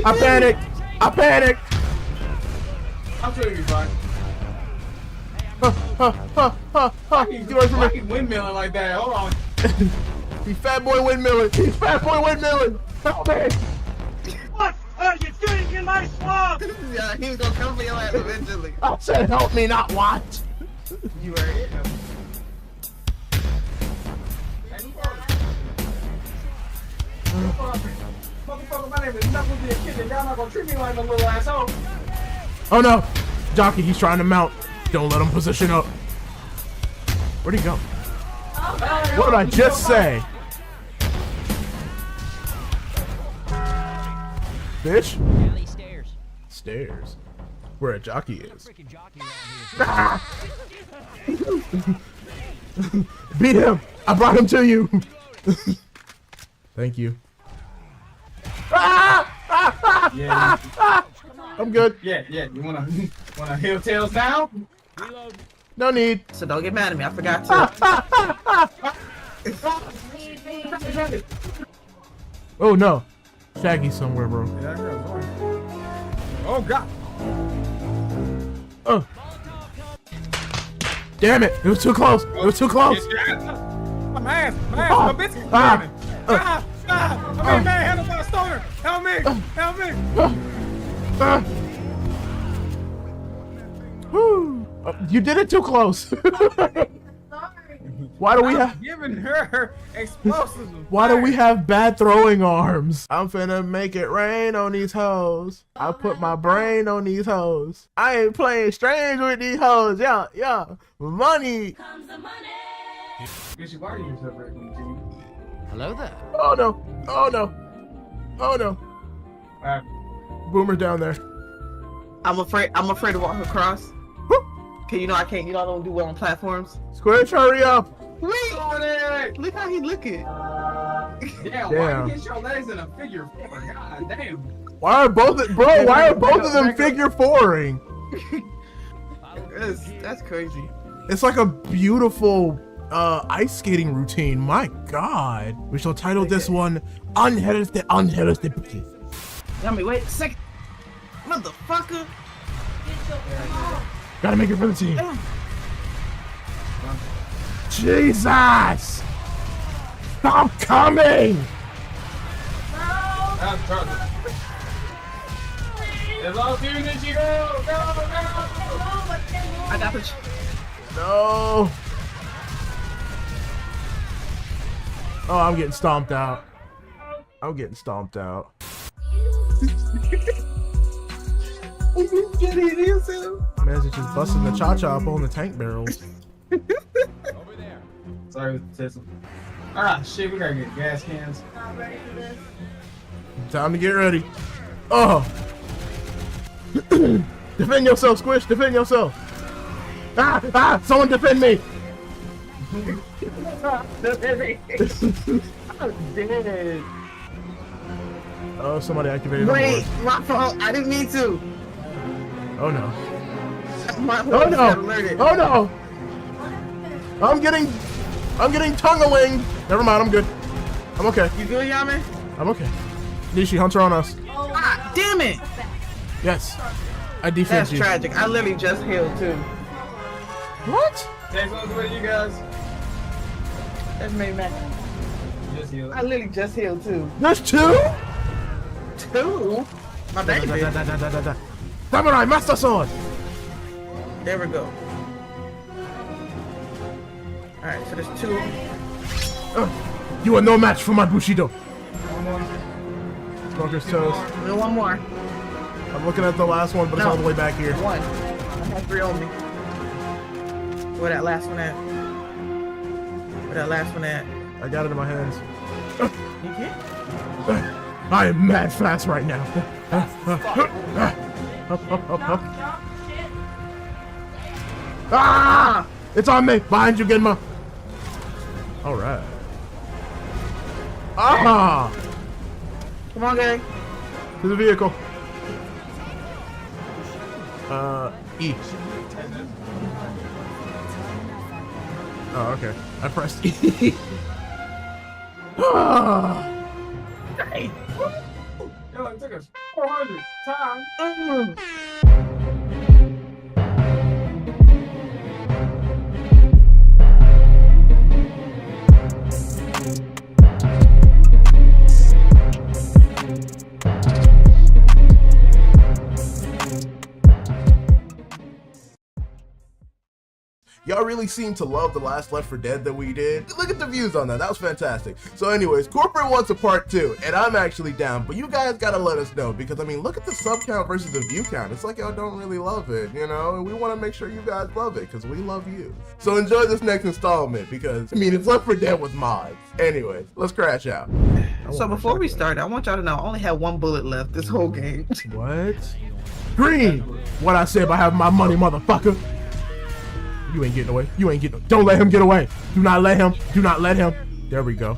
I panicked. I panicked. I'm sure you'll be fine. Get away from me. He's windmilling like that. Hold on. He's fat boy windmilling. He's fat boy windmilling. Help me. What are you doing in my swamp? Yeah, he was gonna come for your ass eventually. I said help me, not watch. You heard it. Motherfucker, my name is Knuckles the Kid, and y'all not gonna treat me like a little asshole. Oh no. Jockey, he's trying to mount. Don't let him position up. Where'd he go? What did I just say? Bitch? Stairs. Stairs. Where a jockey is. Beat him! I brought him to you! Thank you. Yeah. I'm good. Yeah. You wanna heel tails now? No need. So don't get mad at me. I forgot to. Oh no. Shaggy's somewhere, bro. Oh god. Oh. Damn it! It was too close! It was too close! My ass, my biscuit. I mean, man, handle my stoner. Help me! Whew. You did it too close. Why do we have? Giving her explosives. Why do we have bad throwing arms? I'm finna make it rain on these hoes. I put my brain on these hoes. I ain't playing strange with these hoes. Yeah. Money. Hello there. Oh no. Boomer down there. I'm afraid to walk across. Cause you know I can't. You know I don't do well on platforms. Squish, hurry up. Wait. Look how he looking. Damn, why you get your legs in a figure four? God damn. Why are both of them figure fouring? That's crazy. It's like a beautiful ice skating routine. My God. We shall title this one Unhealthy. Yummy, wait a second. Motherfucker. Gotta make it for the team. Jesus! Stop coming! That's trouble. As long as you did you go. I got the. No. Oh, I'm getting stomped out. Man, it's just busting the cha-cha up on the tank barrels. Over there. Sorry, Tissel. Ah, shit, we gotta get gas cans. Not ready for this. Time to get ready. Oh. Defend yourself, Squish. Defend yourself. Someone defend me. I'm dead. Oh, somebody activated. Wait, my fault. I didn't mean to. Oh no. My Oh fault. no. Alerted. Oh no. I'm getting tongue-a-winged. Never mind, I'm good. I'm okay. You good, Yami? I'm okay. Nishi, Hunter on us. Ah, damn it. Yes. I defend That's you. tragic. I literally just healed too. What? Thanks for you guys. That's me, man. Just healed. I literally just healed too. There's two? Two? My baby. Samurai Master Sword. There we go. Alright, so there's two. You are no match for my Bushido. Smoker's toast. And one more. I'm looking at the last one, but it's No. all the way back here. One. I have three on me. Where that last one at? Where that last one at? I got it in my hands. You can't? I am mad fast right now. Up. Ah! It's on me. Behind you, Genma. All right. Ah! Come on, gang. To the vehicle. E. Oh, okay. I pressed E. Ah! Yo, It took us 400 times. Y'all really seem to love the last Left 4 Dead that we did. Look at the views on that. That was fantastic. So anyways, Corporate wants a part 2, and I'm actually down, but you guys gotta let us know, because I mean, look at the sub count versus the view count. It's like y'all don't really love it, you know, and we want to make sure you guys love it, because we love you. So enjoy this next installment, because I mean, it's Left 4 Dead with mods. Anyways, let's crash out. So before we start, I want y'all to know I only had 1 bullet left this whole game. What? Green! What I said about having my money, motherfucker. You ain't getting away. You ain't getting. Don't let him get away. Do not let him. Do not let him. There we go.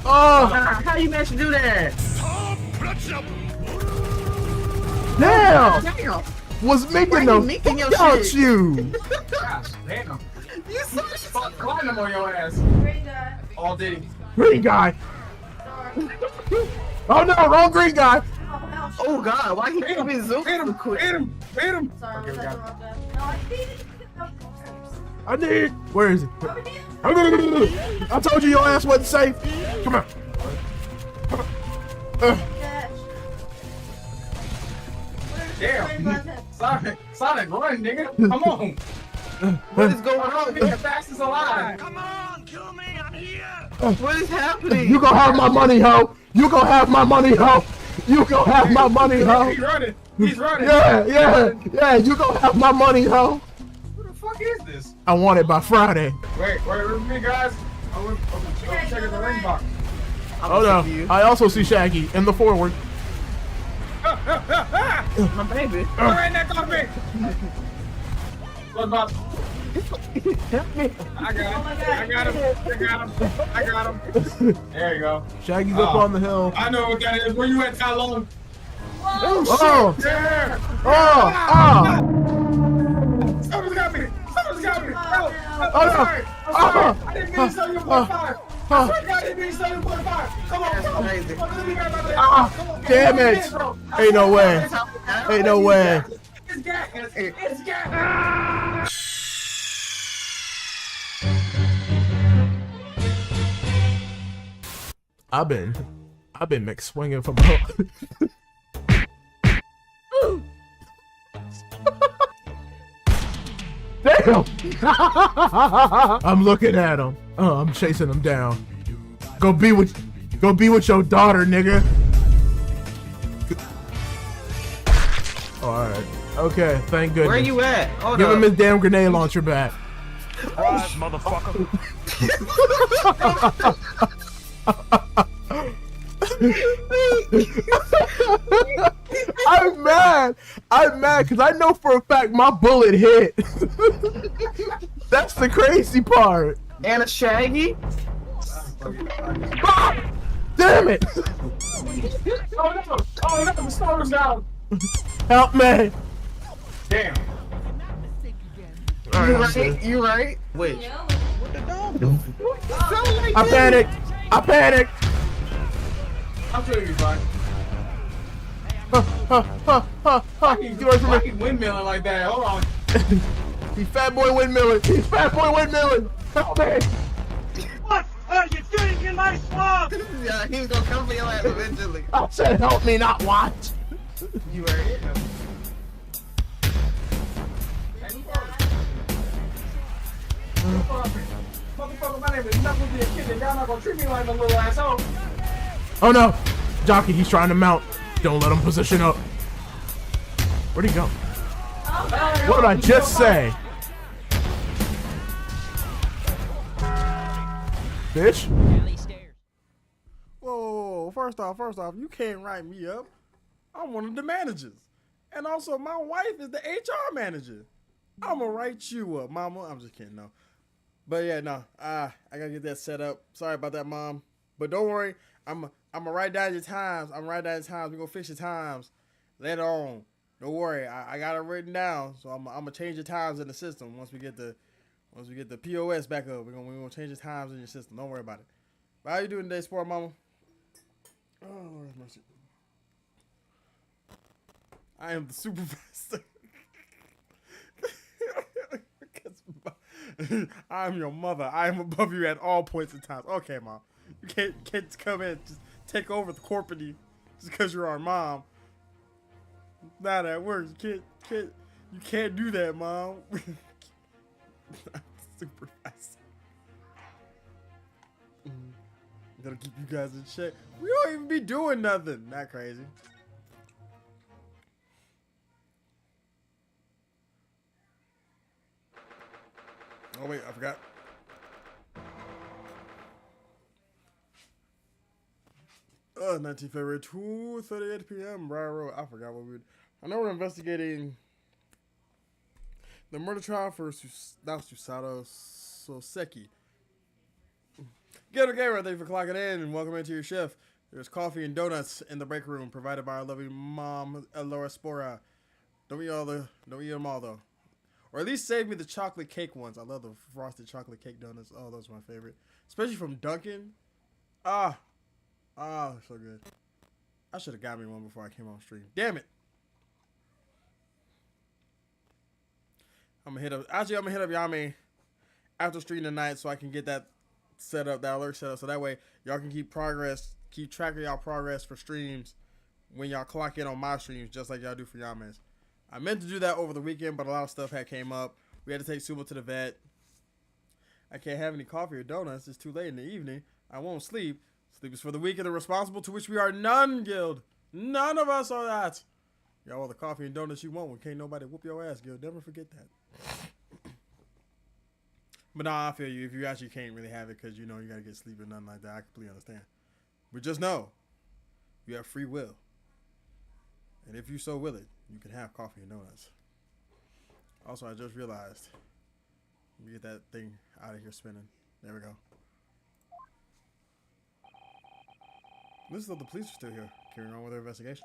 Oh! How you managed to do that? Damn! Damn! Was making Why them you making your out shit? you. Gosh, damn. You so Fuck climbing on your ass. All Diddy. Green guy. Oh no, wrong green guy. Oh God! Why he Hit him. keep zoom Hit him. so quick? Hit him. Hit him. Sorry, Okay, we got it. I need. Where is it? I told you your ass wasn't safe. Come on. Damn. Sonic, run, nigga. Come on. What is going on? Be the fastest alive. Come on, kill me, I'm here! What is happening? You gonna have my money, ho. You gonna have my money, ho. You gonna have my money, ho. He's running. He's running. Yeah. You gonna have my money, ho. Who the fuck is this? I want it by Friday. Wait with me, guys. I'm checking the ring box. Oh no. I also see Shaggy in the forward. My baby. Right next on me. What about? Help me. I got him. There you go. Shaggy's up on the hill. I know what that is. Where you at, Tylone? Oh. There. Oh. Someone's got me. Help. I'm Oh, no. sorry. I didn't mean to sell you 0.5. I swear to God, I didn't mean to sell you 0.5. Come on. crazy. Let me grab my leg. Ah, Come on, damn get it. in, bro. Ain't no way. Ain't no way. It's gas. It's gas. I've been McSwinging from home. Damn! I'm looking at him. Oh, I'm chasing him down. Go be with your daughter, nigga. Oh, all right. Okay, thank goodness. Where you at? Hold Give up. him his damn grenade launcher back. Motherfucker. I'm mad because I know for a fact my bullet hit. That's the crazy part. And a Shaggy? Ah! Damn it! Oh no, the stoner's down. Help me! Damn. You right? Wait. I panicked! I'm sure you'll be fine. Get away from Why me! he windmilling like that? Hold on. He's fat boy windmilling! Help me! What are you doing in my swamp? Yeah, he's gonna come for your ass eventually. I said help me, not watch! You are it. Motherfucker, my name is Knuckles the Kid, and y'all not gonna treat me like a little asshole. Oh no! Jockey, he's trying to mount. Don't let him position up. Where'd he go? What did I just say? Bitch? Whoa, first off, you can't write me up. I'm one of the managers. And also, my wife is the HR manager. I'm gonna write you up, mama. I'm just kidding, no. But yeah, no, I gotta get that set up. Sorry about that, mom. But don't worry, I'm gonna write down your times. We're gonna fix your times later on. Don't worry, I got it written down. So I'm gonna change the times in the system once we get the POS back up. We're gonna change the times in your system. Don't worry about it. But how you doing today, sport mama? Oh, Lord have mercy. I am the supervisor. I'm your mother. I am above you at all points in time. Okay, Mom. You can't come in and just take over the corporate just because you're our mom. Not that works. You can't do that, Mom. I'm the supervisor. Gotta keep you guys in check. We don't even be doing nothing. Not crazy. Oh wait, I forgot. 19 February, 2:38 p.m. Briar Road. I forgot what we would. I know we're investigating the murder trial for Susato Soseki. Get okay, right there for clocking in and welcome into your shift. There's coffee and donuts in the break room provided by our loving mom, Elora Spora. Don't eat them all though. Or at least save me the chocolate cake ones. I love the frosted chocolate cake donuts. Oh, those are my favorite. Especially from Dunkin'. They're so good. I should have got me one before I came on stream. Damn it. I'm gonna hit up Yami after stream tonight so I can get that set up, that alert set up, so that way y'all can keep track of y'all progress for streams when y'all clock in on my streams, just like y'all do for Yami's. I meant to do that over the weekend, but a lot of stuff had came up. We had to take Sumo to the vet. I can't have any coffee or donuts. It's too late in the evening. I won't sleep. Sleep is for the weak and the responsible, to which we are none, Guild. None of us are that. Y'all all the coffee and donuts you want when can't nobody whoop your ass, Guild. Never forget that. But nah, I feel you. If you actually can't really have it because you know you got to get sleep or nothing like that, I completely understand. But just know, you have free will. And if you so will it, you can have coffee and donuts. Also, I just realized, let me get that thing out of here spinning. There we go. This is though the police are still here, carrying on with their investigation.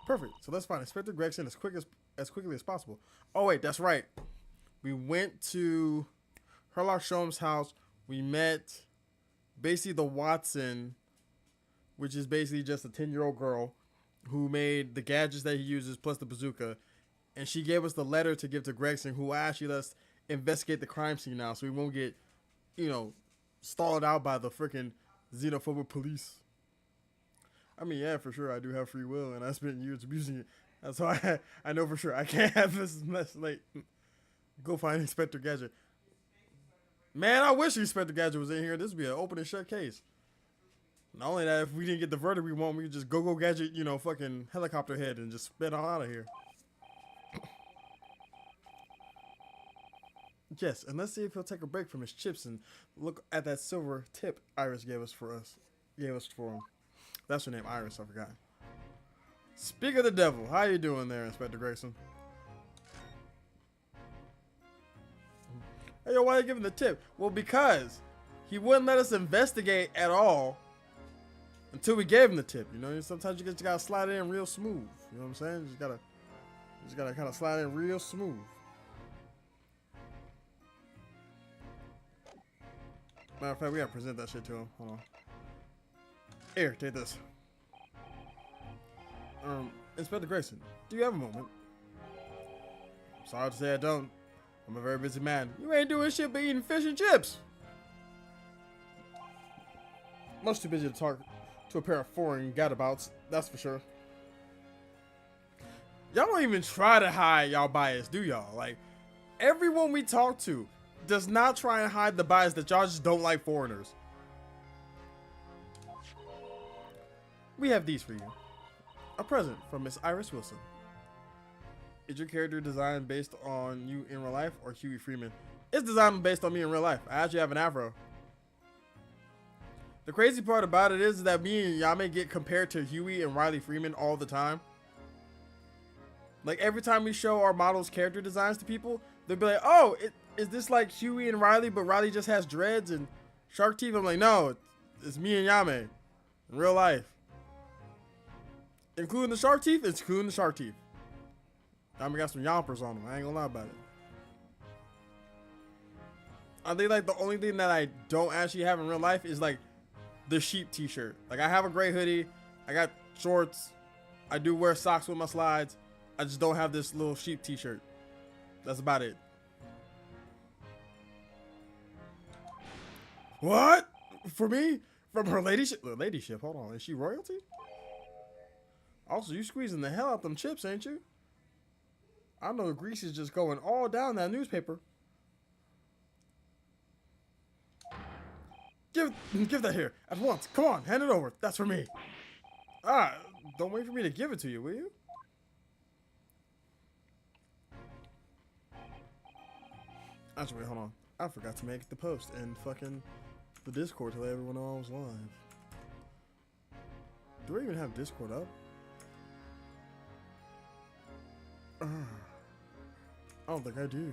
Perfect. So let's find Inspector Gregson as quickly as possible. Oh wait, that's right. We went to Herlock Sholm's house. We met basically the Watson, which is basically just a 10-year-old girl who made the gadgets that he uses plus the bazooka. And she gave us the letter to give to Gregson, who actually lets investigate the crime scene now, so we won't get, stalled out by the freaking xenophobic police. I mean, yeah, for sure, I do have free will, and I spent years abusing it. That's why I know for sure I can't have this mess late. Go find Inspector Gadget. Man, I wish Inspector Gadget was in here. This would be an open and shut case. Not only that, if we didn't get the verdict we want, we could just go Gadget, fucking helicopter head and just spin all out of here. Yes, and let's see if he'll take a break from his chips and look at that silver tip Iris gave us for him. That's her name, Iris. I forgot. Speak of the devil, how you doing there, Inspector Grayson? Hey, yo, why are you giving the tip? Well, because he wouldn't let us investigate at all until we gave him the tip. Sometimes you just gotta slide it in real smooth. You know what I'm saying? You just gotta kind of slide in real smooth. Matter of fact, we gotta present that shit to him. Hold on. Here, take this. Inspector Grayson, do you have a moment? Sorry to say I don't. I'm a very busy man. You ain't doing shit but eating fish and chips. Much too busy to talk to a pair of foreign gadabouts, that's for sure. Y'all don't even try to hide y'all bias, do y'all? Like, everyone we talk to does not try and hide the bias that y'all just don't like foreigners. We have these for you. A present from Miss Iris Wilson. Is your character design based on you in real life or Huey Freeman? It's designed based on me in real life. I actually have an afro. The crazy part about it is that me and Yame get compared to Huey and Riley Freeman all the time. Like, every time we show our models' character designs to people, they'll be like, oh, is this like Huey and Riley, but Riley just has dreads and shark teeth? I'm like, no, it's me and Yame in real life. Including the shark teeth? It's including the shark teeth. Yame got some yompers on him. I ain't gonna lie about it. I think like the only thing that I don't actually have in real life is like the sheep t-shirt. Like I have a gray hoodie, I got shorts, I do wear socks with my slides. I just don't have this little sheep t-shirt. That's about it. What? For me? From her ladyship? Ladyship, hold on. Is she royalty? Also, you squeezing the hell out them chips, ain't you? I know the grease is just going all down that newspaper. Give that here at once. Come on, hand it over. That's for me. Ah, don't wait for me to give it to you, will you? Actually, wait, hold on. I forgot to make the post and fucking the Discord to let everyone know I was live. Do I even have Discord up? I don't think I do.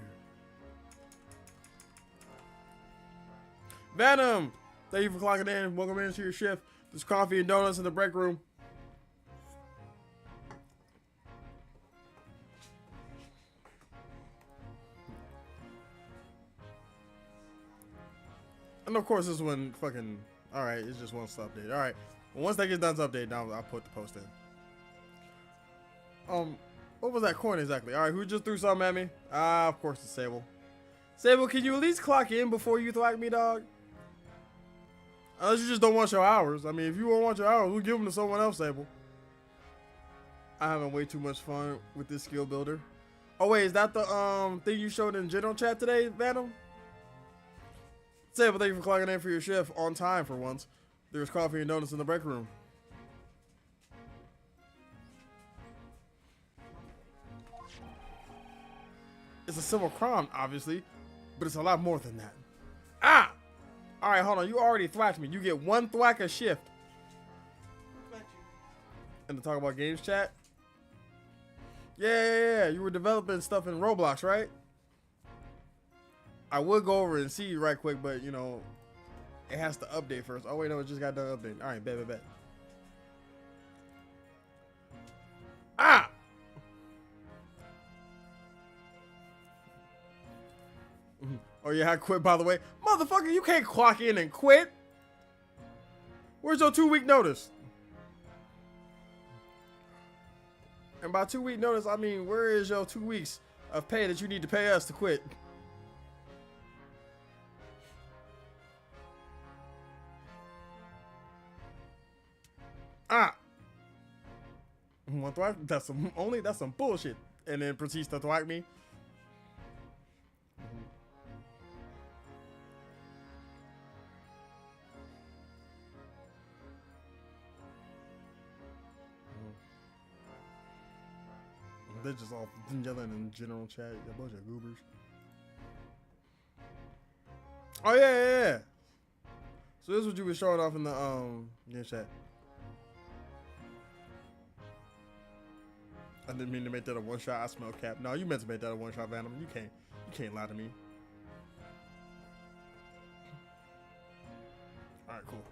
Venom! Thank you for clocking in. Welcome into your shift. There's coffee and donuts in the break room. And of course, this one fucking... Alright, it's just one update. Alright. Well, once that gets done to update, now I'll put the post in. What was that coin exactly? Alright, who just threw something at me? Ah, of course it's Sable. Sable, can you at least clock in before you thwack me, dog? Unless you just don't want your hours. I mean, if you don't want your hours, we'll give them to someone else, Sable. I'm having way too much fun with this skill builder. Oh, wait, is that the thing you showed in general chat today, Venom? Sable, thank you for clocking in for your shift on time for once. There's coffee and donuts in the break room. It's a civil crime, obviously, but it's a lot more than that. Ah! Alright, hold on. You already thwacked me. You get one thwack a shift. And to talk about games chat? Yeah. You were developing stuff in Roblox, right? I would go over and see you right quick, but, you know, it has to update first. Oh, wait, no, it just got done updating. Alright, bet. Ah! Oh yeah, I quit, by the way. Motherfucker, you can't clock in and quit. Where's your 2-week notice? And by 2-week notice, I mean, where is your 2 weeks of pay that you need to pay us to quit? Ah. One thwack? That's some bullshit. And then proceeds to thwack me. They're just all yelling in general chat. A bunch of goobers. Oh yeah. So this is what you were showing off in the game chat. I didn't mean to make that a one shot. I smell cap. No, you meant to make that a one shot, Venom. You can't lie to me. All right, cool.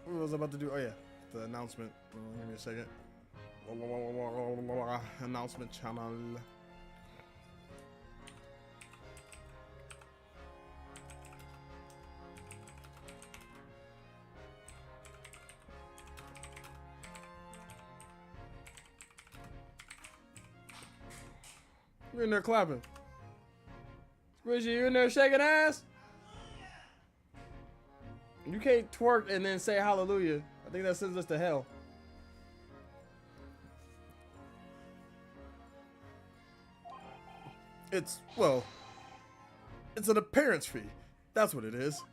What was I about to do? Oh yeah, the announcement. Give me a second. Announcement channel. You're in there clapping. Squishy, you in there shaking ass? You can't twerk and then say hallelujah. I think that sends us to hell. It's an appearance fee. That's what it is.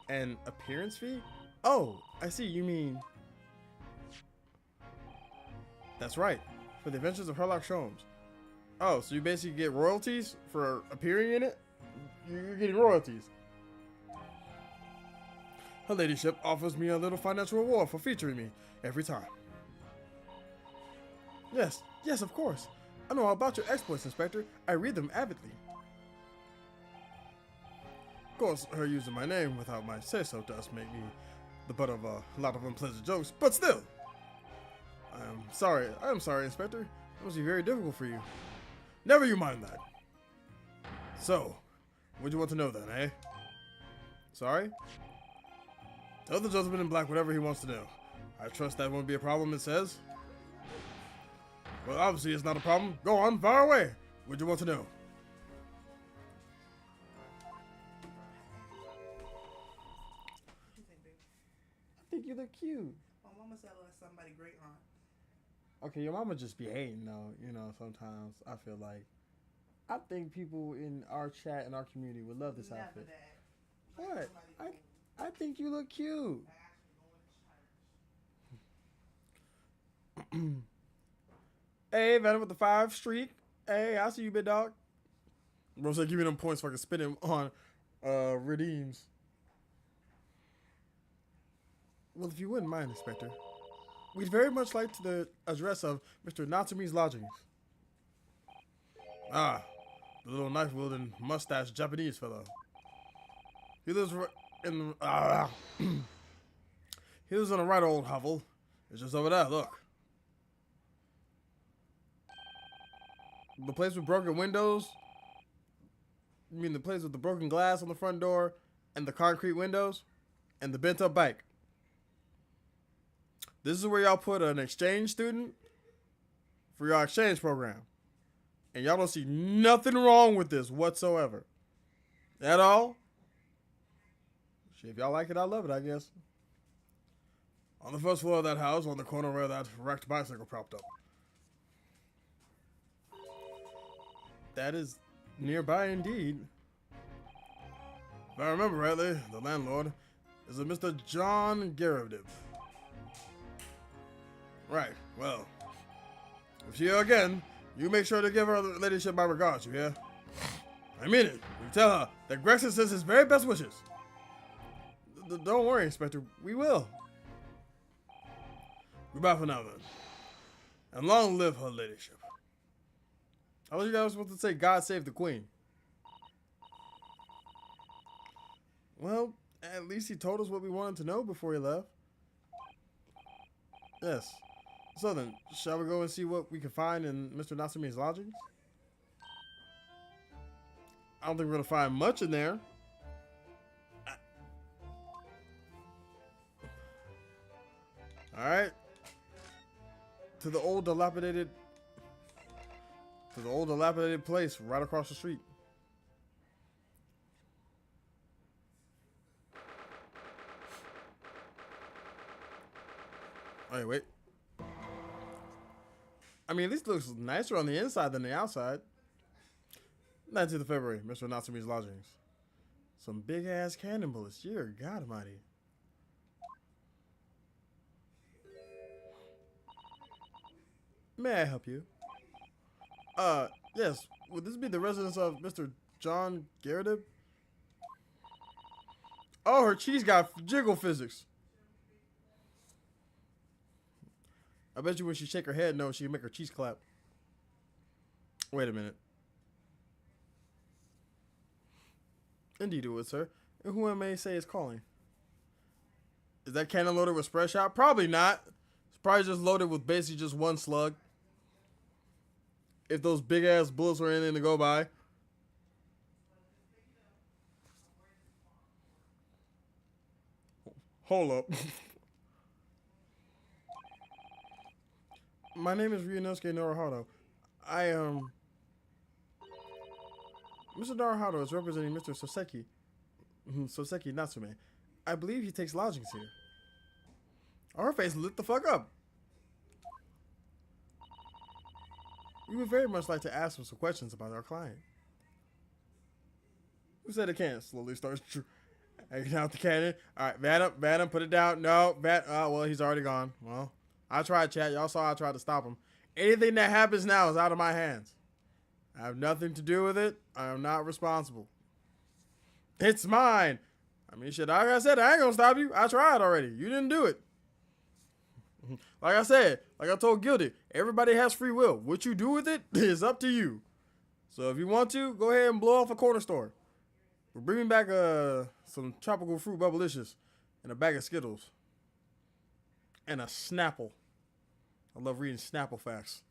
An appearance fee? Oh, I see. You mean... That's right. For the Adventures of Sherlock Holmes. Oh, so you basically get royalties for appearing in it? You're getting royalties. Her ladyship offers me a little financial reward for featuring me every time. Yes, of course. I know all about your exploits, Inspector. I read them avidly. Of course, her using my name without my say-so does make me the butt of a lot of unpleasant jokes, but still. I'm sorry, Inspector. It must be very difficult for you. Never you mind that. So, what do you want to know then, eh? Sorry? Tell the gentleman in black whatever he wants to know. I trust that won't be a problem, it says. Well, obviously it's not a problem. Go on, fire away. What do you want to know? I think you look cute. My mama said I like somebody great aunt. Okay, your mama just be hating though, you know, sometimes I feel like. I think people in our chat and our community would love this outfit. What? I think you look cute. Hey, Venom with the 5 streak. Hey, I see you, big dog. Bro said give me them points so I can spin him on redeems. Well, if you wouldn't mind, Inspector, we'd very much like the address of Mr. Natsumi's lodgings. Ah, the little knife-wielding mustache Japanese fellow. He lives in he lives in a right old hovel. It's just over there, look. The place with broken windows? You mean the place with the broken glass on the front door and the concrete windows and the bent up bike? This is where y'all put an exchange student for your exchange program. And y'all don't see nothing wrong with this whatsoever. At all? Shit, if y'all like it, I love it, I guess. On the first floor of that house, on the corner where that wrecked bicycle propped up. That is nearby indeed. If I remember rightly, the landlord is a Mr. John Garibdiv. Right, well, if she again, you make sure to give her ladyship my regards, you hear? I mean it. You tell her that Gregson sends his very best wishes. Don't worry, Inspector, we will. Goodbye for now, then. And long live her ladyship. I thought you guys were supposed to say God save the Queen. Well, at least he told us what we wanted to know before he left. Yes. So then, shall we go and see what we can find in Mr. Natsumi's lodgings? I don't think we're going to find much in there. Alright. To the old dilapidated place right across the street. Wait, wait. I mean, at least it looks nicer on the inside than the outside. 19th of February, Mr. Natsumi's lodgings. Some big ass cannon bullets. Dear God Almighty. May I help you? Yes. Would this be the residence of Mr. John Garibdiv? Oh, her cheese got jiggle physics. I bet you when she shake her head, no, she can make her cheese clap. Wait a minute. Indeed it would, sir. And who I may say is calling? Is that cannon loaded with spread shot? Probably not. It's probably just loaded with basically just one slug. If those big ass bullets were anything to go by. Hold up. My name is Ryunosuke Naruhito. Mr. Naruhito is representing Mr. Soseki Natsume. I believe he takes lodgings here. Our face lit the fuck up. We would very much like to ask him some questions about our client. Who said it can't? Slowly starts hanging out the cannon. Alright, Van him, put it down. No, well, he's already gone. Well, I tried, chat. Y'all saw I tried to stop him. Anything that happens now is out of my hands. I have nothing to do with it. I am not responsible. It's mine. I mean, shit, like I said, I ain't gonna stop you. I tried already. You didn't do it. Like I said, like I told Gildy, everybody has free will. What you do with it is up to you. So if you want to, go ahead and blow off a corner store. But bring me back some tropical fruit bubblicious and a bag of Skittles. And a Snapple. I love reading Snapple facts.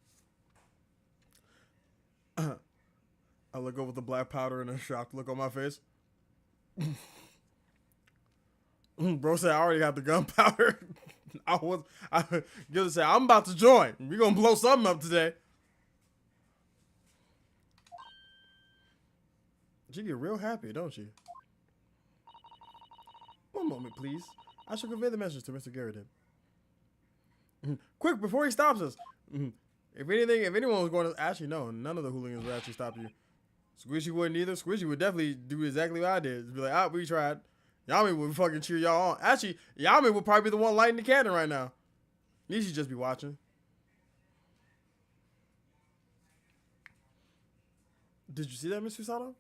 I look over the black powder and a shocked look on my face. Bro said, I already got the gunpowder. Gilda said, I'm about to join. We gonna blow something up today. She get real happy, don't she? One moment, please. I shall convey the message to Mr. Garrett. Quick, before he stops us. If anyone was going to... Actually, no. None of the hooligans would actually stop you. Squishy wouldn't either. Squishy would definitely do exactly what I did. Just be like, we tried. Yami would fucking cheer y'all on. Actually, Yami would probably be the one lighting the cannon right now. Nishi just be watching. Did you see that, Mr. Sato?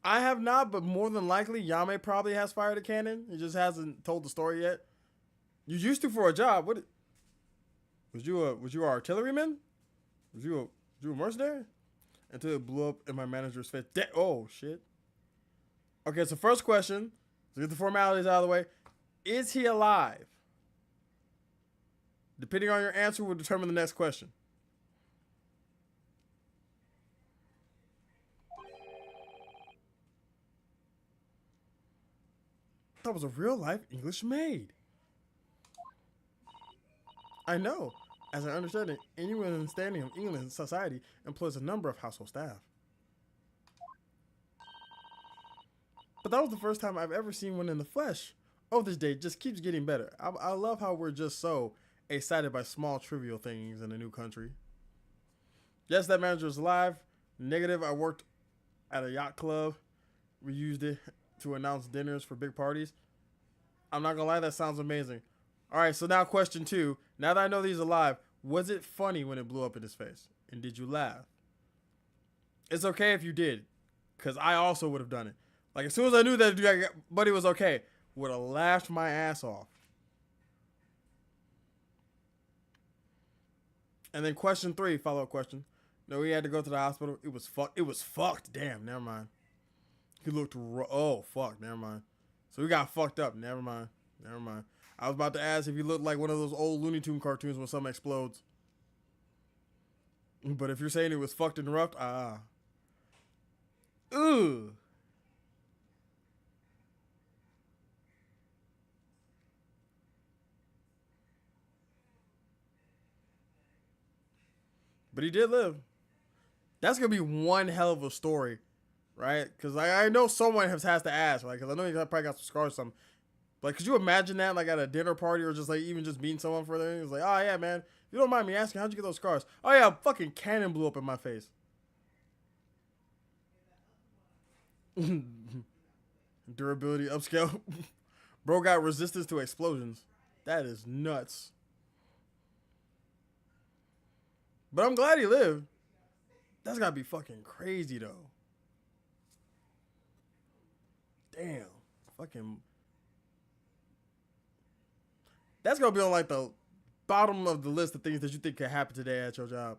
I have not, but more than likely, Yame probably has fired a cannon. He just hasn't told the story yet. You used to for a job. What? Was you an artilleryman? Was you a mercenary? Until it blew up in my manager's face. Oh shit. Okay, so first question. To get the formalities out of the way, is he alive? Depending on your answer, will determine the next question. That was a real-life English maid. I know. As I understand it, anyone understanding of England society employs a number of household staff. But that was the first time I've ever seen one in the flesh. Oh, this day just keeps getting better. I love how we're just so excited by small trivial things in a new country. Yes, that manager is alive. Negative, I worked at a yacht club. We used it to announce dinners for big parties. I'm not gonna lie, that sounds amazing. All right, so now question 2. Now that I know that he's alive, was it funny when it blew up in his face? And did you laugh? It's okay if you did, because I also would have done it. Like, as soon as I knew that buddy was okay, would have laughed my ass off. And then question 3, follow-up question. No, he had to go to the hospital. It was fucked. It was fucked. Damn, never mind. He looked oh, fuck, never mind. So we got fucked up. Never mind. Never mind. I was about to ask if he looked like one of those old Looney Tunes cartoons when something explodes. But if you're saying it was fucked and roughed, Ugh. But he did live. That's going to be one hell of a story, right? Because I know someone has to ask, right? Because I know he probably got some scars or something. Like, could you imagine that, like, at a dinner party or just, like, even just meeting someone for them? It's like, oh, yeah, man. If you don't mind me asking, how'd you get those scars? Oh, yeah, a fucking cannon blew up in my face. Durability upscale. Bro got resistance to explosions. That is nuts. But I'm glad he lived. That's gotta be fucking crazy, though. Damn. Fucking... That's gonna be on like the bottom of the list of things that you think could happen today at your job.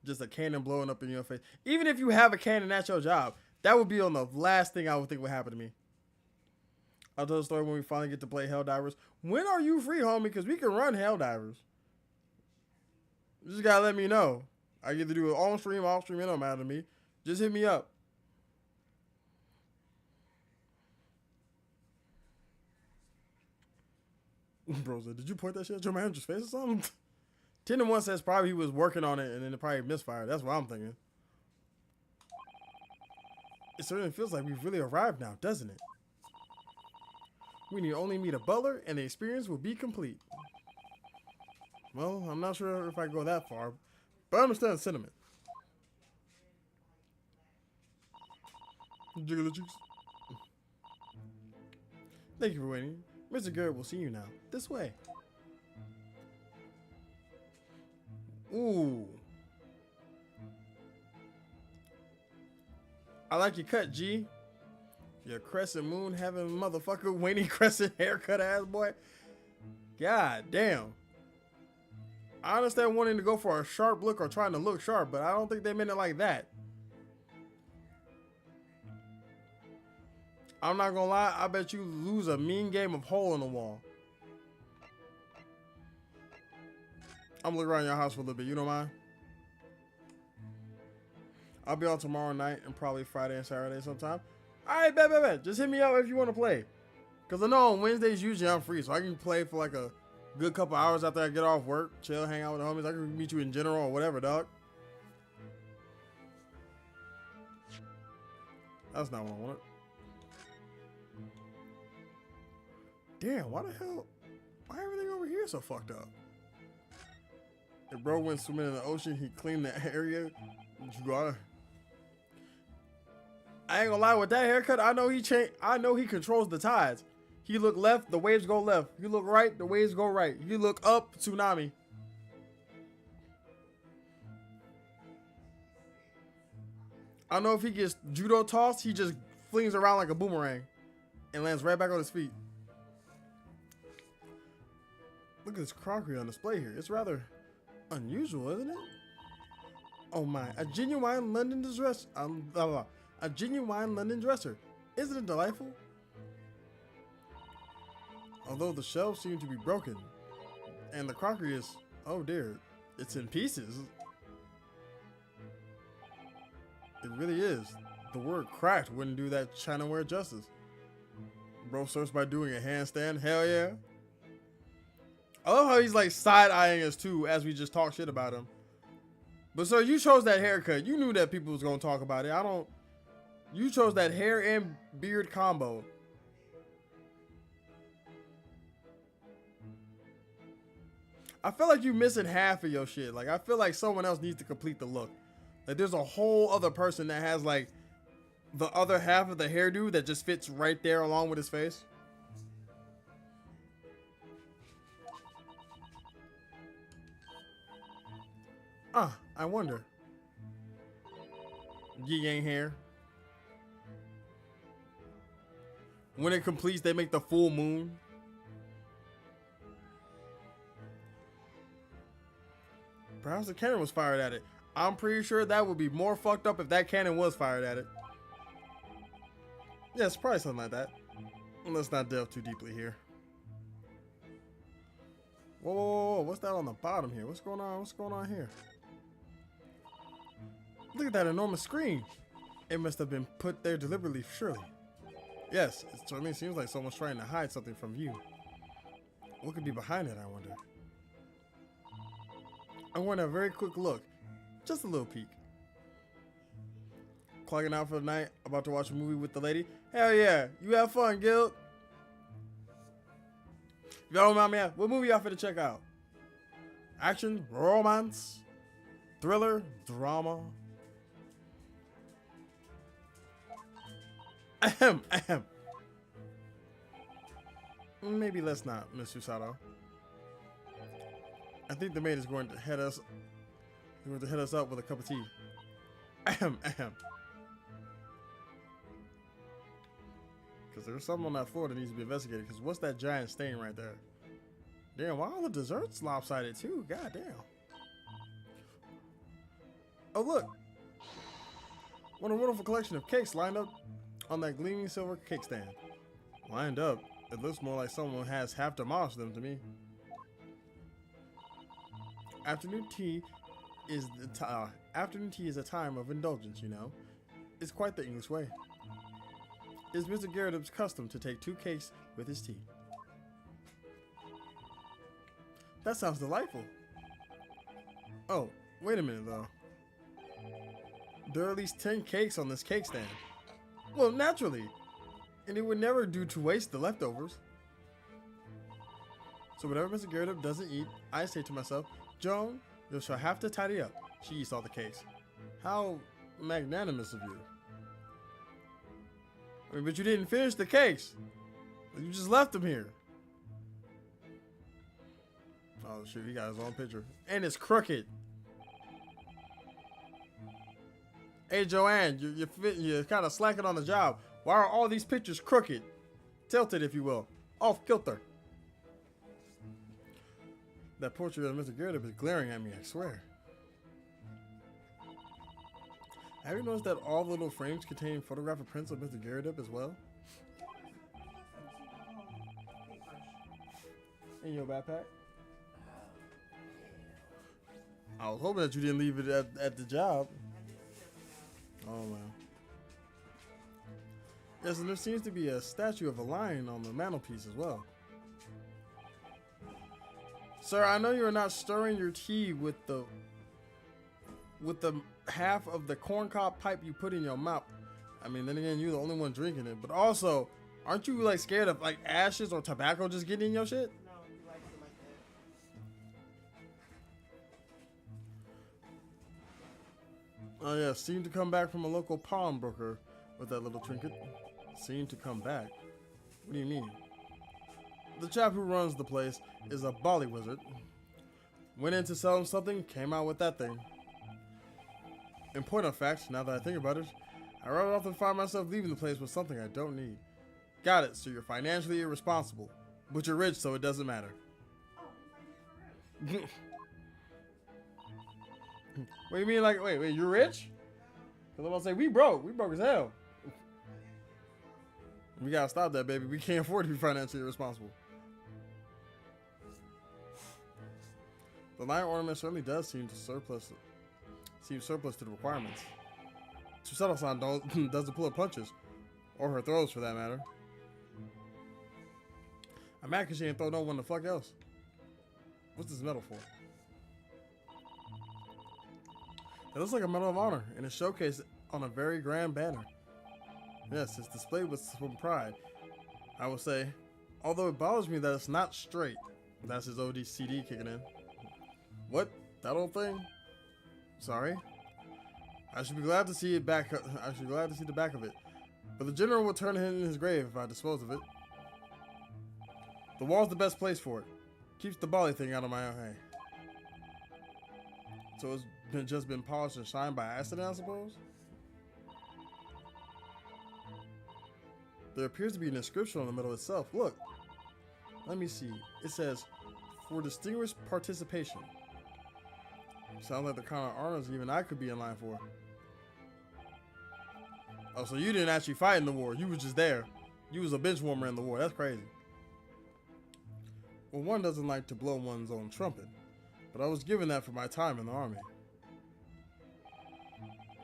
Just a cannon blowing up in your face. Even if you have a cannon at your job, that would be on the last thing I would think would happen to me. I'll tell the story when we finally get to play Helldivers. When are you free, homie? Because we can run Helldivers. You just gotta let me know. I get to do it on stream, off stream, it don't matter to me. Just hit me up. Bro said, did you point that shit at your manager's face or something? 10-1 says probably he was working on it and then it probably misfired. That's what I'm thinking. It certainly feels like we've really arrived now, doesn't it? We need only meet a butler and the experience will be complete. Well, I'm not sure if I go that far, but I understand the sentiment. Jiggle the cheeks. Thank you for waiting. Mr. Garrett will see you now. This way. Ooh. I like your cut, G. Your crescent moon having motherfucker waning crescent haircut ass boy. God damn. I understand wanting to go for a sharp look or trying to look sharp, but I don't think they meant it like that. I'm not gonna lie, I bet you lose a mean game of hole in the wall. I'm looking around your house for a little bit. You don't mind? I'll be on tomorrow night and probably Friday and Saturday sometime. All right, bet. Just hit me up if you want to play. Because I know on Wednesdays, usually I'm free. So I can play for like a good couple hours after I get off work. Chill, hang out with the homies. I can meet you in general or whatever, dog. That's not what I wanted. Damn, why the hell? Why everything over here so fucked up? If bro went swimming in the ocean, he cleaned the area. You gotta. I ain't gonna lie, with that haircut, I know he controls the tides. He look left, the waves go left. You look right, the waves go right. You look up, tsunami. I know if he gets judo tossed, he just flings around like a boomerang and lands right back on his feet. Look at this crockery on display here. It's rather unusual, isn't it? Oh my, a genuine London dress. A genuine London dresser. Isn't it delightful? Although the shelves seem to be broken and the crockery is, oh dear, it's in pieces. It really is. The word cracked wouldn't do that chinaware justice. Bro starts by doing a handstand. Hell yeah. I love how he's like side-eyeing us too as we just talk shit about him. But sir, you chose that haircut. You knew that people was gonna talk about it. You chose that hair and beard combo. I feel like you missing half of your shit. Like I feel like someone else needs to complete the look. Like there's a whole other person that has like the other half of the hairdo that just fits right there along with his face. I wonder. Yang hair. When it completes, they make the full moon. Perhaps the cannon was fired at it. I'm pretty sure that would be more fucked up if that cannon was fired at it. Yeah, it's probably something like that. Let's not delve too deeply here. Whoa. What's that on the bottom here? What's going on? What's going on here? Look at that enormous screen. It must have been put there deliberately, surely. Yes, it certainly seems like someone's trying to hide something from view. What could be behind it, I wonder? I want a very quick look. Just a little peek. Clocking out for the night, about to watch a movie with the lady. Hell yeah, you have fun, Guild. If y'all don't mind me asking, what movie y'all finna check out? Action, romance, thriller, drama. Ahem. Maybe let's not, Miss Susato. I think the maid is going to head us up with a cup of tea. Ahem. Because there's something on that floor that needs to be investigated. Because what's that giant stain right there? Damn, why are the desserts lopsided too? God damn. Oh look. What a wonderful collection of cakes lined up on that gleaming silver cake stand. Lined up? It looks more like someone has half demolished them to me. Afternoon tea is a time of indulgence, you know. It's quite the English way. It's Mr. Garrett's custom to take 2 cakes with his tea. That sounds delightful. Oh, wait a minute though. There are at least 10 cakes on this cake stand. Well, naturally. And it would never do to waste the leftovers. So whatever Mr. Garrett doesn't eat, I say to myself, Joan, you shall have to tidy up. She eats all the cakes. How magnanimous of you. I mean, but you didn't finish the cakes. You just left them here. Oh shoot, he got his own picture. And it's crooked. Hey Joanne, you're kind of slacking on the job. Why are all these pictures crooked? Tilted, if you will. Off kilter. That portrait of Mr. Garrett is glaring at me, I swear. Have you noticed that all the little frames contain photographic prints of Mr. Garrett as well? In your backpack? I was hoping that you didn't leave it at the job. Oh man. Yes, and there seems to be a statue of a lion on the mantelpiece as well. Sir, I know you are not stirring your tea with the half of the corncob pipe you put in your mouth. I mean, then again, you're the only one drinking it. But also, aren't you like scared of like ashes or tobacco just getting in your shit? No, he likes it like that. Oh yeah, seemed to come back from a local pawnbroker with that little trinket. Seemed to come back. What do you mean? The chap who runs the place is a bolly wizard. Went in to sell him something, came out with that thing. In point of fact, now that I think about it, I rather often find myself leaving the place with something I don't need. Got it, so you're financially irresponsible. But you're rich, so it doesn't matter. What do you mean, like, wait, you're rich? Because I'm about to say, we broke as hell. We gotta stop that, baby. We can't afford to be financially irresponsible. The lion ornament certainly does seem surplus to the requirements. Susano-san doesn't pull her punches, or her throws for that matter. I'm mad because she ain't throw no one the fuck else. What's this medal for? It looks like a medal of honor, and it's showcased on a very grand banner. Yes, it's displayed with some pride, I would say. Although it bothers me that it's not straight. That's his ODCD kicking in. What? That old thing? Sorry. I should be glad to see it back. I should be glad to see the back of it. But the general will turn it in his grave if I dispose of it. The wall's the best place for it. Keeps the bolly thing out of my own hay. So it's just been polished and shined by accident, I suppose? There appears to be an inscription on the medal itself. Look. Let me see. It says, for distinguished participation. Sounds like the kind of honors even I could be in line for. Oh, so you didn't actually fight in the war. You was just there. You was a bench warmer in the war. That's crazy. Well, one doesn't like to blow one's own trumpet. But I was given that for my time in the army.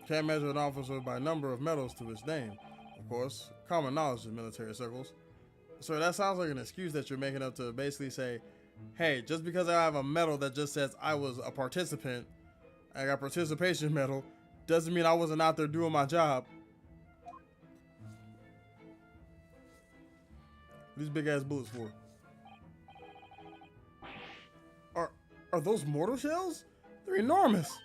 Can't measure an officer by number of medals to his name. Of course, common knowledge in military circles. Sir, that sounds like an excuse that you're making up to basically say, hey, just because I have a medal that just says I was a participant, I got participation medal, doesn't mean I wasn't out there doing my job. These big ass bullets for? Are those mortar shells? They're enormous.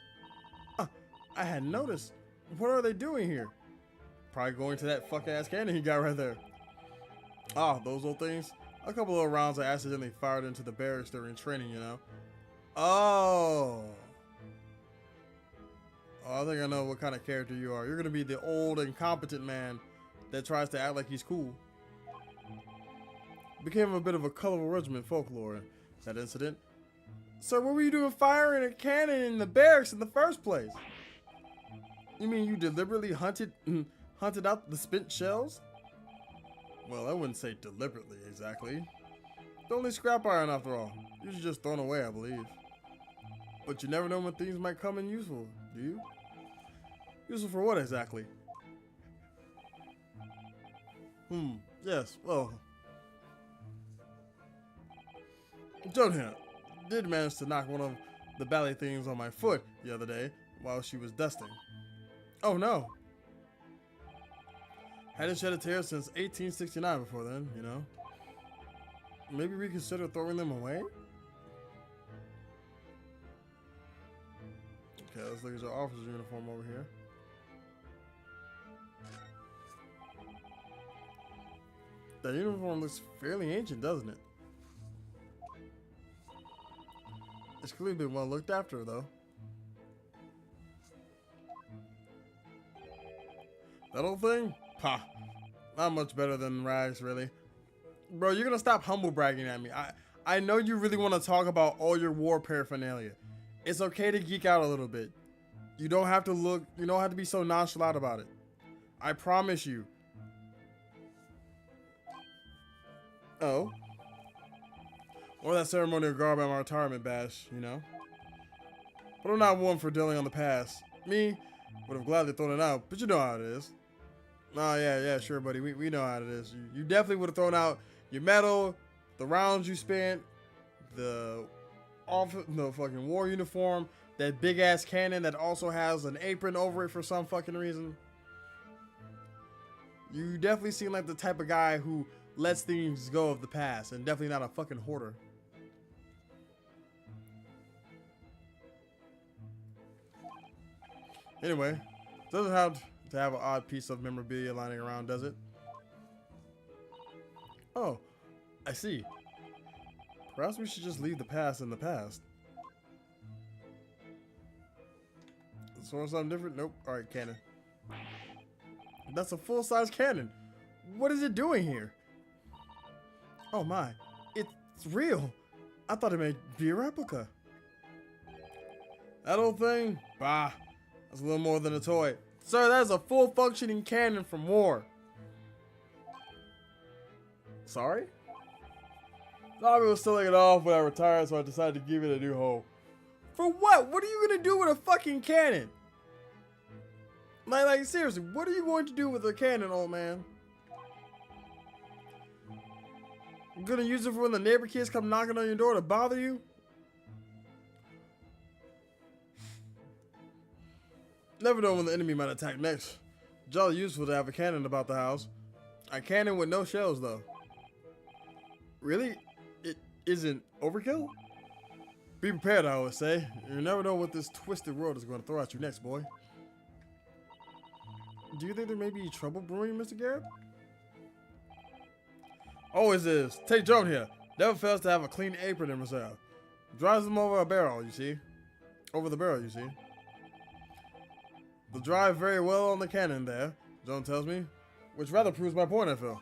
I hadn't noticed. What are they doing here? Probably going to that fuck ass cannon he got right there. Ah, those old things. A couple of rounds I accidentally fired into the barracks during training, you know. Oh, I think I know what kind of character you are. You're gonna be the old incompetent man that tries to act like he's cool. Became a bit of a colorful regiment folklore, that incident. Sir, what were you doing firing a cannon in the barracks in the first place? You mean you deliberately hunted out the spent shells? Well, I wouldn't say deliberately, exactly. It's only scrap iron after all. Usually just thrown away, I believe. But you never know when things might come in useful, do you? Useful for what exactly? Yes, well. Joan here did manage to knock one of the ballet things on my foot the other day while she was dusting. Oh no. Hadn't shed a tear since 1869 before then, you know. Maybe reconsider throwing them away? Okay, let's look at your officer's uniform over here. That uniform looks fairly ancient, doesn't it? It's clearly been well looked after, though. That old thing? Ha! Not much better than rags, really. Bro, you're gonna stop humble bragging at me. I know you really want to talk about all your war paraphernalia. It's okay to geek out a little bit. You don't have to be so nonchalant about it. I promise you. Oh. Or that ceremonial garb at my retirement bash, you know? but I'm not one for dealing on the past. Me, would have gladly thrown it out, but you know how it is. Oh, yeah, sure, buddy. We know how it is. You definitely would have thrown out your medal, the rounds you spent, the fucking war uniform, that big ass cannon that also has an apron over it for some fucking reason. You definitely seem like the type of guy who lets things go of the past, and definitely not a fucking hoarder. Anyway, doesn't have to have an odd piece of memorabilia lying around, does it? Oh, I see. Perhaps we should just leave the past in the past. So something different? Nope. Alright, cannon. That's a full-size cannon. What is it doing here? Oh my, it's real. I thought it may be a replica. That old thing? Bah, that's a little more than a toy. Sir, that is a full-functioning cannon from war. Sorry? Bobby was selling it off when I retired, so I decided to give it a new home. For what? What are you gonna do with a fucking cannon? Like seriously, what are you going to do with a cannon, old man? You gonna use it for when the neighbor kids come knocking on your door to bother you? Never know when the enemy might attack next. Jolly useful to have a cannon about the house. A cannon with no shells, though. Really? It isn't overkill? Be prepared, I always say. You never know what this twisted world is going to throw at you next, boy. Do you think there may be trouble brewing, Mr. Garrett? Always is. Take Joan here. Never fails to have a clean apron in reserve. Drives them over a barrel, you see. Over the barrel, you see. They'll drive very well on the cannon there, Joan tells me, which rather proves my point, I feel.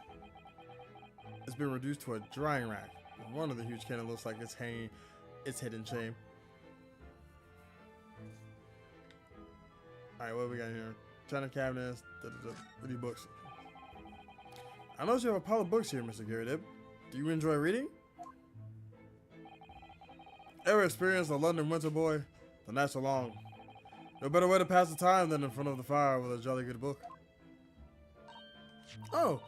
It's been reduced to a drying rack. One of the huge cannon looks like it's hanging its head in shame. Alright, what do we got here? China cabinets, reading books. I notice you have a pile of books here, Mr. Garrett. Do you enjoy reading? Ever experienced a London winter, boy? The nights are long. No better way to pass the time than in front of the fire with a jolly good book. Oh,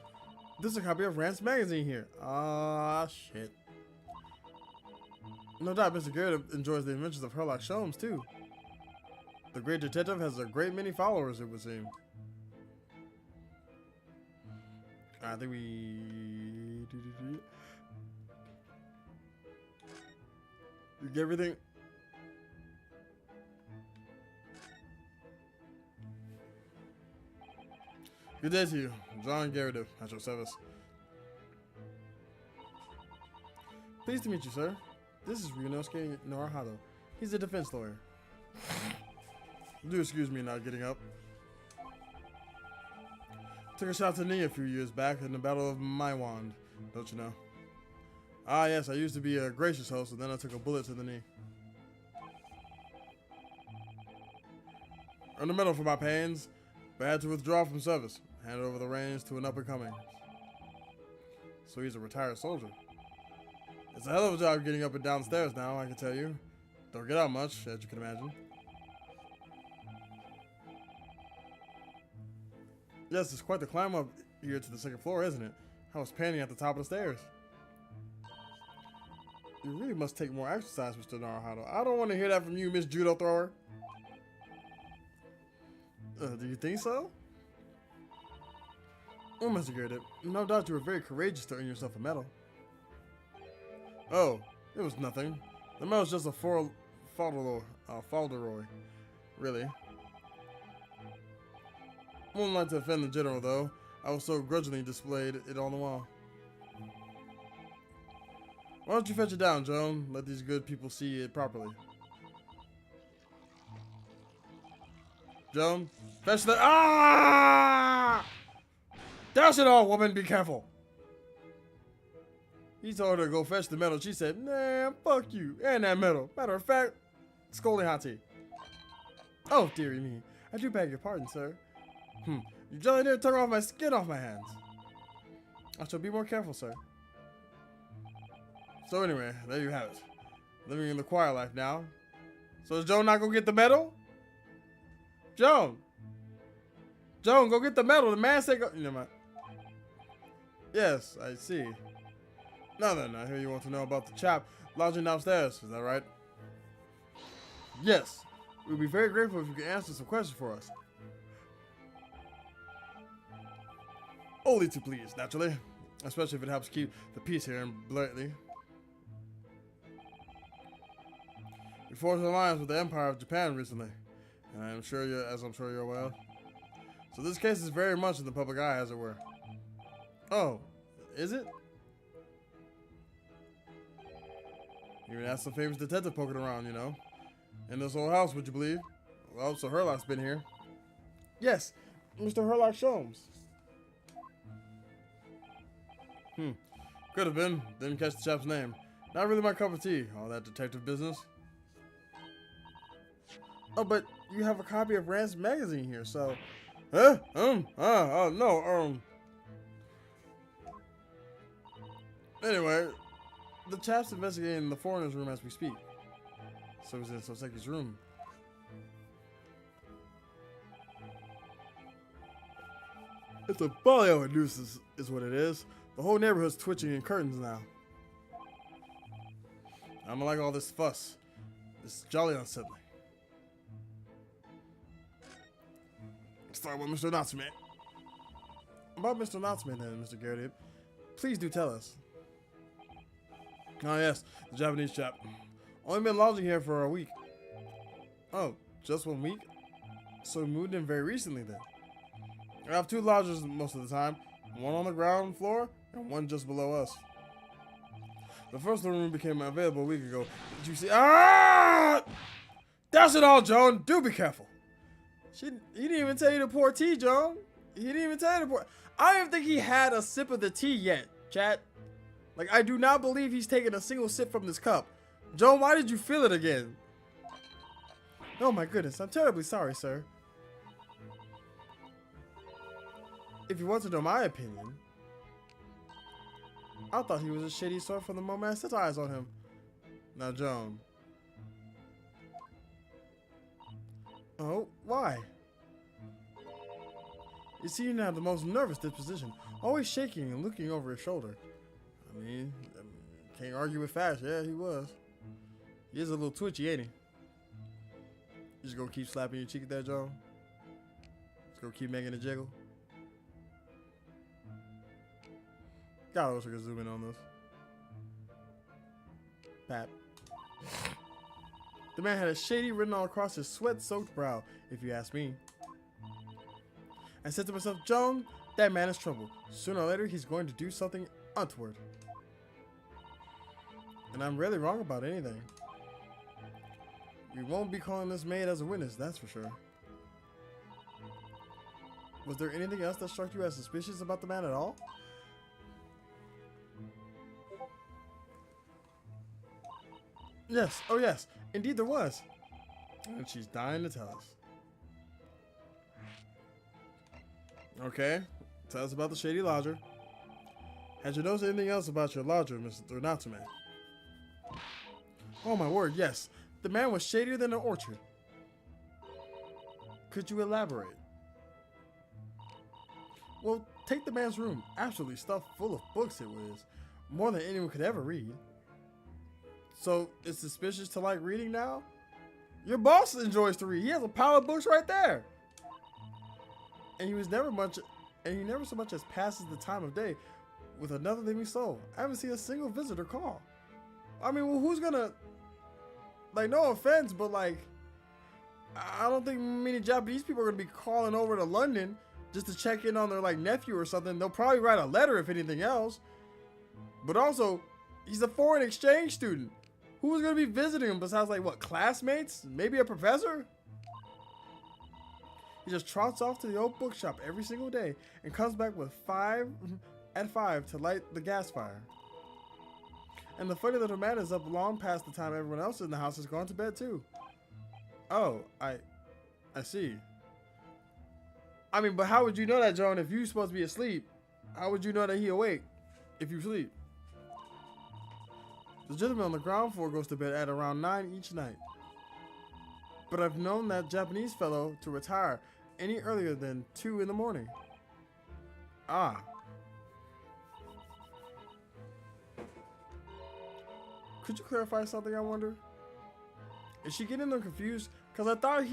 there's a copy of Rand's magazine here. Ah, shit. No doubt Mr. Garrett enjoys the adventures of Sherlock Holmes, too. The great detective has a great many followers, it would seem. I think we... You get everything? Good day to you. John Garrett at your service. Pleased to meet you, sir. This is Ryunosuke Naruhado. He's a defense lawyer. Do excuse me not getting up. Took a shot to knee a few years back in the Battle of Maiwand, don't you know? Ah, yes, I used to be a gracious host, and then I took a bullet to the knee. Earned a medal for my pains, but had to withdraw from service. Handed over the reins to an up-and-coming. So he's a retired soldier. It's a hell of a job getting up and down stairs now, I can tell you. Don't get out much, as you can imagine. Yes, it's quite the climb up here to the second floor, isn't it? I was panting at the top of the stairs. You really must take more exercise, Mr. Naruhado. I don't want to hear that from you, Miss Judo Thrower. Do you think so? Oh, Mr. Garrett, no doubt you were very courageous to earn yourself a medal. Oh, it was nothing. The medal's just a falderoy. Really. I wouldn't like to offend the general, though. I was so grudgingly displayed it on the wall. Why don't you fetch it down, Joan? Let these good people see it properly. Joan, fetch the... Ah! Dash it all, woman, be careful. He told her to go fetch the medal. She said, nah, fuck you, and that medal. Matter of fact, scolding Hati. Oh, dearie me. I do beg your pardon, sir. You jolly near took off my skin off my hands. I shall be more careful, sir. So anyway, there you have it. Living in the choir life now. So is Joan not gonna get the medal? Joan, go get the medal. The man said go. Never mind. Yes, I see. No. I hear you want to know about the chap lodging downstairs. Is that right? Yes. We'd be very grateful if you could answer some questions for us. Only to please, naturally. Especially if it helps keep the peace here in Blately. We forged an alliance with the Empire of Japan recently. And I'm sure you're aware. So this case is very much in the public eye, as it were. Oh, is it? Even has some famous detective poking around, you know. In this old house, would you believe? Well, so Herlock's been here. Yes, Mr. Herlock Sholmes. Could have been. Didn't catch the chap's name. Not really my cup of tea, all that detective business. Oh, but you have a copy of Rand's magazine here, so... no. Anyway, the chap's investigating the foreigner's room as we speak. So he's in Soseki's room. It's a polio nuisance, is what it is. The whole neighborhood's twitching in curtains now. I don't like all this fuss. It's jolly unsettling. Let's start with Mr. Natsume. About Mr. Natsume then, Mr. Garrett. Please do tell us. Oh yes, the Japanese chap. Only been lodging here for a week. Oh, just 1 week? So we moved in very recently then. I have 2 lodgers most of the time. One on the ground floor and one just below us. The first room became available a week ago. Did you see? Ah! That's it all, Joan. Do be careful. He didn't even tell you to pour tea, Joan. He didn't even tell you to pour. I don't even think he had a sip of the tea yet, chat. Like, I do not believe he's taken a single sip from this cup. Joan, why did you fill it again? Oh my goodness, I'm terribly sorry, sir. If you want to know my opinion, I thought he was a shady sort from the moment I set eyes on him. Now, Joan. Oh, why? You seem to have the most nervous disposition, always shaking and looking over his shoulder. I mean, can't argue with facts. Yeah, he was. He is a little twitchy, ain't he? You just gonna keep slapping your cheek at that, Joan? Just gonna keep making it jiggle? God, I wish I could zoom in on this. Pat. The man had a shady written all across his sweat-soaked brow, if you ask me. I said to myself, Joan, that man is trouble. Sooner or later, he's going to do something untoward. And I'm rarely wrong about anything. We won't be calling this maid as a witness, that's for sure. Was there anything else that struck you as suspicious about the man at all? Yes, oh yes, indeed there was. And she's dying to tell us. Okay, tell us about the shady lodger. Had you noticed anything else about your lodger, Mr. Natsume? Oh my word, yes. The man was shadier than an orchard. Could you elaborate? Well, take the man's room. Absolutely stuffed full of books it was. More than anyone could ever read. So, it's suspicious to like reading now? Your boss enjoys to read. He has a pile of books right there. And he never so much as passes the time of day with another living soul. I haven't seen a single visitor call. I mean, well, who's gonna... Like, no offense, but like, I don't think many Japanese people are gonna be calling over to London just to check in on their like nephew or something. They'll probably write a letter if anything else. But also, he's a foreign exchange student. Who's gonna be visiting him besides like what, classmates? Maybe a professor? He just trots off to the old bookshop every single day and comes back with 5 to light the gas fire. And the funny little man is up long past the time everyone else in the house has gone to bed too. Oh, I see. I mean, but how would you know that, Joan, if you're supposed to be asleep? How would you know that he awake if you sleep? The gentleman on the ground floor goes to bed at around 9 each night. but I've known that Japanese fellow to retire any earlier than 2 in the morning. Ah. Could you clarify something, I wonder? Is she getting them confused? Because I thought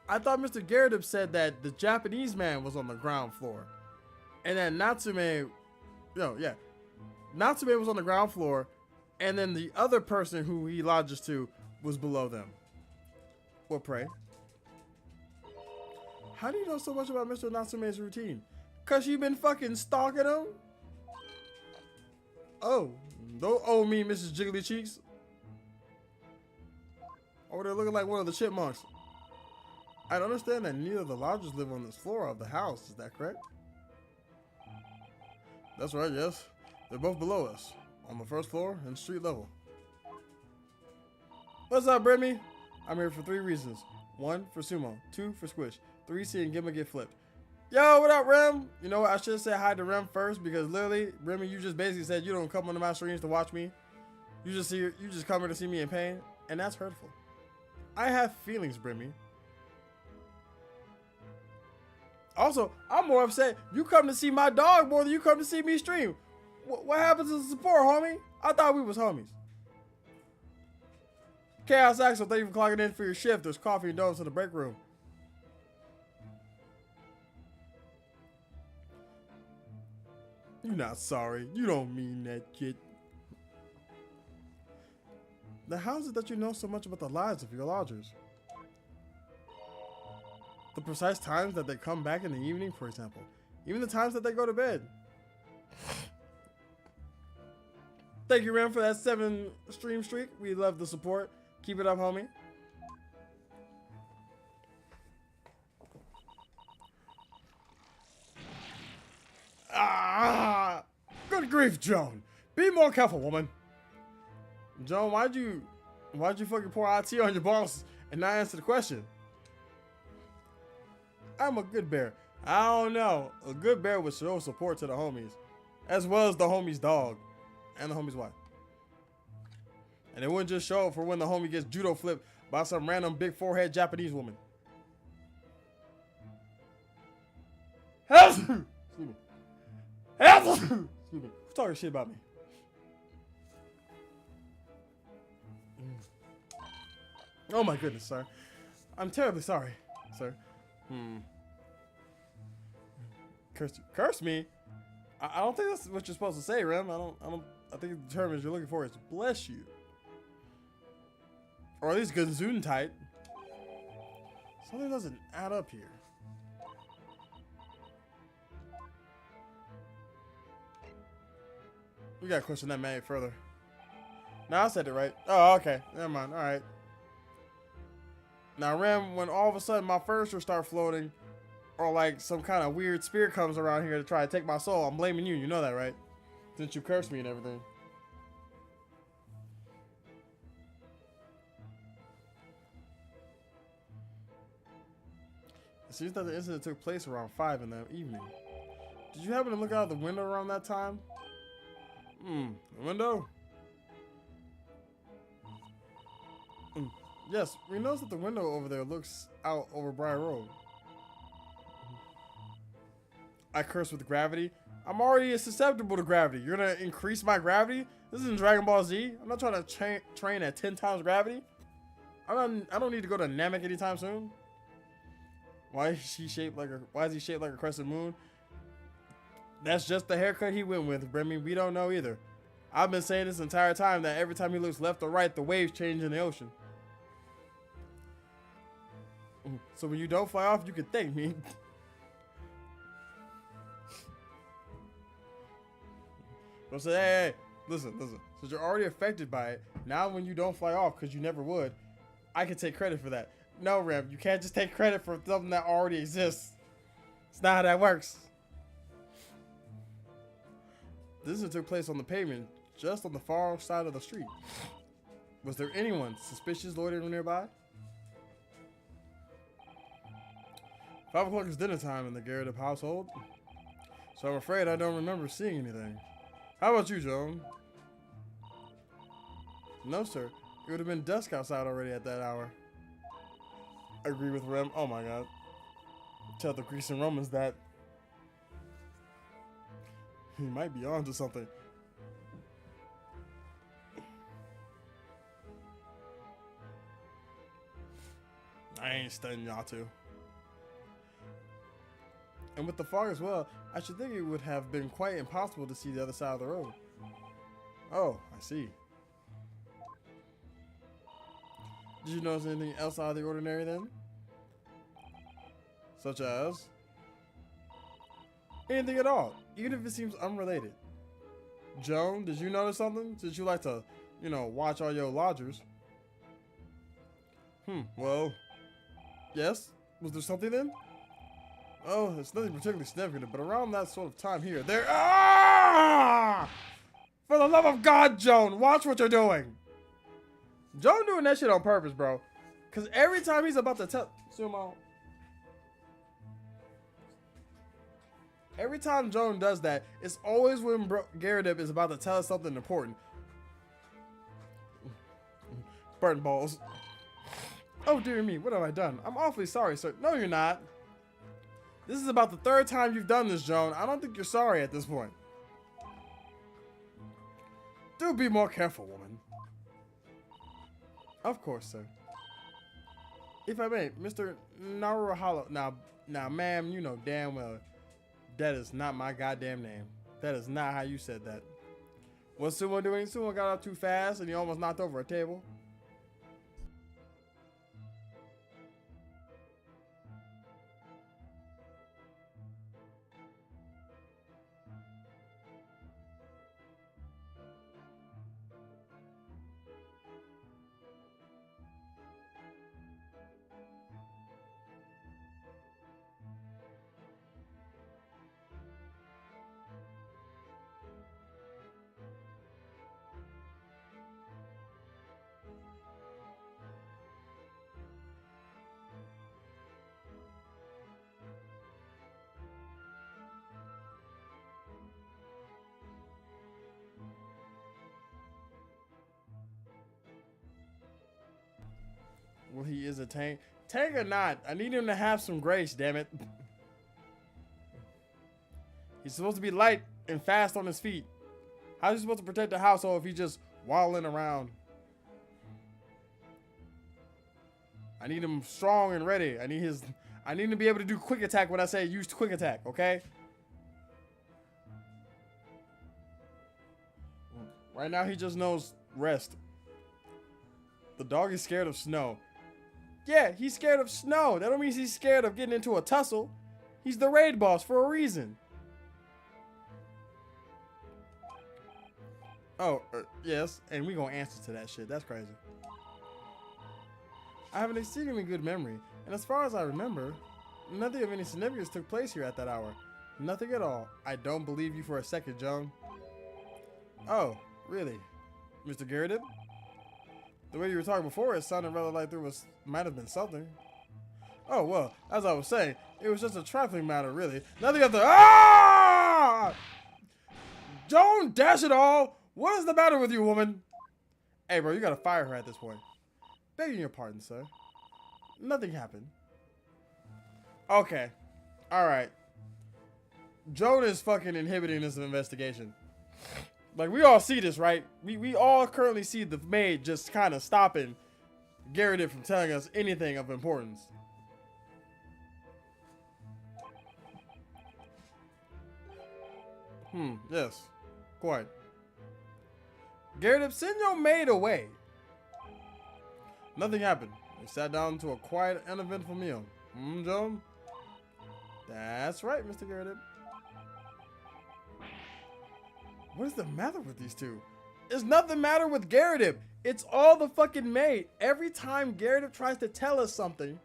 I thought Mr. Garrett said that the Japanese man was on the ground floor. And then Natsume was on the ground floor, and then the other person who he lodges to was below them. What pray? How do you know so much about Mr. Natsume's routine? Cause you been fucking stalking him? Oh, don't owe me, Mrs. Jiggly Cheeks. Over there looking like one of the chipmunks. I understand that neither of the lodgers live on this floor of the house, is that correct? That's right, yes. They're both below us, on the first floor and street level. What's up, Brimmy? I'm here for 3 reasons. 1, for sumo. 2, for squish. 3, seeing Gimma get flipped. Yo, what up, Rem? You know what? I should say hi to Rem first because literally, Brimmy, you just basically said you don't come onto my streams to watch me. You just come here to see me in pain, and that's hurtful. I have feelings, Brimmy. Also, I'm more upset. You come to see my dog more than you come to see me stream. What happens to the support, homie? I thought we was homies. Chaos Axel, thank you for clocking in for your shift. There's coffee and donuts in the break room. You're not sorry. You don't mean that, kid. Now, how is it that you know so much about the lives of your lodgers? The precise times that they come back in the evening, for example. Even the times that they go to bed. Thank you, Ram, for that 7 stream streak. We love the support. Keep it up, homie. Ah! Good grief, Joan. Be more careful, woman. Joan, why'd you fucking pour IT on your boss and not answer the question? I'm a good bear. I don't know. A good bear would show support to the homies, as well as the homie's dog and the homie's wife. And it wouldn't just show up for when the homie gets judo flipped by some random big forehead Japanese woman. Excuse me. Excuse me. Who's talking shit about me? Oh my goodness, sir. I'm terribly sorry, sir. Curse me? I don't think that's what you're supposed to say, Rem. I think the term you're looking for is bless you. Or at least Gesundheit. Something doesn't add up here. We gotta question that man further. No, I said it right. Oh, okay. Never mind. All right. Now, Rem, when all of a sudden my furniture start floating, or like some kind of weird spirit comes around here to try to take my soul, I'm blaming you. You know that, right? Since you cursed me and everything. It seems that the incident took place around 5 in the evening. Did you happen to look out the window around that time? The window? Yes, we noticed that the window over there looks out over Briar Road. I curse with gravity. I'm already susceptible to gravity. You're gonna increase my gravity? This isn't Dragon Ball Z. I'm not trying to train at 10 times gravity. I don't need to go to Namek anytime soon. Why is he shaped like a crescent moon? That's just the haircut he went with, Brimmy. We don't know either. I've been saying this entire time that every time he looks left or right, the waves change in the ocean. So when you don't fly off, you can thank me. Don't say, hey, listen. Since you're already affected by it, now when you don't fly off, because you never would, I can take credit for that. No, Rem, you can't just take credit for something that already exists. It's not how that works. This took place on the pavement, just on the far side of the street. Was there anyone suspicious loitering nearby? 5 o'clock is dinner time in the Garrett household, so I'm afraid I don't remember seeing anything. How about you, Joan? No, sir. It would have been dusk outside already at that hour. agree with Rem. Oh my god. Tell the Greeks and Romans that he might be on to something. I ain't studying y'all too. And with the fog as well, I should think it would have been quite impossible to see the other side of the road. Oh, I see. Did you notice anything else out of the ordinary then? Such as? Anything at all, even if it seems unrelated. Joan, did you notice something? Since you like to, you know, watch all your lodgers. Well, yes? Was there something then? Oh, it's nothing particularly significant, but around that sort of time here, there. Ah! For the love of God, Joan, watch what you're doing. Joan doing that shit on purpose, bro. Because every time he's about to tell. Sumo. Every time Joan does that, it's always when Garrett is about to tell us something important. Burn balls. Oh, dear me, what have I done? I'm awfully sorry, sir. No, you're not. This is about the third time you've done this, Joan. I don't think you're sorry at this point. Do be more careful, woman. Of course, sir. If I may, Mr. Naruhalo. Now, ma'am, you know damn well that is not my goddamn name. That is not how you said that. What's Sumo doing? Sumo got up too fast and he almost knocked over a table. Well, he is a tank. Tank or not, I need him to have some grace, damn it. He's supposed to be light and fast on his feet. How's he supposed to protect the household if he's just waddling around? I need him strong and ready. I need him to be able to do quick attack when I say use quick attack, okay? Right now he just knows rest. The dog is scared of snow. Yeah, he's scared of snow. That don't mean he's scared of getting into a tussle. He's the raid boss for a reason. Oh, yes, and we gonna answer to that shit. That's crazy. I have an exceedingly good memory, and as far as I remember, nothing of any significance took place here at that hour. Nothing at all. I don't believe you for a second, Joan. Oh, really? Mr. Garrett? The way you were talking before, it sounded rather like there might have been something. Oh, well, as I was saying, it was just a trifling matter, really. Nothing of the. Ah! Joan, dash it all! What is the matter with you, woman? Hey, bro, you gotta fire her at this point. Begging your pardon, sir. Nothing happened. Okay. Alright. Joan is fucking inhibiting this investigation. Like, we all see this, right? We all currently see the maid just kind of stopping Garrett from telling us anything of importance. Yes. Quite. Garrett, send your maid away. Nothing happened. We sat down to a quiet, uneventful meal. Joan? That's right, Mr. Garrett. What is the matter with these two? There's nothing matter with Garrett. It's all the fucking maid. Every time Garrett tries to tell us something,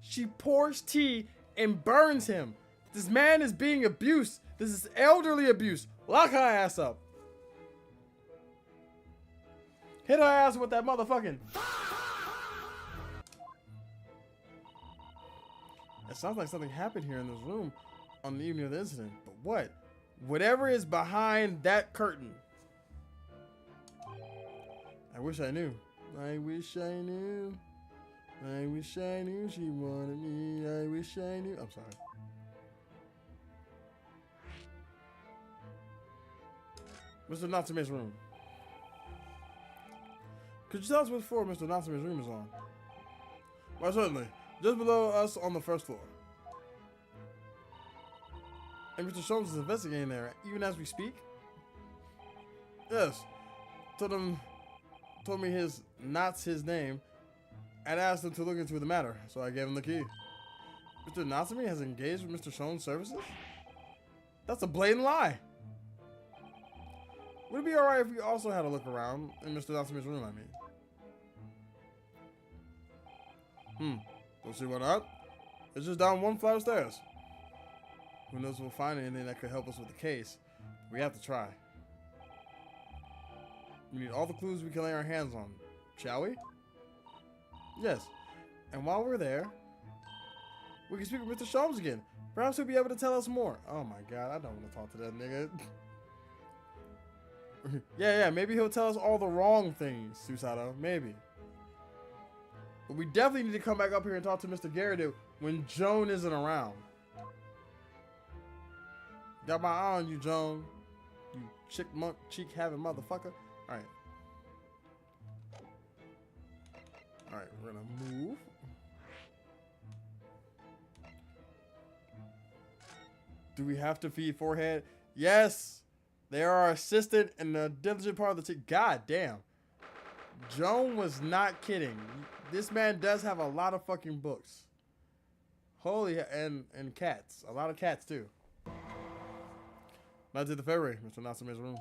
she pours tea and burns him. This man is being abused. This is elderly abuse. Lock her ass up. Hit her ass with that motherfucking. It sounds like something happened here in this room on the evening of the incident. But what? Whatever is behind that curtain. I wish I knew. I wish I knew. I wish I knew she wanted me. I wish I knew. I'm sorry. Mr. Natsume's room. Could you tell us what floor Mr. Natsume's room is on? Why, certainly. Just below us on the first floor. And Mr. Sholmes is investigating there, even as we speak? Yes. Told me not his name, and asked him to look into the matter, so I gave him the key. Mr. Natsume has engaged with Mr. Sholmes' services? That's a blatant lie. Would it be alright if we also had a look around in Mr. Natsume's room, I mean? Don't see why not. It's just down one flight of stairs. Who knows if we'll find anything that could help us with the case. We have to try. We need all the clues we can lay our hands on, shall we? Yes. And while we're there, we can speak with Mr. Sholmes again. Perhaps he'll be able to tell us more. Oh my god, I don't want to talk to that nigga. Yeah, maybe he'll tell us all the wrong things, Susato. Maybe. But we definitely need to come back up here and talk to Mr. Garrido when Joan isn't around. Got my eye on you, Joan. You cheek having motherfucker. Alright. Alright, we're gonna move. Do we have to feed forehead? Yes! They are our assistant and the diligent part of the team. God damn. Joan was not kidding. This man does have a lot of fucking books. Holy, and cats. A lot of cats too. 19th of February, Mr. Natsume's room.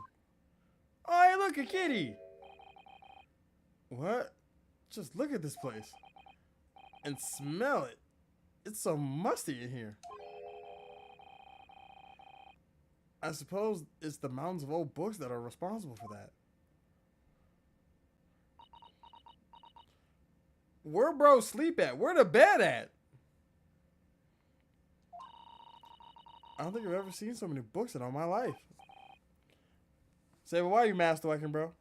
Oh, hey, look, a kitty. What? Just look at this place. And smell it. It's so musty in here. I suppose it's the mountains of old books that are responsible for that. Where bro sleep at? Where the bed at? I don't think I've ever seen so many books in all my life. Say, well, why are you master whacking, bro?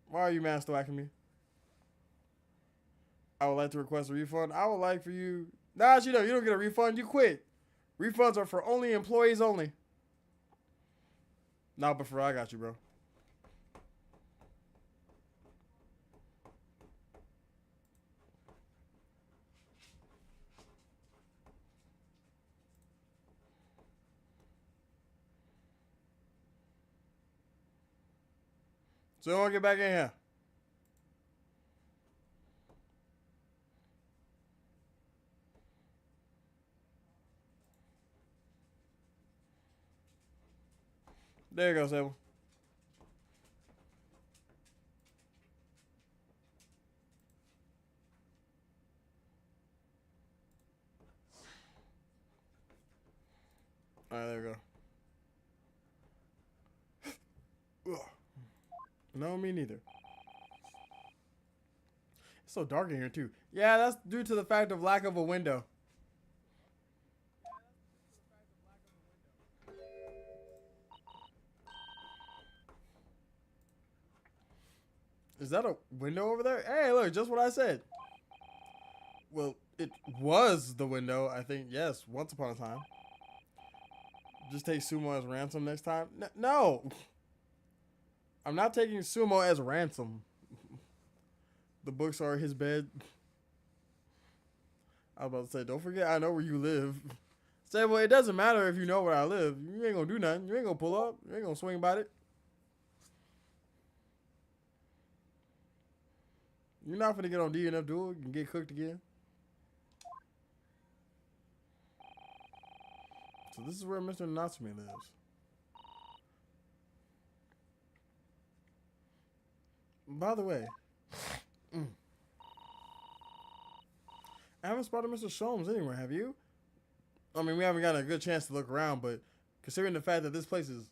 Why are you master whacking me? I would like to request a refund. I would like for you... Nah, you don't get a refund. You quit. Refunds are for only employees only. Nah, but for I got you, bro. So I want to get back in here. There you go, Sable. Alright, there we go. No, me neither. It's so dark in here, too. Yeah, that's due to the fact of lack of a window. Is that a window over there? Hey, look, just what I said. Well, it was the window, I think. Yes, once upon a time. Just take Sumo as ransom next time? No! I'm not taking Sumo as ransom. The books are his bed. I was about to say, don't forget I know where you live. Say, well, it doesn't matter if you know where I live. You ain't gonna do nothing. You ain't gonna pull up. You ain't gonna swing about it. You're not gonna get on DNF Duel and get cooked again. So this is where Mr. Natsume lives. By the way, I haven't spotted Mr. Sholmes anywhere, have you? I mean, we haven't gotten a good chance to look around, but considering the fact that this place is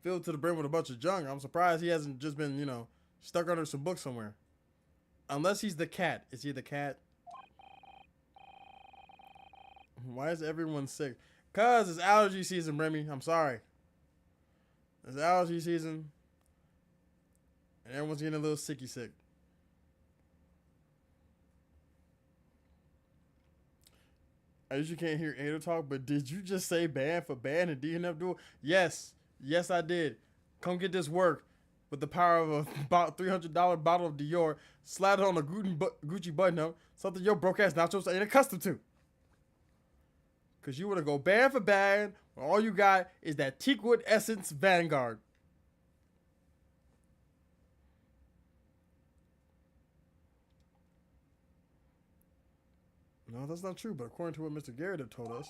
filled to the brim with a bunch of junk, I'm surprised he hasn't just been, you know, stuck under some books somewhere. Unless he's the cat. Is he the cat? Why is everyone sick? Cause it's allergy season, Remy. I'm sorry. It's allergy season. And everyone's getting a little sicky sick. As you can't hear Ada talk, but did you just say ban for ban and DNF duel? Yes. Yes, I did. Come get this work with the power of a about $300 bottle of Dior. Slide it on a Gucci button up. Something your broke ass nachos ain't accustomed to. Because you want to go ban for ban when all you got is that Teakwood Essence Vanguard. No, that's not true, but according to what Mr. Garrett had told us,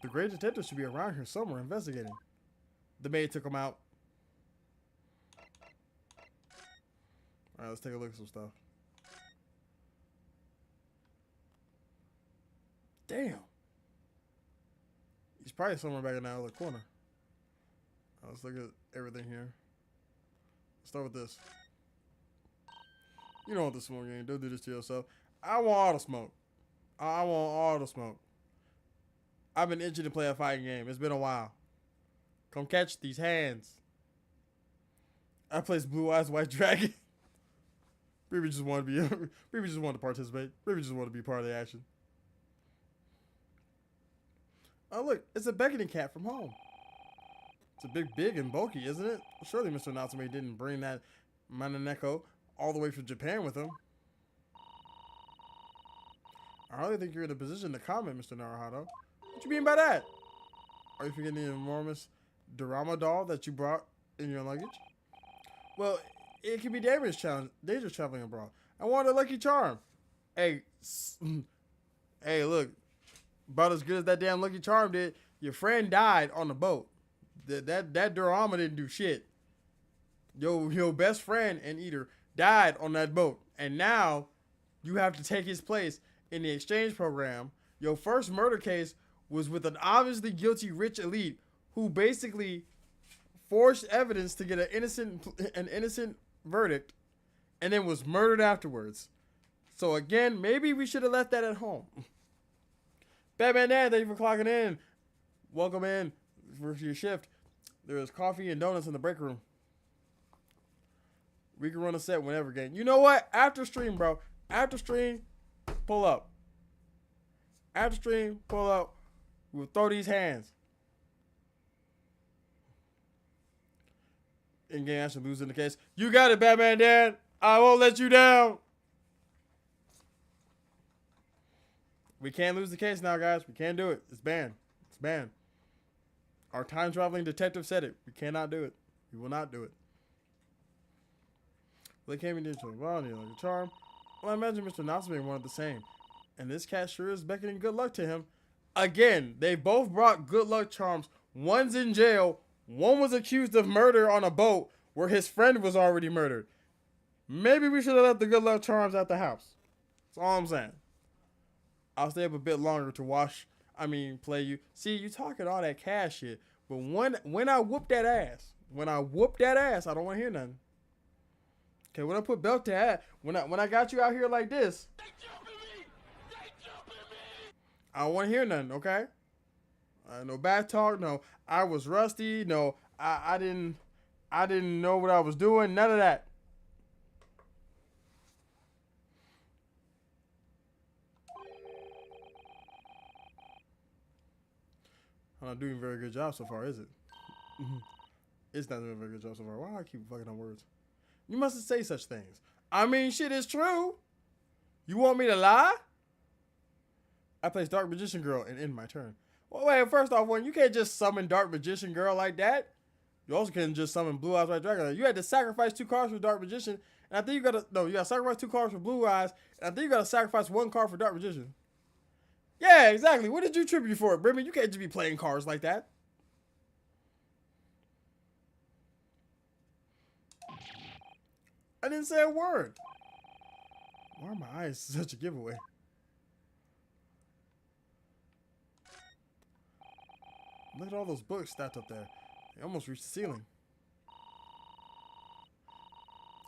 the great detective should be around here somewhere investigating. The maid took him out. Alright, let's take a look at some stuff. Damn. He's probably somewhere back in that other corner. Let's look at everything here. Let's start with this. You know what the smoke game. Don't do this to yourself. I want all the smoke. I want all the smoke. I've been itching to play a fighting game. It's been a while. Come catch these hands. I plays Blue Eyes White Dragon. Maybe just want to be. Maybe just want to participate. Maybe just want to be part of the action. Oh look, it's a beckoning cat from home. It's a big and bulky, isn't it? Surely Mr. Natsume didn't bring that Mananeko all the way from Japan with him. I hardly think you're in a position to comment, Mr. Naruhito. What you mean by that? Are you forgetting the enormous Dorama doll that you brought in your luggage? Well, it can be dangerous traveling abroad. I want a Lucky Charm. Hey, hey, look. About as good as that damn Lucky Charm did, your friend died on the boat. That Dorama didn't do shit. Your best friend and eater died on that boat. And now you have to take his place in the exchange program. Your first murder case was with an obviously guilty rich elite who basically forged evidence to get an innocent verdict and then was murdered afterwards. So again, maybe we should have left that at home. Batman Dan, thank you for clocking in. Welcome in for your shift. There is coffee and donuts in the break room. We can run a set whenever, gang. You know what? After stream, bro. After stream, pull up. After stream, pull up. We'll throw these hands. In-game action lose in the case. You got it, Batman Dan. I won't let you down. We can't lose the case now, guys. We can't do it. It's banned. It's banned. Our time-traveling detective said it. We cannot do it. We will not do it. Well, they came in digital. Well, like a charm. Well, I imagine Mr. Natsume wanted the same. And this cat sure is beckoning good luck to him. Again, they both brought good luck charms. One's in jail. One was accused of murder on a boat where his friend was already murdered. Maybe we should have left the good luck charms at the house. That's all I'm saying. I'll stay up a bit longer to play you. See, you talking all that cash shit. But when I whoop that ass, I don't want to hear nothing. Okay, when I put belt to ass, when I got you out here like this, I don't want to hear nothing, okay? No bad talk, no, I was rusty, no, I didn't know what I was doing, none of that. I'm not doing a very good job so far, is it? It's not doing a very good job so far. Why do I keep fucking on words? You mustn't say such things. I mean, shit is true. You want me to lie? I place Dark Magician Girl and end my turn. Well, wait, first off, you can't just summon Dark Magician Girl like that. You also can't just summon Blue Eyes White Dragon. You had to sacrifice 2 cards for Dark Magician, and I think you gotta sacrifice 2 cards for Blue Eyes, and I think you gotta sacrifice 1 card for Dark Magician. Yeah, exactly. What did you tribute for it, Brimmy? You can't just be playing cards like that. I didn't say a word. Why are my eyes such a giveaway? Look at all those books stacked up there. They almost reached the ceiling.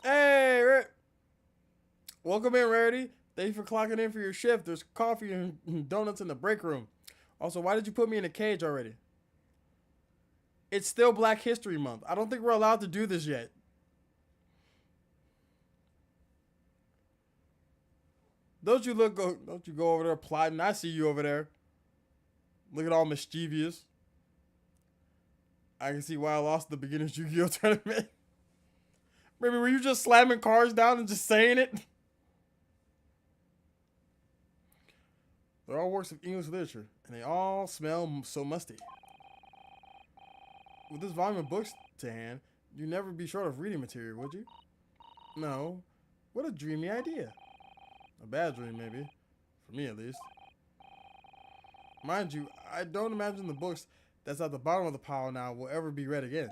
Hey, welcome in, Rarity. Thank you for clocking in for your shift. There's coffee and donuts in the break room. Also, why did you put me in a cage already? It's still Black History Month. I don't think we're allowed to do this yet. Don't you go over there plotting? I see you over there. Looking all mischievous. I can see why I lost the beginner's Yu-Gi-Oh tournament. Maybe were you just slamming cards down and just saying it? They're all works of English literature, and they all smell so musty. With this volume of books to hand, you'd never be short of reading material, would you? No. What a dreamy idea. A bad dream, maybe. For me, at least. Mind you, I don't imagine the books that's at the bottom of the pile now will ever be read again.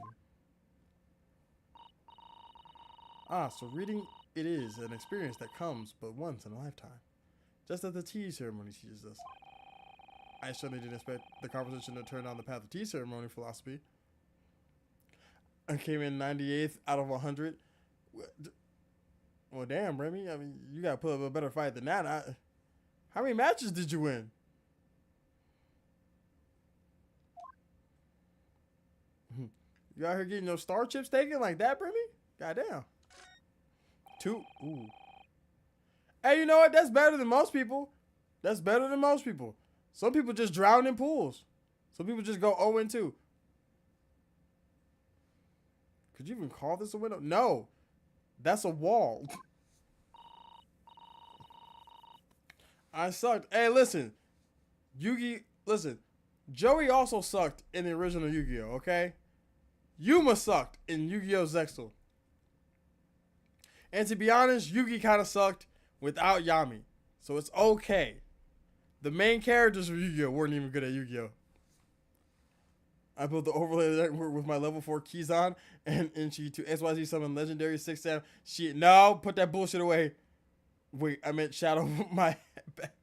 Ah, so reading it is an experience that comes but once in a lifetime. Just as the tea ceremony teaches us. I certainly didn't expect the conversation to turn down the path of tea ceremony philosophy. I came in 98th out of 100. Well, damn, Remy. I mean, you got to put up a better fight than that. How many matches did you win? You out here getting those star chips taken like that, Remy? Goddamn. 2. Ooh. Hey, you know what? That's better than most people. That's better than most people. Some people just drown in pools. Some people just go 0-2. Could you even call this a window? No. That's a wall. I sucked. Hey, listen. Listen. Joey also sucked in the original Yu-Gi-Oh, okay? Yuma sucked in Yu-Gi-Oh! Zexal. And to be honest, Yugi kind of sucked without Yami. So it's okay. The main characters of Yu-Gi-Oh! Weren't even good at Yu-Gi-Oh! I built the overlay network with my level 4 Kizan and Inchi to XYZ summon legendary 6-7 shit. No, put that bullshit away. Wait, I meant Shadow my back.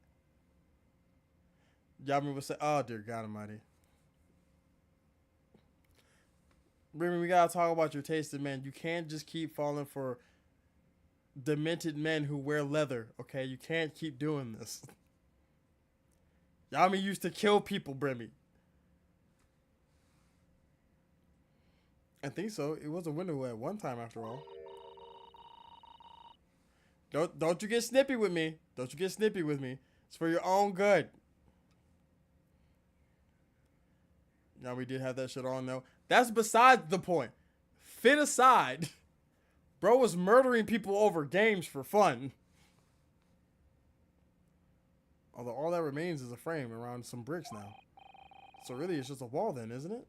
Yami would say, oh dear God Almighty. Remy, we gotta talk about your taste in men. You can't just keep falling for demented men who wear leather, okay? You can't keep doing this. Yami used to kill people, Bremy. I think so. It was a window at one time, after all. Don't you get snippy with me. Don't you get snippy with me. It's for your own good. Now we did have that shit on though. That's besides the point. Fit aside. Bro was murdering people over games for fun. Although all that remains is a frame around some bricks now. So really it's just a wall then, isn't it?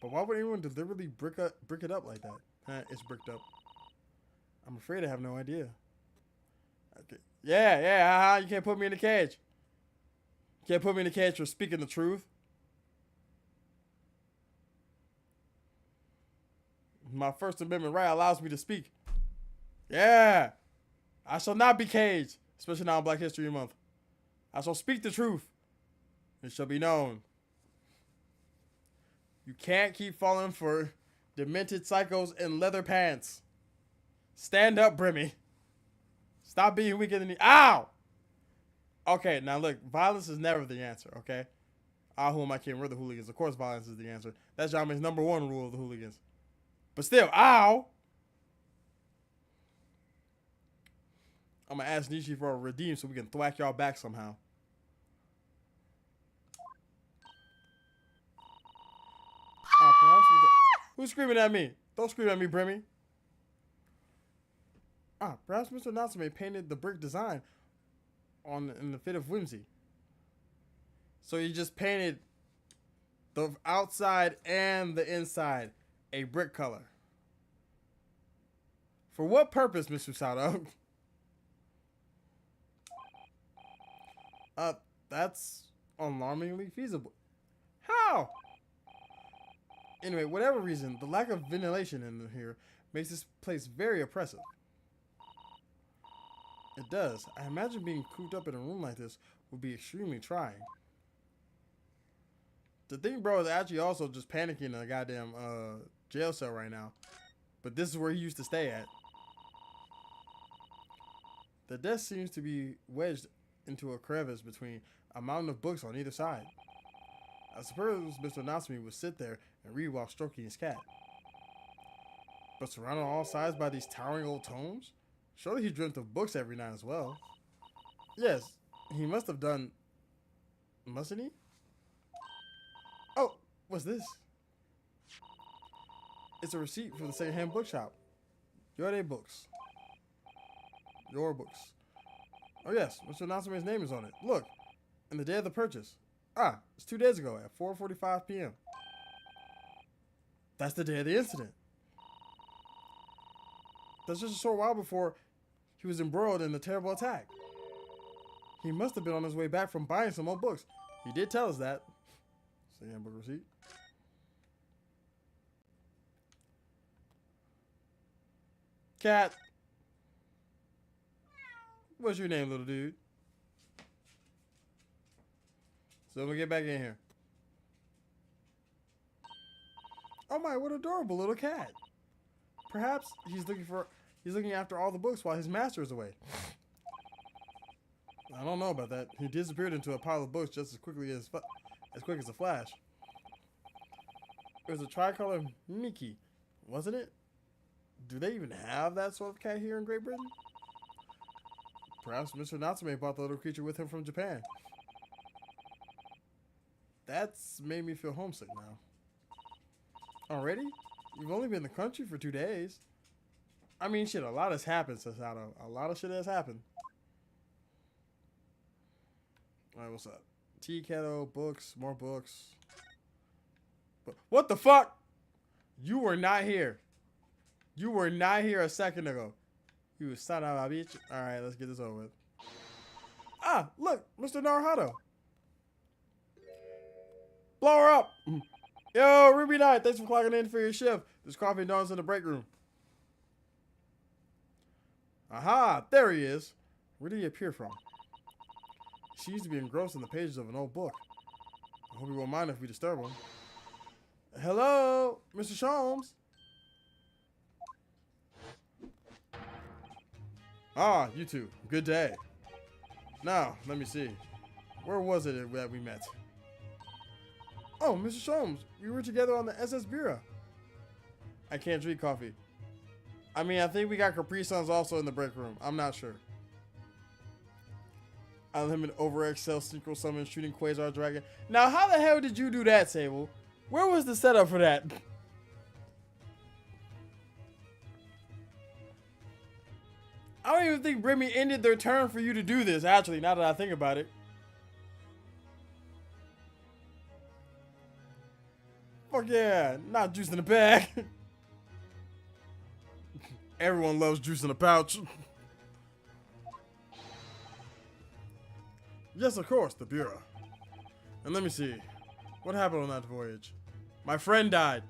But why would anyone deliberately brick it up like that? It's bricked up. I'm afraid I have no idea. Okay. Yeah, you can't put me in the cage. You can't put me in the cage for speaking the truth. My First Amendment right allows me to speak. Yeah. I shall not be caged, especially now in Black History Month. I shall speak the truth. It shall be known. You can't keep falling for demented psychos in leather pants. Stand up, Brimmy. Stop being weaker than me. Ow! Okay, now look, violence is never the answer, okay? Ah, who am I kidding? We're the hooligans. Of course violence is the answer. That's Jami's #1 rule of the hooligans. But still, ow! I'm gonna ask Nishi for a redeem so we can thwack y'all back somehow. Perhaps with the... Who's screaming at me? Don't scream at me, Brimmy. Perhaps Mr. Natsume painted the brick design in the fit of whimsy. So he just painted the outside and the inside a brick color. For what purpose, Mr. Sato? That's alarmingly feasible. How? Anyway, whatever reason, the lack of ventilation in here makes this place very oppressive. It does. I imagine being cooped up in a room like this would be extremely trying. The thing, bro, is actually also just panicking in a goddamn jail cell right now. But this is where he used to stay at. The desk seems to be wedged into a crevice between a mountain of books on either side. I suppose Mr. Natsume would sit there and read while stroking his cat. But surrounded on all sides by these towering old tomes? Surely he dreamt of books every night as well. Yes, he must have done Mustn't he? Oh, what's this? It's a receipt for the secondhand bookshop. Your day books. Your books. Oh yes, Mr. Natsume's name is on it. Look, and the day of the purchase. Ah, it's 2 days ago at 4:45 p.m. That's the day of the incident. That's just a short while before he was embroiled in the terrible attack. He must have been on his way back from buying some old books. He did tell us that. Secondhand book receipt. Cat. What's your name, little dude? So I'm gonna get back in here. Oh my, what adorable little cat. Perhaps he's looking after all the books while his master is away. I don't know about that. He disappeared into a pile of books just as quick as a flash. It was a tricolor Mickey, wasn't it? Do they even have that sort of cat here in Great Britain? Perhaps Mr. Natsume brought the little creature with him from Japan. That's made me feel homesick now. Already? You've only been in the country for 2 days. I mean, shit, a lot has happened, Sasato. A lot of shit has happened. Alright, what's up? Tea kettle, books, more books. But what the fuck? You were not here. You were not here a second ago. You was son of a bitch. Alright, let's get this over with. Ah, look, Mr. Naruhito. Blow her up. Yo, Ruby Knight, thanks for clocking in for your shift. There's coffee and donuts in the break room. Aha, there he is. Where did he appear from? He seems to be engrossed in the pages of an old book. I hope he won't mind if we disturb him. Hello, Mr. Sholmes. Ah, you two. Good day. Now, let me see. Where was it that we met? Oh, Mr. Sholmes, we were together on the SS Bureau. I can't drink coffee. I mean, I think we got Capri Suns also in the break room. I'm not sure. Unlimited over XL synchro summon shooting Quasar Dragon. Now, how the hell did you do that, Sable? Where was the setup for that? I don't even think Brimmy ended their turn for you to do this, actually, now that I think about it. Fuck yeah, not juice in the bag. Everyone loves juice in a pouch. Yes, of course, the Bureau. And let me see. What happened on that voyage? My friend died.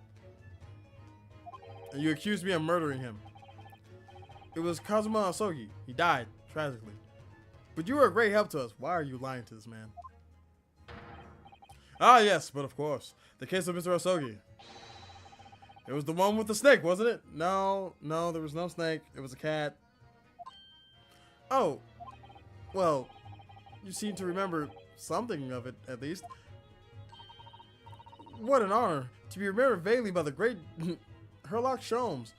And you accused me of murdering him. It was Kazuma Asogi. He died, tragically. But you were a great help to us. Why are you lying to this man? Ah, yes, but of course. The case of Mr. Asogi. It was the one with the snake, wasn't it? No, there was no snake. It was a cat. Oh, well, you seem to remember something of it, at least. What an honor to be remembered vaguely by the great Herlock Sholmes.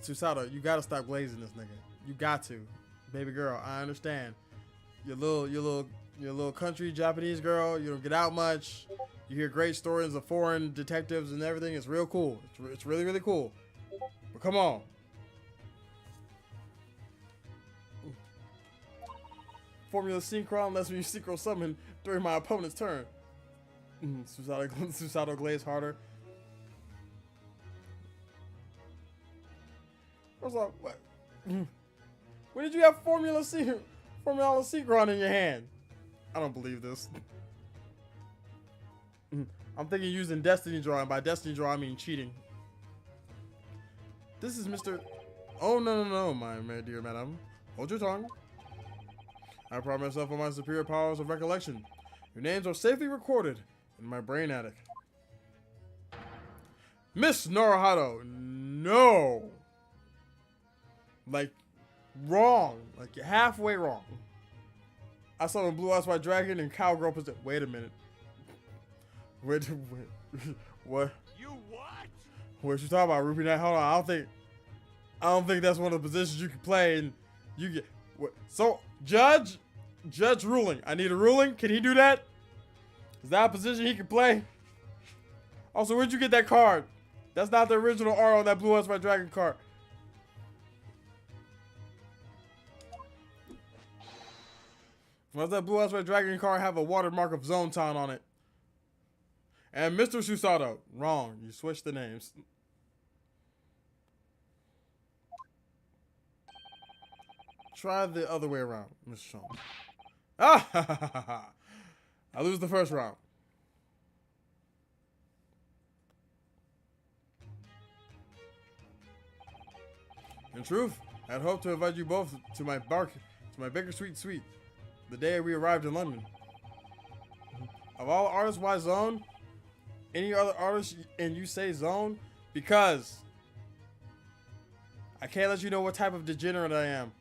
Susato, you gotta stop glazing this nigga. You got to. Baby girl, I understand. Your little country Japanese girl, you don't get out much. You hear great stories of foreign detectives and everything. It's real cool. It's really, really cool. But come on. Formula Synchron lets me synchro summon during my opponent's turn. Susato glaze harder. I was like, what? When did you have Formula Synchron in your hand? I don't believe this. I'm thinking using Destiny Draw, and by Destiny Draw I mean cheating. This is Mr. Oh, no, my dear madam. Hold your tongue. I pride myself on my superior powers of recollection. Your names are safely recorded in my brain attic. Miss Naruhito, no! Like, wrong. Like, you're halfway wrong. I saw Blue Eyes White Dragon and Cowgirl position. Wait a minute. Wait, what? You what? What you talking about, Ruby Knight? Hold on, I don't think that's one of the positions you can play, and you get what? So, judge ruling. I need a ruling. Can he do that? Is that a position he can play? Also, where'd you get that card? That's not the original art on that Blue Eyes White Dragon card. Why does that Blue Eyes White Dragon card have a watermark of Zone Town on it? And Mr. Susato. Wrong. You switched the names. Try the other way around, Mr. Sean. Ah! Ha, ha, ha, ha. I lose the first round. In truth, I had hoped to invite you both to my Bakersweet suite the day we arrived in London. Of all artists, why Zone? Any other artist and you say Zone? Because I can't let you know what type of degenerate I am.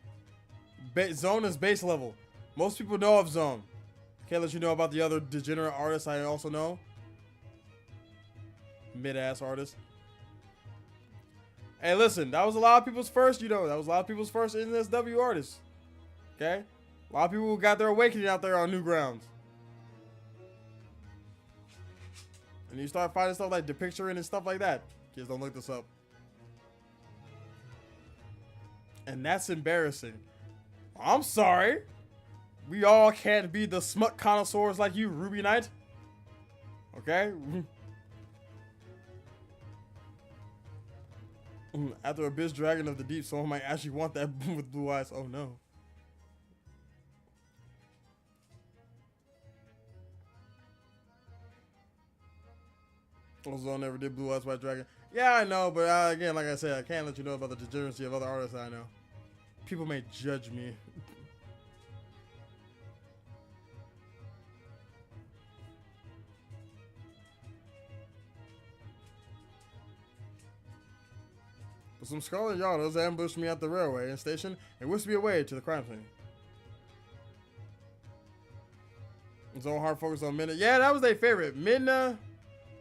Zone is base level. Most people know of Zone. I can't let you know about the other degenerate artists I also know. Mid-ass artists. Hey, listen, that was a lot of people's first, that was a lot of people's first NSW artists. Okay? A lot of people who got their awakening out there on new grounds. And you start finding stuff like Depicturing and stuff like that. Kids, don't look this up. And that's embarrassing. I'm sorry. We all can't be the smut connoisseurs like you, Ruby Knight. Okay? After Abyss Dragon of the Deep, someone might actually want that with blue eyes. Oh no. Ozone never did Blue Eyes White Dragon. Yeah, I know, but again, like I said, I can't let you know about the degeneracy of other artists I know. People may judge me. But some Scarlet Yardos ambushed me at the railway station and whisked me away to the crime scene. It's all hard focus on Midna. Yeah, that was their favorite. Midna,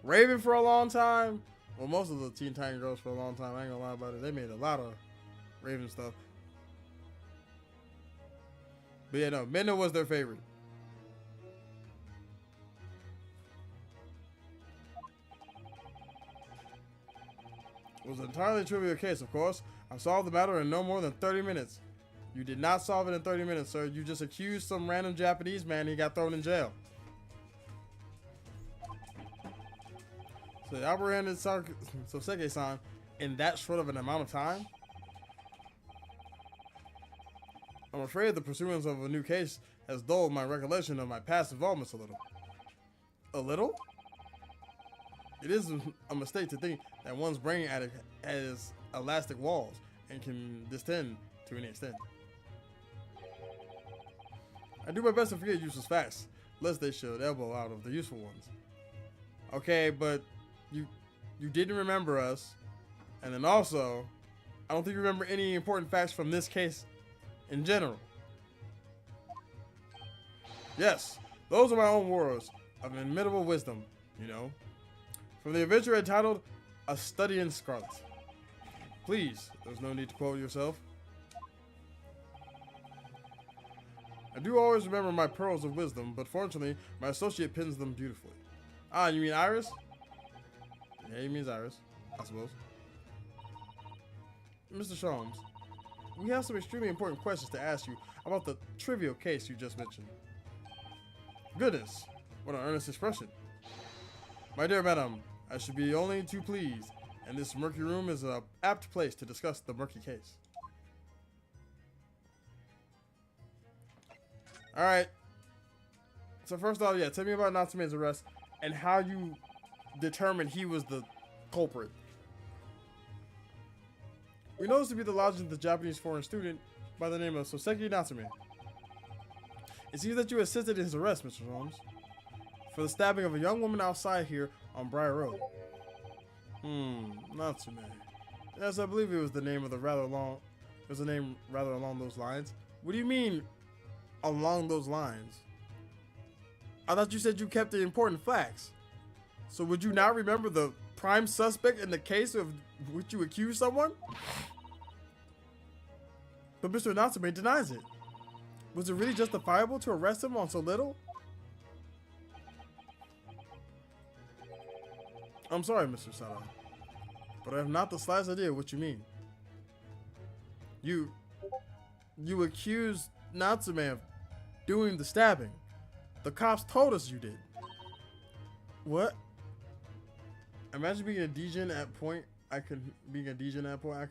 Raven for a long time. Well, most of the Teen Titan Girls for a long time. I ain't gonna lie about it. They made a lot of Raven stuff. But yeah, no, Midna was their favorite. It was an entirely trivial case, of course. I solved the matter in no more than 30 minutes. You did not solve it in 30 minutes, sir. You just accused some random Japanese man and he got thrown in jail. So you apprehended Soseki-san in that short of an amount of time? I'm afraid the pursuance of a new case has dulled my recollection of my past involvements a little. A little? It is a mistake to think that one's brain has elastic walls and can distend to any extent. I do my best to forget useless facts, lest they should elbow out of the useful ones. Okay, but you didn't remember us, and then also, I don't think you remember any important facts from this case in general. Yes, those are my own words of inimitable wisdom, you know. From the adventure entitled A Study in Scarlet. Please, there's no need to quote yourself. I do always remember my pearls of wisdom, but fortunately, my associate pins them beautifully. Ah, you mean Iris? Yeah, he means Iris, I suppose. Mr. Sholmes, we have some extremely important questions to ask you about the trivial case you just mentioned. Goodness, what an earnest expression. My dear madam, I should be only too pleased, and this murky room is an apt place to discuss the murky case. Alright. So first off, yeah, tell me about Natsume's arrest and how you determined he was the culprit. We know this to be the lodging of the Japanese foreign student by the name of Soseki Natsume. It seems that you assisted in his arrest, Mr. Holmes, for the stabbing of a young woman outside here on Briar Road. Natsume. Yes, I believe it was the name of the rather long. It was a name rather along those lines. What do you mean, along those lines? I thought you said you kept the important facts. So would you not remember the prime suspect in the case of which you accused someone? But Mr. Natsume denies it. Was it really justifiable to arrest him on so little? I'm sorry, Mr. Sada, but I have not the slightest idea what you mean. You accused Natsume of doing the stabbing. The cops told us you did. What? Imagine being a DJ at point. I could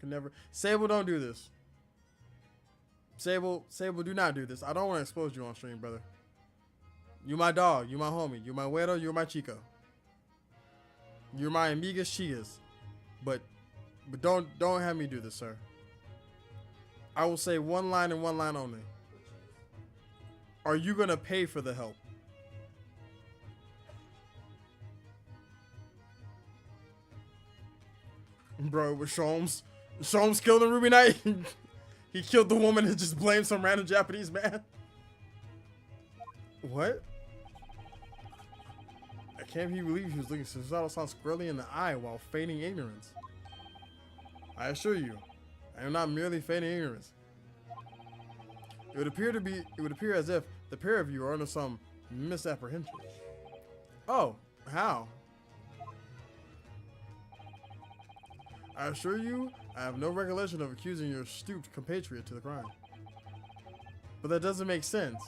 never. Sable, don't do this. Sable, do not do this. I don't want to expose you on stream, brother. You my dog. You my homie. You my güero. You're my chico. You're my amigas chigas. But don't have me do this, sir. I will say one line and one line only. Are you gonna pay for the help? Bro, it was Sholmes. Sholmes killed the Ruby Knight. He killed the woman and just blamed some random Japanese man. What? I can't believe he was looking Susanoo-san squarely in the eye while feigning ignorance. I assure you, I am not merely feigning ignorance. It would appear as if the pair of you are under some misapprehension. Oh, how? I assure you, I have no recollection of accusing your stooped compatriot to the crime. But that doesn't make sense.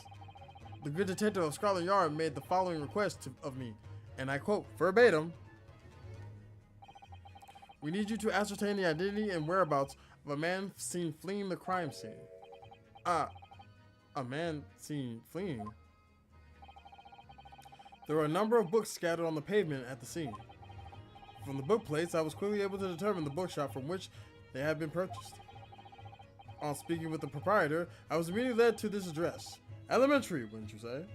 The good detective of Scotland Yard made the following request of me, and I quote verbatim: "We need you to ascertain the identity and whereabouts of a man seen fleeing the crime scene." A man seen fleeing? There were a number of books scattered on the pavement at the scene. From the book plates, I was quickly able to determine the bookshop from which they had been purchased. On speaking with the proprietor, I was immediately led to this address. Elementary, wouldn't you say?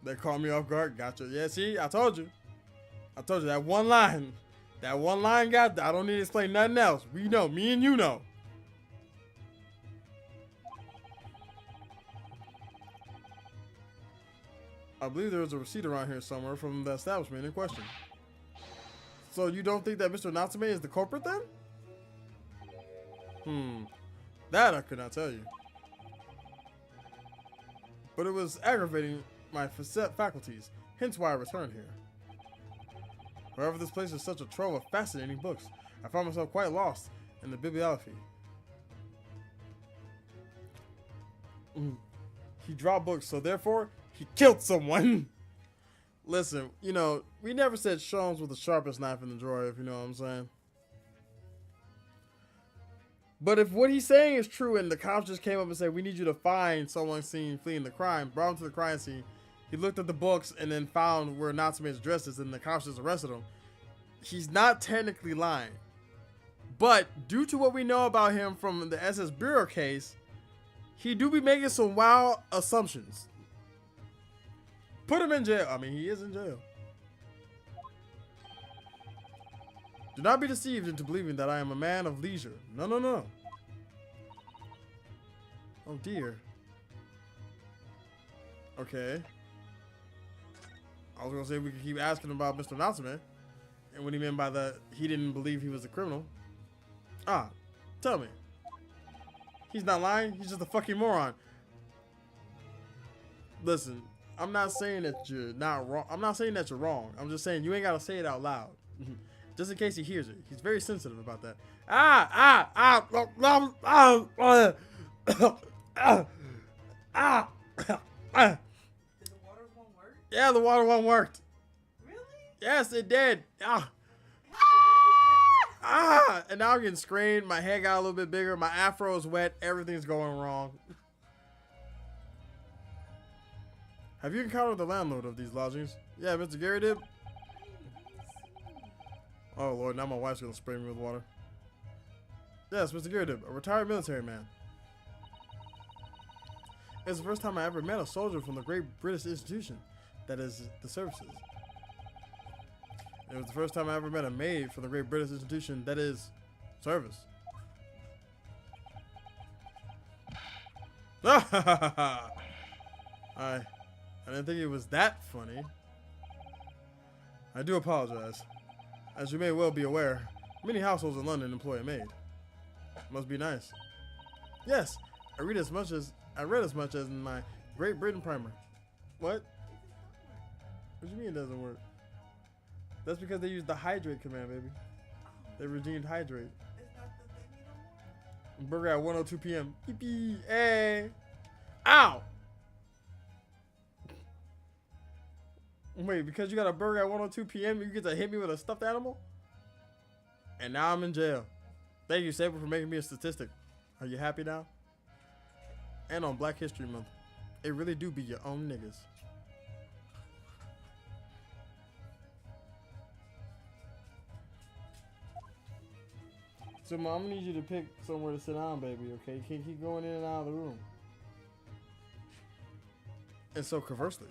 They caught me off guard. Gotcha. Yeah, see, I told you. That one line. That one line got that. I don't need to explain nothing else. We know. Me and you know. I believe there was a receipt around here somewhere from the establishment in question. So you don't think that Mr. Natsume is the culprit then? That I could not tell you. But it was aggravating my faculties, hence why I returned here. However, this place is such a trove of fascinating books. I found myself quite lost in the bibliography. He dropped books, so therefore, he killed someone. Listen, you know, we never said Sholmes was the sharpest knife in the drawer, if you know what I'm saying. But if what he's saying is true and the cops just came up and said, we need you to find someone seen fleeing the crime, brought him to the crime scene, he looked at the books and then found where Natsume's address is and the cops just arrested him, he's not technically lying. But due to what we know about him from the SS Bureau case, he do be making some wild assumptions. Put him in jail. I mean, he is in jail. Do not be deceived into believing that I am a man of leisure. No, no, no. Oh, dear. Okay. I was going to say we could keep asking about Mr. Natsume. And what he meant by that, he didn't believe he was a criminal. Tell me. He's not lying. He's just a fucking moron. Listen, I'm not saying that you're not wrong. I'm not saying that you're wrong. I'm just saying you ain't got to say it out loud. Just in case he hears it. He's very sensitive about that. Yeah, the water one worked. Really? Yes, it did. And now I'm getting screamed. My head got a little bit bigger. My afro is wet. Everything's going wrong. Have you encountered the landlord of these lodgings? Yeah, Mr. Gary did. Oh Lord, now my wife's gonna spray me with water. Yes, Mr. Gary did, a retired military man. It's the first time I ever met a soldier from the Great British Institution, that is, the services. It was the first time I ever met a maid from the Great British Institution, that is, service. I didn't think it was that funny. I do apologize. As you may well be aware, many households in London employ a maid. Must be nice. Yes, I read as much as in my Great Britain primer. What? What do you mean it doesn't work? That's because they used the hydrate command, baby. They redeemed hydrate. Burger at 1:02 p.m. Yippee! Hey! Ow! Wait, because you got a burger at 1:02 p.m., you get to hit me with a stuffed animal? And now I'm in jail. Thank you, Saber, for making me a statistic. Are you happy now? And on Black History Month, it really do be your own niggas. So, Mom, I'm gonna need you to pick somewhere to sit down, baby, okay? You can't keep going in and out of the room. And so, conversely,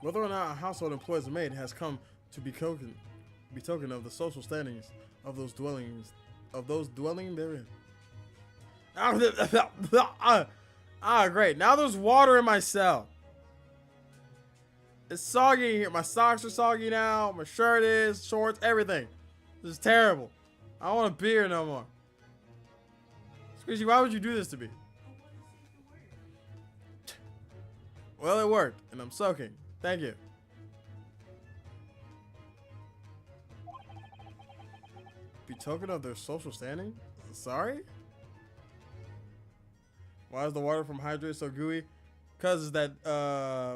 whether or not a household employs a maid has come to be token of the social standings of those dwelling therein. Great. Now there's water in my cell. It's soggy in here. My socks are soggy now. My shirt is, shorts, everything. This is terrible. I don't want to be here no more. Squeezy, why would you do this to me? Well, it worked, and I'm soaking. Thank you. Betoken of their social standing? Sorry? Why is the water from Hydrate so gooey? Because it's that,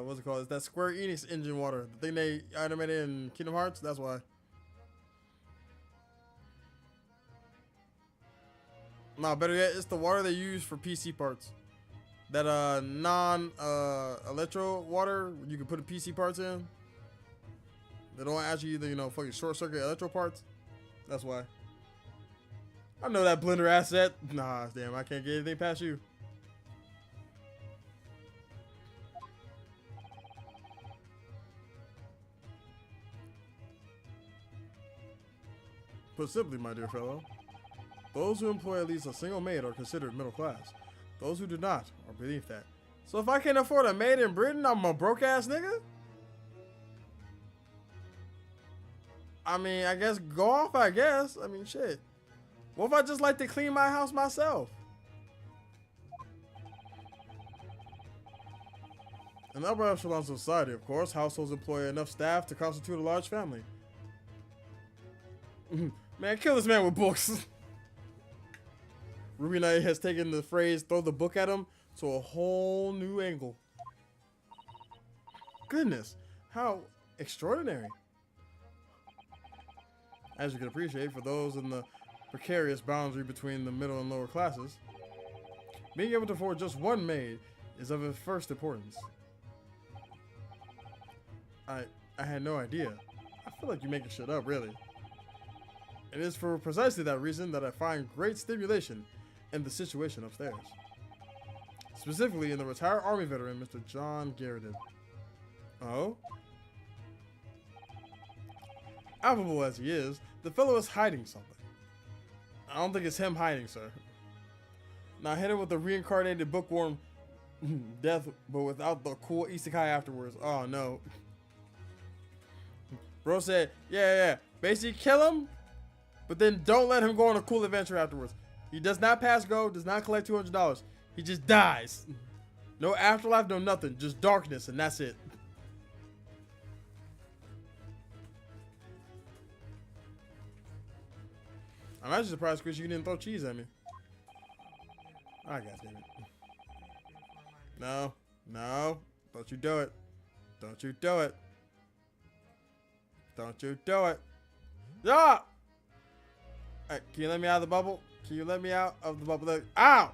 what's it called? It's that Square Enix engine water. The thing they animated in Kingdom Hearts? That's why. No, better yet, it's the water they use for PC parts. That non-electro water you can put PC parts in. They don't actually either, you know, fucking short circuit electro parts. That's why. I know that blender asset. Nah, damn, I can't get anything past you. Put simply, my dear fellow, those who employ at least a single maid are considered middle class. Those who do not are beneath that. So if I can't afford a maid in Britain, I'm a broke ass nigga? I mean, I guess go off, I guess. I mean, shit. What if I just like to clean my house myself? In the upper echelons of society, of course, households employ enough staff to constitute a large family. Man, kill this man with books. Ruby Knight has taken the phrase, throw the book at him, to a whole new angle. Goodness, how extraordinary. As you can appreciate, for those in the precarious boundary between the middle and lower classes, being able to afford just one maid is of first importance. I had no idea. I feel like you're making shit up, really. It is for precisely that reason that I find great stimulation in the situation upstairs. Specifically in the retired Army veteran, Mr. John Garrison. Oh? Affable as he is, the fellow is hiding something. I don't think it's him hiding, sir. Now hit him with the reincarnated bookworm death, but without the cool isekai afterwards. Oh no. Bro said, yeah. Basically kill him, but then don't let him go on a cool adventure afterwards. He does not pass go, does not collect $200. He just dies. No afterlife, no nothing. Just darkness, and that's it. I'm actually surprised, Chris, you didn't throw cheese at me. I got it. No. Don't you do it. Don't you do it. Don't you do it. Ah! Alright, can you let me out of the bubble? Can you let me out of the bubble? Look. Ow!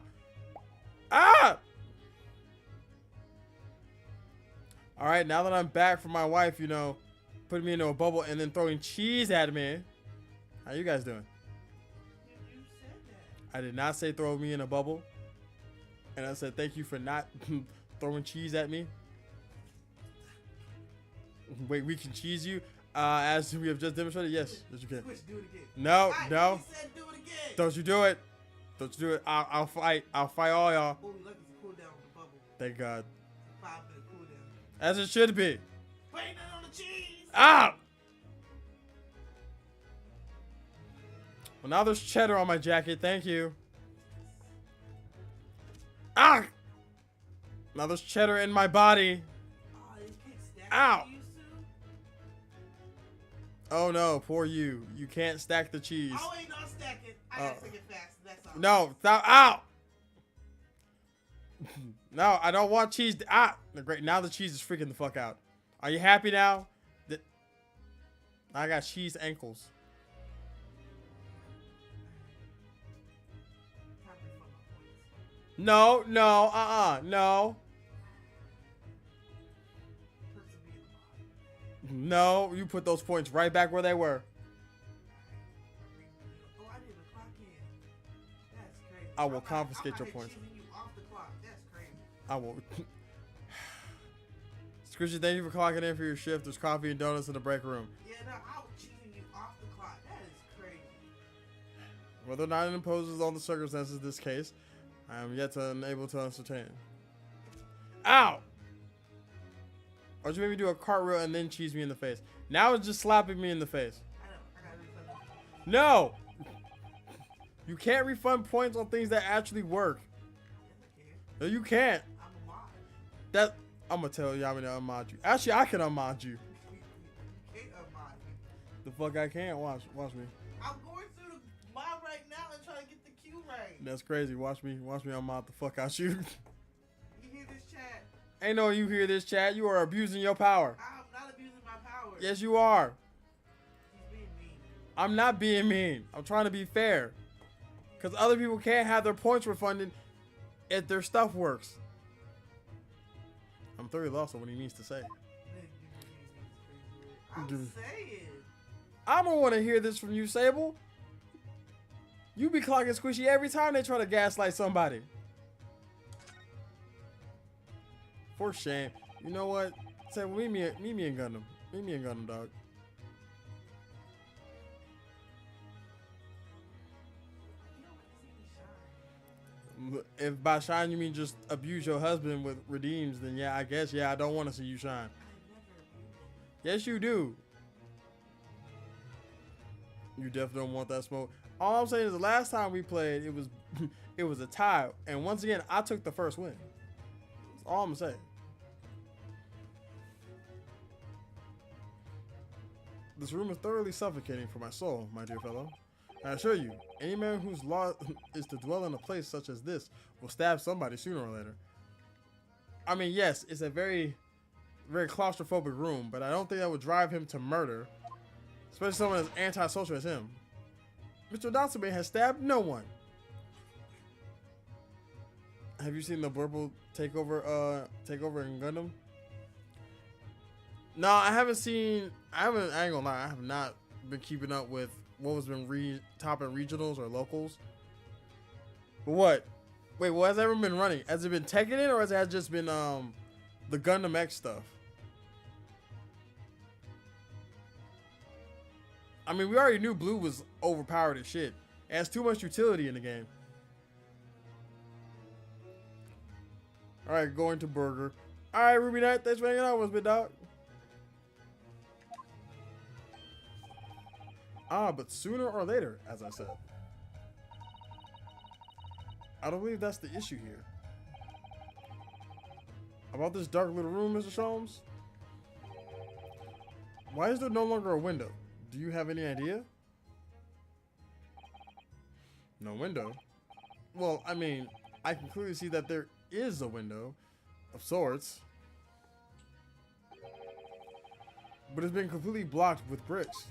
Ah! Alright, now that I'm back from my wife, you know, putting me into a bubble and then throwing cheese at me. How you guys doing? I did not say throw me in a bubble. And I said thank you for not throwing cheese at me. Wait, we can cheese you? As we have just demonstrated, yes, you can. Switch, do it again. No. Said do it again. Don't you do it. Don't you do it. I'll fight all y'all. Oh, lucky to cool down with the bubble. Thank God. 5-minute cool down. As it should be. Waiting on the cheese. Ah! Well, now there's cheddar on my jacket. Thank you. Ah! Now there's cheddar in my body. Oh, it's Ow! You used to? Oh no, poor you. You can't stack the cheese. Oh, ain't no stacking. I gotta stick it fast. That's all. No, stop. Ow! No, I don't want cheese. Great. Now the cheese is freaking the fuck out. Are you happy now? I got cheese ankles. Time to refund my points. No, no. Perks of being a mod. No, you put those points right back where they were. Oh, I didn't clock in. That's crazy. I will I'm confiscate out your here points. cheating you off the clock. That's crazy. I will. Squishy, thank you for clocking in for your shift. There's coffee and donuts in the break room. Yeah, no, I was cheating you off the clock. That is crazy. Whether or not it imposes on the circumstances of this case, I am yet to unable to ascertain. Ow! Or you made me do a cartwheel and then cheese me in the face. Now it's just slapping me in the face. I know. I gotta refund them. No! You can't refund points on things that actually work. Yes, No, you can't. I can. I'm a mod. That I'm gonna tell Yami to unmod you. Actually, I can unmod you. You can't unmod me. The fuck I can't. Watch me. I'm going through the mod right now and trying to get the queue right. That's crazy. Watch me unmod the fuck out you. You hear this chat? Ain't no you hear this, chat. You are abusing your power. I'm not abusing my power. Yes, you are. He's being mean. I'm not being mean. I'm trying to be fair. Because other people can't have their points refunded if their stuff works. I'm thoroughly lost on what he means to say. I'm Give me- saying. I don't want to hear this from you, Sable. You be clocking Squishy every time they try to gaslight somebody. For shame. You know what? Sable, meet me and Gundam. Meet me and Gundam, dog. If by shine you mean just abuse your husband with redeems, then yeah, I guess, yeah, I don't want to see you shine. Yes, you do. You definitely don't want that smoke. All I'm saying is the last time we played, it was a tie. And once again, I took the first win. That's all I'm saying. This room is thoroughly suffocating for my soul, my dear fellow. I assure you, any man whose law is to dwell in a place such as this will stab somebody sooner or later. I mean, yes, it's a very, very claustrophobic room, but I don't think that would drive him to murder, especially someone as antisocial as him. Mr. Datsume has stabbed no one. Have you seen the Blurple takeover in Gundam? No, I haven't seen. I ain't gonna lie. I have not been keeping up with what was been topping regionals or locals. But what? Wait, what has ever been running? Has it been Tekken in, or has it just been the Gundam X stuff? I mean, we already knew Blue was overpowered as shit. It has too much utility in the game. All right, going to Burger. All right, Ruby Knight, thanks for hanging out with us, big dog. But sooner or later, as I said. I don't believe that's the issue here. About this dark little room, Mr. Sholmes? Why is there no longer a window? Do you have any idea? No window? Well, I mean, I can clearly see that there is a window of sorts. But it's been completely blocked with bricks.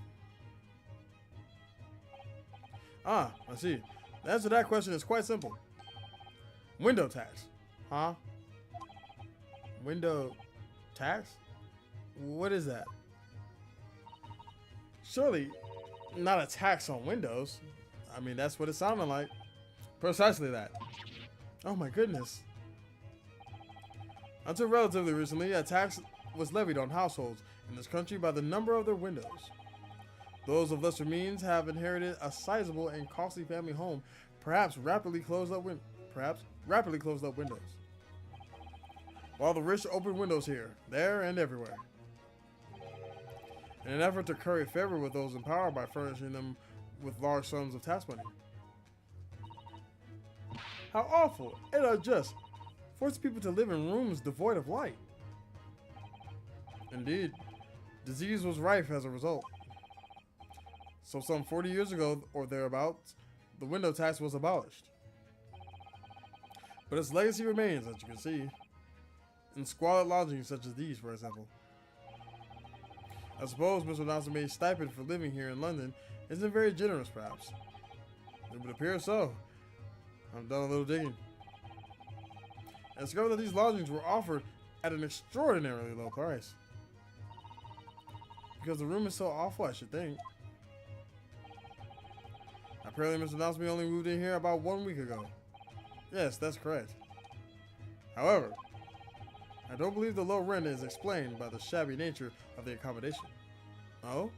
I see. The answer to that question is quite simple. Window tax. Huh? Window tax? What is that? Surely not a tax on windows. I mean, that's what it sounded like. Precisely that. Oh my goodness. Until relatively recently, a tax was levied on households in this country by the number of their windows. Those of lesser means have inherited a sizable and costly family home, perhaps rapidly closed up windows. While the rich open windows here, there, and everywhere. In an effort to curry favor with those in power by furnishing them with large sums of tax money. How awful and unjust. Force people to live in rooms devoid of light. Indeed. Disease was rife as a result. So some 40 years ago or thereabouts, the window tax was abolished. But its legacy remains, as you can see, in squalid lodgings such as these, for example. I suppose Mr. Natsume's stipend for living here in London isn't very generous, perhaps. It would appear so. I've done a little digging and discovered that these lodgings were offered at an extraordinarily low price. Because the room is so awful, I should think. Apparently, Mr. Natsume only moved in here about 1 week ago. Yes, that's correct. However, I don't believe the low rent is explained by the shabby nature of the accommodation. Oh?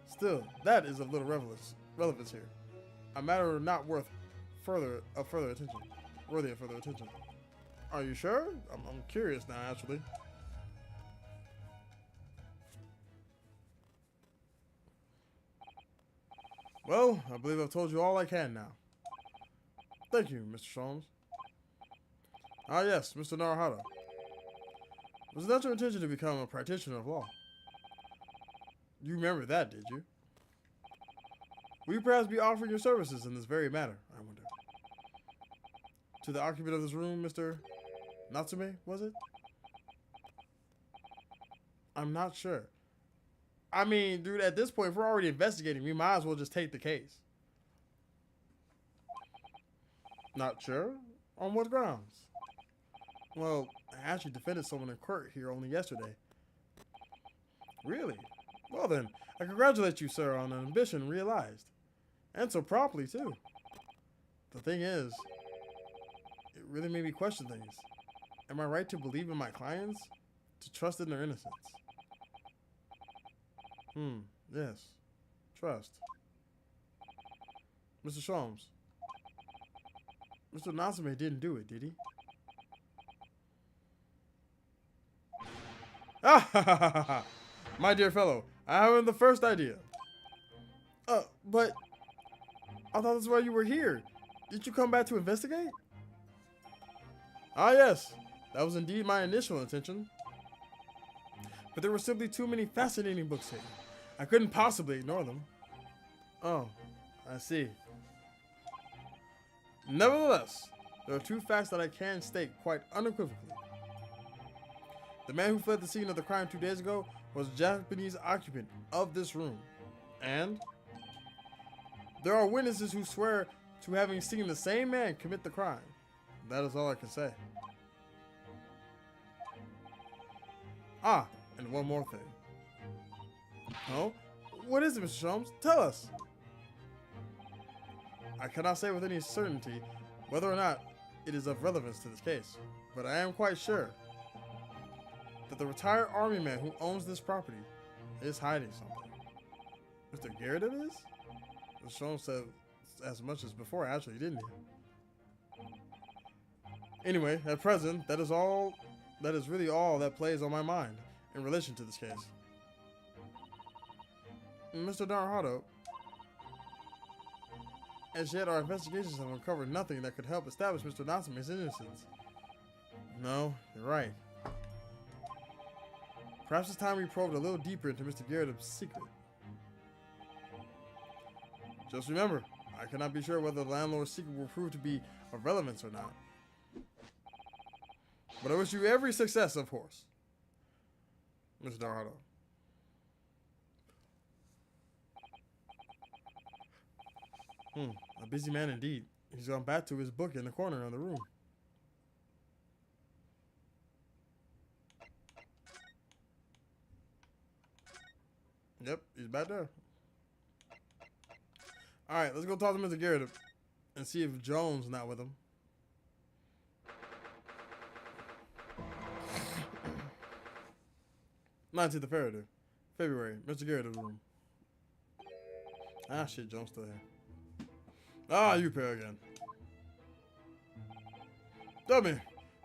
Still, that is of little relevance here. A matter not worth further attention. Worthy of further attention. Are you sure? I'm curious now, actually. Well, I believe I've told you all I can now. Thank you, Mr. Sholmes. Ah, yes, Mr. Naruhito. Was it not your intention to become a practitioner of law? You remember that, did you? Will you perhaps be offering your services in this very matter, I wonder? To the occupant of this room, Mr. Natsume, was it? I'm not sure. I mean, dude, at this point, if we're already investigating, we might as well just take the case. Not sure? On what grounds? Well, I actually defended someone in court here only yesterday. Really? Well then, I congratulate you, sir, on an ambition realized. And so promptly, too. The thing is, it really made me question things. Am I right to believe in my clients? To trust in their innocence? Yes. Trust. Mr. Sholmes. Mr. Natsume didn't do it, did he? Ah, my dear fellow, I haven't the first idea. But I thought that's why you were here. Did you come back to investigate? Ah, yes. That was indeed my initial intention. But there were simply too many fascinating books here. I couldn't possibly ignore them. Oh, I see. Nevertheless, there are two facts that I can state quite unequivocally. The man who fled the scene of the crime 2 days ago was a Japanese occupant of this room. And there are witnesses who swear to having seen the same man commit the crime. That is all I can say. Ah, and one more thing. Oh? What is it, Mr. Sholmes? Tell us. I cannot say with any certainty whether or not it is of relevance to this case, but I am quite sure that the retired army man who owns this property is hiding something. Mr. Garrett it is? Mr. Sholmes said as much as before, actually, didn't he? Anyway, at present, that is really all that plays on my mind in relation to this case. Mr. Naruhito, as yet our investigations have uncovered nothing that could help establish Mr. Natsume's innocence. No, you're right. Perhaps it's time we probed a little deeper into Mr. Garrett's secret. Just remember, I cannot be sure whether the landlord's secret will prove to be of relevance or not. But I wish you every success, of course, Mr. Naruhito. A busy man indeed. He's gone back to his book in the corner of the room. Yep, he's back there. Alright, let's go talk to Mr. Garrett and see if Jones is not with him. Nineteenth of February. Mr. Garrett in the room. Ah, shit, Jones still here. Ah, you pair again. Tell me,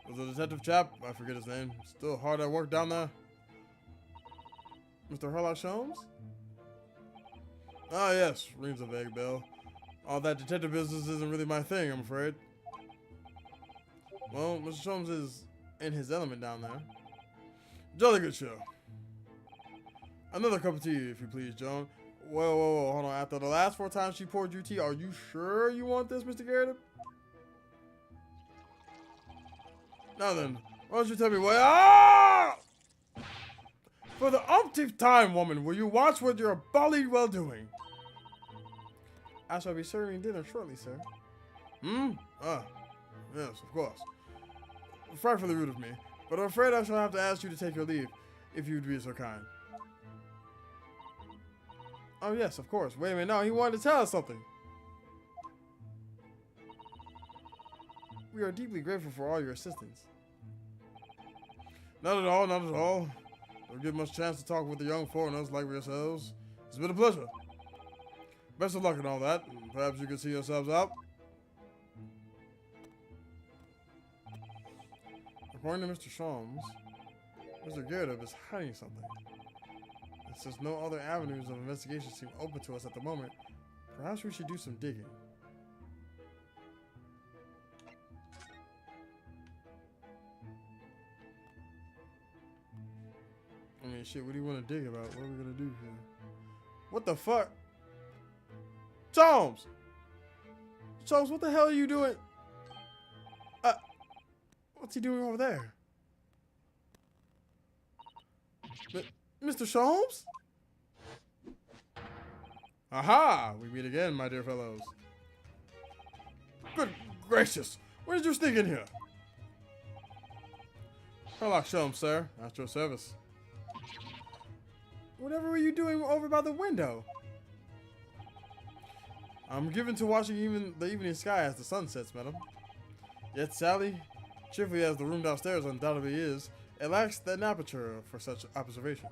was the detective chap, I forget his name, still hard at work down there? Mr. Sherlock Sholmes? Ah, yes, rings a vague bell. All that detective business isn't really my thing, I'm afraid. Well, Mr. Sholmes is in his element down there. Jolly good show. Another cup of tea, if you please, Joan. Whoa, hold on. After the last 4 times she poured you tea, are you sure you want this, Mr. Garrett? Now then, why don't you tell me what? Ah! For the umpteenth time, woman, will you watch what you're bally well doing? I shall be serving dinner shortly, sir. Ah, yes, of course. Frightfully rude of me, but I'm afraid I shall have to ask you to take your leave, if you'd be so kind. Oh, yes, of course. Wait a minute, no, he wanted to tell us something. We are deeply grateful for all your assistance. Not at all, not at all. Don't get much chance to talk with the young foreigners like yourselves. It's been a pleasure. Best of luck and all that. Perhaps you can see yourselves out. According to Mr. Sholmes, Mr. Garrett is hiding something. And since no other avenues of investigation seem open to us at the moment, perhaps we should do some digging. I mean, shit, what do you want to dig about? What are we gonna do here? What the fuck? Sholmes! Sholmes, what the hell are you doing? What's he doing over there? Mr. Sholmes? Aha! We meet again, my dear fellows. Good gracious! Where did you sneak in here? Hello, Sholmes, sir. At your service. Whatever were you doing over by the window? I'm given to watching the evening sky as the sun sets, madam. Yet Sally, cheerfully as the room downstairs undoubtedly is, it lacks an aperture for such observation.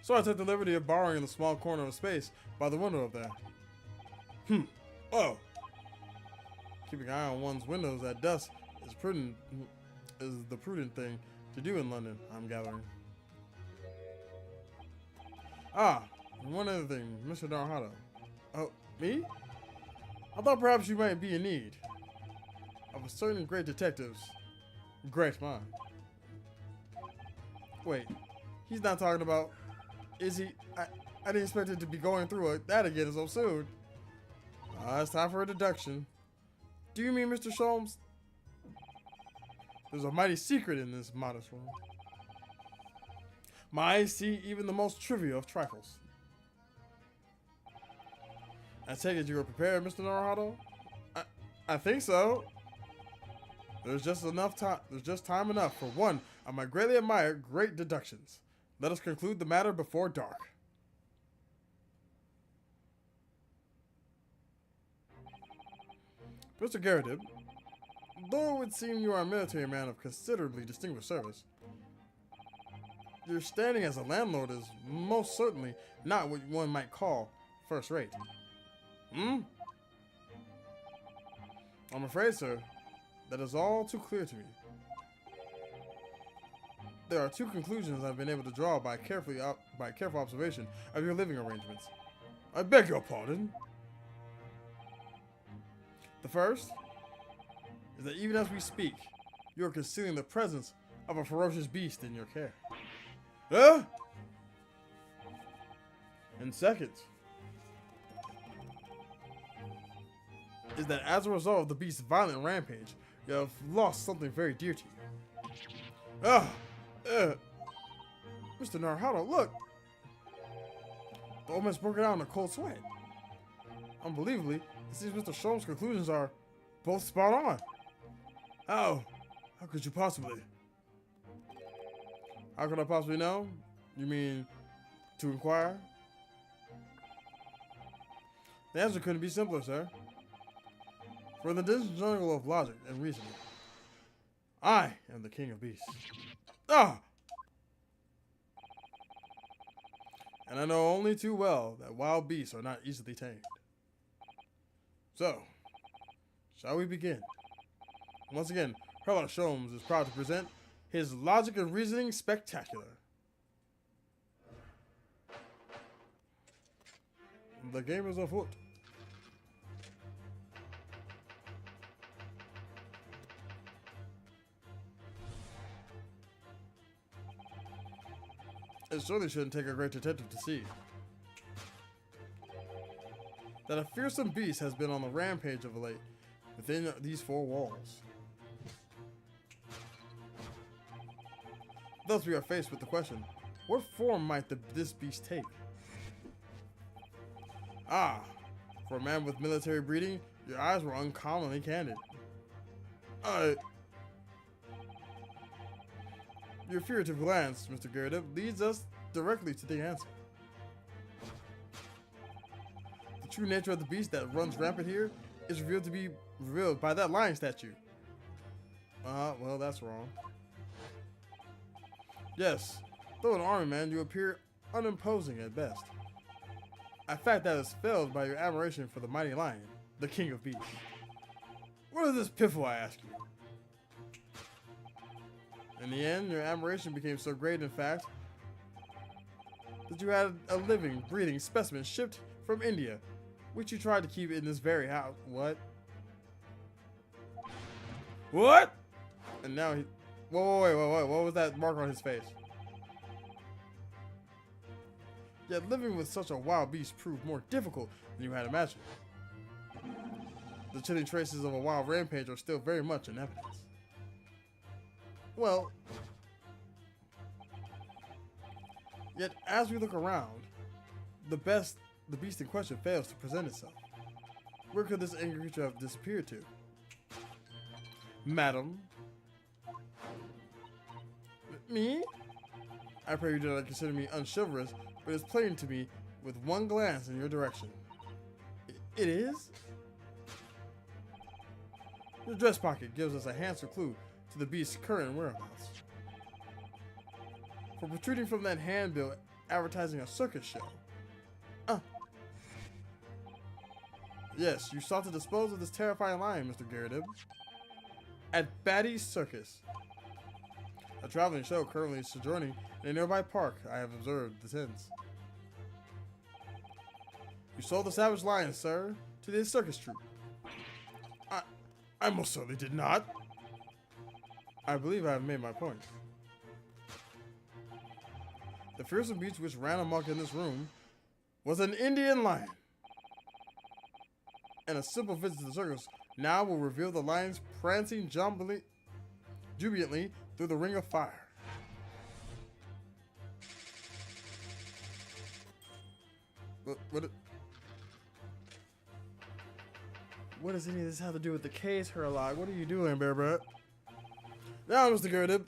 So I took the liberty of borrowing the small corner of space by the window up there. Oh. Keeping an eye on one's windows at dusk is the prudent thing to do in London, I'm gathering. Ah, and one other thing, Mr. Naruhito. Oh, me? I thought perhaps you might be in need of a certain great detective's great mind. Wait, he's not talking about, is he? I didn't expect it to be going through that again so soon. It's time for a deduction. Do you mean Mr. Sholmes? There's a mighty secret in this modest room. My eyes see even the most trivial of trifles. I take it you are prepared, Mr. Naruhito? I think so. There's just time enough for one of my greatly admired great deductions. Let us conclude the matter before dark. Mr. Garrett, though it would seem you are a military man of considerably distinguished service, your standing as a landlord is most certainly not what one might call first rate. I'm afraid, sir, that is all too clear to me. There are 2 conclusions I've been able to draw by careful observation of your living arrangements. I beg your pardon. The first is that even as we speak, you are concealing the presence of a ferocious beast in your care. Huh? And second is that as a result of the beast's violent rampage, you have lost something very dear to you. Mr. Naruhito, look! The old man's broken out in a cold sweat. Unbelievably, it seems Mr. Sholmes' conclusions are both spot on. How could you possibly? How could I possibly know? You mean to inquire? The answer couldn't be simpler, sir. For in the dense jungle of logic and reasoning, I am the king of beasts. And I know only too well that wild beasts are not easily tamed. So, shall we begin? Once again, Sherlock Sholmes is proud to present his Logic and Reasoning Spectacular. The game is afoot. It surely shouldn't take a great detective to see that a fearsome beast has been on the rampage of late within these four walls. Thus we are faced with the question, what form might this beast take? Ah, for a man with military breeding, your eyes were uncommonly candid. Your furtive glance, Mr. Gerda, leads us directly to the answer. The true nature of the beast that runs rampant here is revealed by that lion statue. Well, that's wrong. Yes, though an army man, you appear unimposing at best. A fact that is felled by your admiration for the mighty lion, the king of beasts. What is this piffle, I ask you? In the end, your admiration became so great, in fact, that you had a living, breathing specimen shipped from India, which you tried to keep in this very house. What? What? And now he... Whoa, what was that mark on his face? Yet living with such a wild beast proved more difficult than you had imagined. The chilling traces of a wild rampage are still very much in evidence. Well, yet as we look around, the beast in question fails to present itself. Where could this angry creature have disappeared to? Madam? Me? I pray you do not consider me unchivalrous, but it's plain to me with one glance in your direction. It is? Your dress pocket gives us a handsome clue to the beast's current whereabouts. For protruding from that handbill advertising a circus show. Yes, you sought to dispose of this terrifying lion, Mr. Garridib. At Batty's Circus. A traveling show currently sojourning in a nearby park, I have observed the tents. You sold the savage lion, sir, to the circus troupe. I most certainly did not. I believe I have made my point. The fearsome beast which ran amok in this room was an Indian lion. And a simple visit to the circus now will reveal the lion's prancing jubilantly through the ring of fire. What does any of this have to do with the case, Herlock? What are you doing, Bear Butt? Now, Mr. Gertib.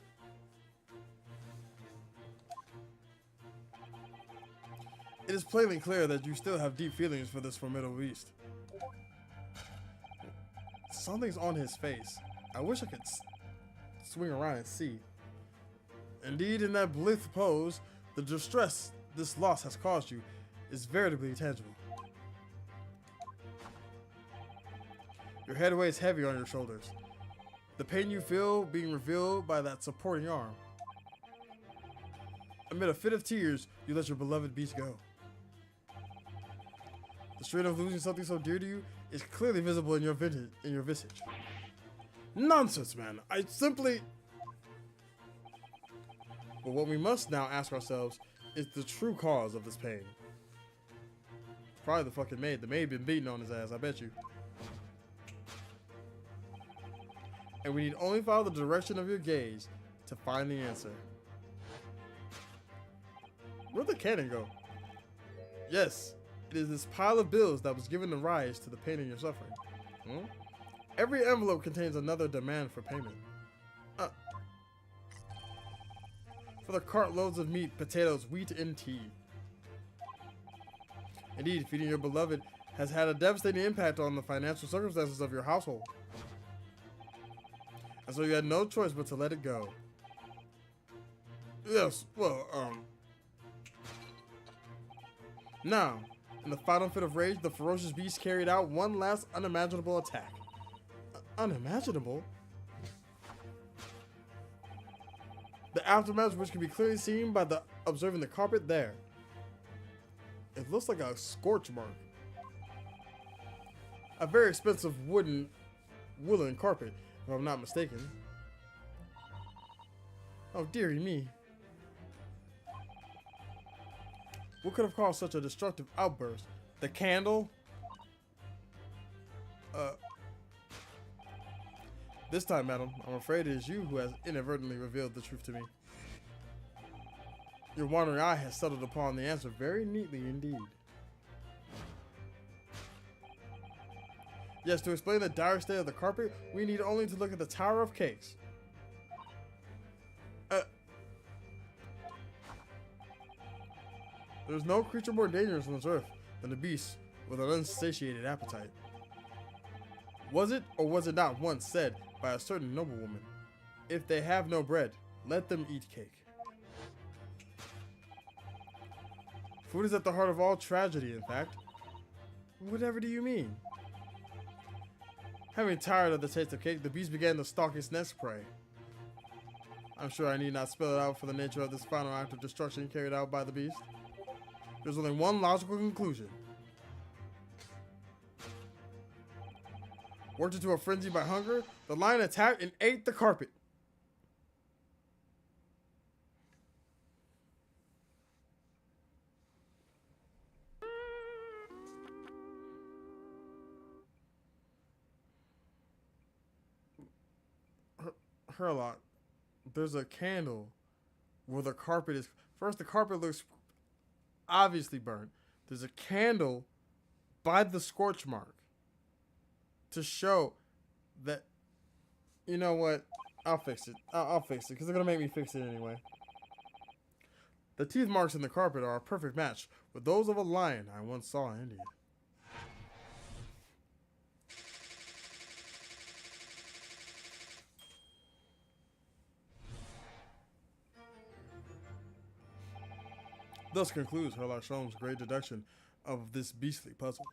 It is plainly clear that you still have deep feelings for this formidable beast. Something's on his face. I wish I could swing around and see. Indeed, in that blithe pose, the distress this loss has caused you is veritably tangible. Your head weighs heavy on your shoulders. The pain you feel being revealed by that supporting arm. Amid a fit of tears, you let your beloved beast go. The strain of losing something so dear to you is clearly visible in your visage. Nonsense, man. I simply... But what we must now ask ourselves is the true cause of this pain. Probably the fucking maid. The maid been beating on his ass, I bet you. And we need only follow the direction of your gaze to find the answer. Where'd the cannon go? Yes, it is this pile of bills that was given the rise to the pain in your suffering. Every envelope contains another demand for payment. For the cartloads of meat, potatoes, wheat, and tea. Indeed, feeding your beloved has had a devastating impact on the financial circumstances of your household. And so you had no choice but to let it go. Yes, well, Now, in the final fit of rage, the ferocious beast carried out one last unimaginable attack. Unimaginable? The aftermath, which can be clearly seen by observing the carpet there. It looks like a scorch mark. A very expensive woolen carpet, if I'm not mistaken. Oh, dearie me. What could have caused such a destructive outburst? The candle? This time, madam, I'm afraid it is you who has inadvertently revealed the truth to me. Your wandering eye has settled upon the answer very neatly indeed. Yes, to explain the dire state of the carpet, we need only to look at the Tower of Cakes. There's no creature more dangerous on this earth than the beast with an unsatiated appetite. Was it or was it not once said by a certain noblewoman, if they have no bread, let them eat cake? Food is at the heart of all tragedy, in fact. Whatever do you mean? Having tired of the taste of cake, the beast began to stalk its next prey. I'm sure I need not spell it out for the nature of this final act of destruction carried out by the beast. There's only one logical conclusion. Worked into a frenzy by hunger, the lion attacked and ate the carpet. Herlock, there's a candle where the carpet is. First, the carpet looks obviously burnt. There's a candle by the scorch mark to show that, you know what, I'll fix it. I'll fix it because they're going to make me fix it anyway. The teeth marks in the carpet are a perfect match with those of a lion I once saw in India. Thus concludes Herlock Sholmes' great deduction of this beastly puzzle.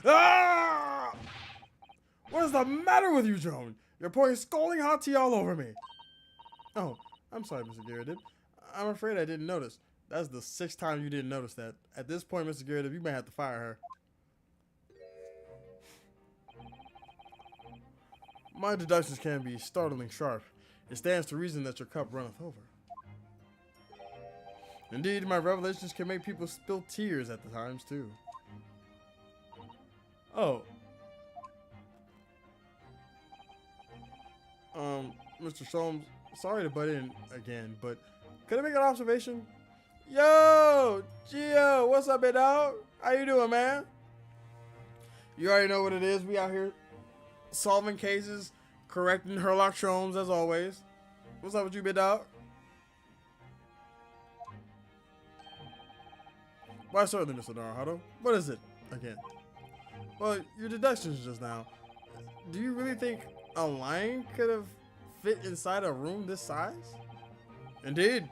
Ah! What is the matter with you, Joan? You're pouring scalding hot tea all over me. Oh, I'm sorry, Mr. Garrett. I'm afraid I didn't notice. That's the 6th time you didn't notice that. At this point, Mr. Garrett, you may have to fire her. My deductions can be startlingly sharp. It stands to reason that your cup runneth over. Indeed, my revelations can make people spill tears at the times, too. Oh. Mr. Sholmes, sorry to butt in again, but could I make an observation? Yo, Gio, what's up, big dog? How you doing, man? You already know what it is. We out here solving cases, correcting Herlock Sholmes as always. What's up with you, big dog? Why, certainly, Mr. Naruto. What is it again? Well, your deductions just now. Do you really think a lion could have fit inside a room this size? Indeed,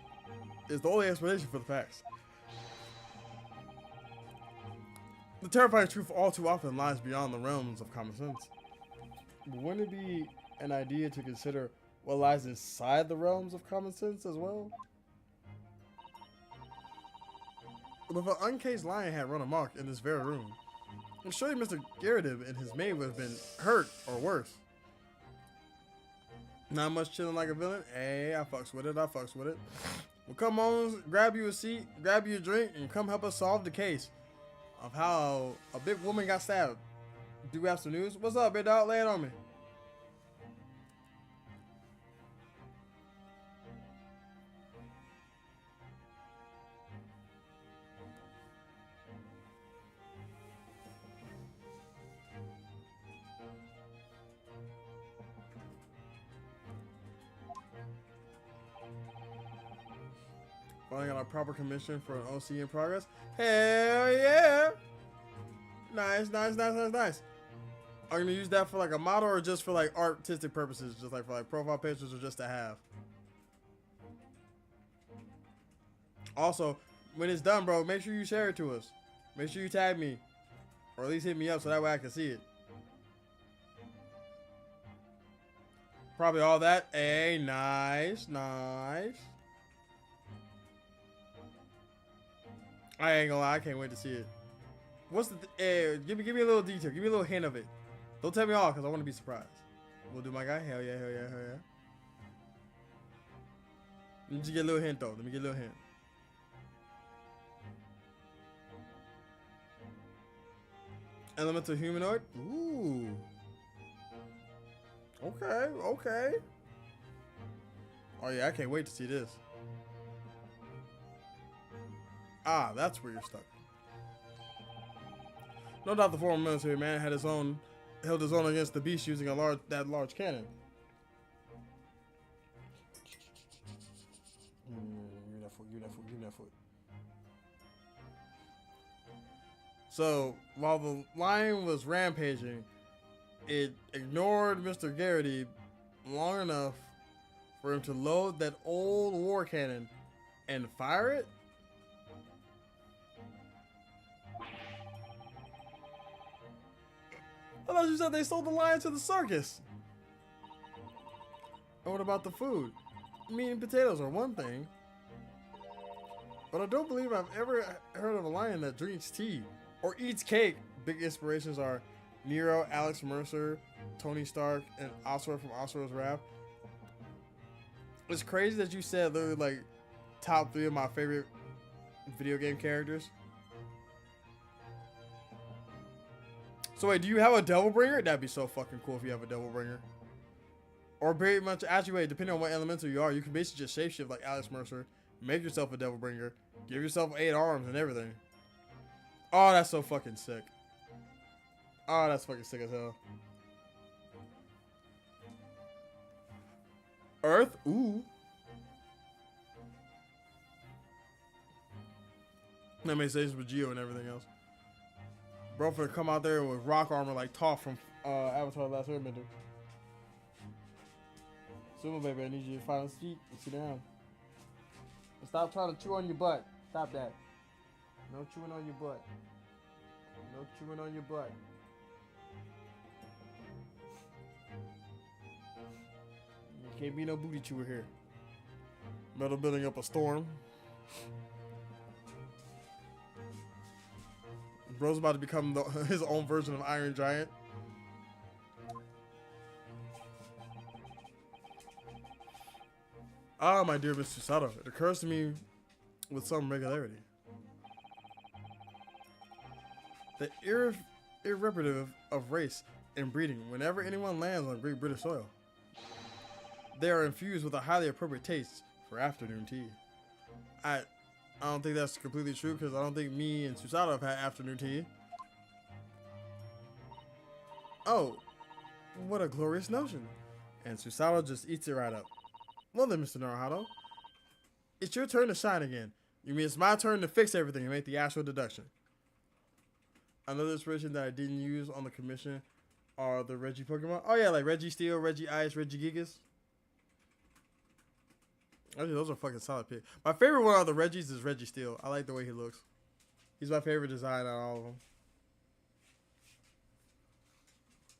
it's the only explanation for the facts. The terrifying truth all too often lies beyond the realms of common sense. Wouldn't it be an idea to consider what lies inside the realms of common sense as well? If an uncaged lion had run amok in this very room, I'm sure Mr. Garridib and his maid would have been hurt or worse. Not much chilling like a villain. Hey, I fucks with it. Well, come on, grab you a seat, grab you a drink, and come help us solve the case of how a big woman got stabbed. Do we have some news? What's up, big dog? Lay it on me. Finally got a proper commission for an OC in progress. Hell yeah! Nice. Are you gonna use that for like a model or just for like artistic purposes? Just like for like profile pictures or just to have? Also, when it's done, bro, make sure you share it to us. Make sure you tag me. Or at least hit me up so that way I can see it. Probably all that. Hey, nice. I ain't gonna lie, I can't wait to see it. What's the give me a little detail, give me a little hint of it. Don't tell me all, because I want to be surprised. We'll do my guy. Hell yeah, hell yeah, hell yeah. Let me just get a little hint, though. Let me get a little hint. Elemental humanoid. Ooh. Okay, okay. Oh yeah, I can't wait to see this. Ah, that's where you're stuck. No doubt the former military man held his own against the beast using that large cannon. Give me that foot, give me that foot, give me that foot. So, while the lion was rampaging, it ignored Mr. Garrity long enough for him to load that old war cannon and fire it? I thought you said they sold the lion to the circus. And what about the food? Meat and potatoes are one thing, but I don't believe I've ever heard of a lion that drinks tea or eats cake. Big inspirations are Nero, Alex Mercer, Tony Stark, and Oscar from Oscar's Wrath. It's crazy that you said literally like top 3 of my favorite video game characters. So wait, do you have a Devil Bringer? That'd be so fucking cool if you have a Devil Bringer. Or pretty much, actually, wait, depending on what elemental you are, you can basically just shapeshift like Alex Mercer, make yourself a Devil Bringer, give yourself 8 arms and everything. Oh, that's so fucking sick. Oh, that's fucking sick as hell. Earth? Ooh. That makes sense with Geo and everything else. Bro, finna come out there with rock armor like Toph from Avatar: The Last Airbender. Sumo baby, I need you to find a seat and sit down. And stop trying to chew on your butt. Stop that. No chewing on your butt. No chewing on your butt. You can't be no booty chewer here. Metal building up a storm. Bro's about to become his own version of Iron Giant. Ah, my dear Mr. Sato, it occurs to me with some regularity. The irreparative of race and breeding whenever anyone lands on Great British soil. They are infused with a highly appropriate taste for afternoon tea. I don't think that's completely true because I don't think me and Susato have had afternoon tea. Oh, what a glorious notion. And Susato just eats it right up. Well then, Mr. Naruto, it's your turn to shine again. You mean it's my turn to fix everything and make the actual deduction. Another inspiration that I didn't use on the commission are the Reggie Pokemon. Oh yeah, like Reggie Steel, Reggie Ice, Reggie Gigas. Actually, those are fucking solid picks. My favorite one of the Reggies is Reggie Steel. I like the way he looks. He's my favorite design out of all of them.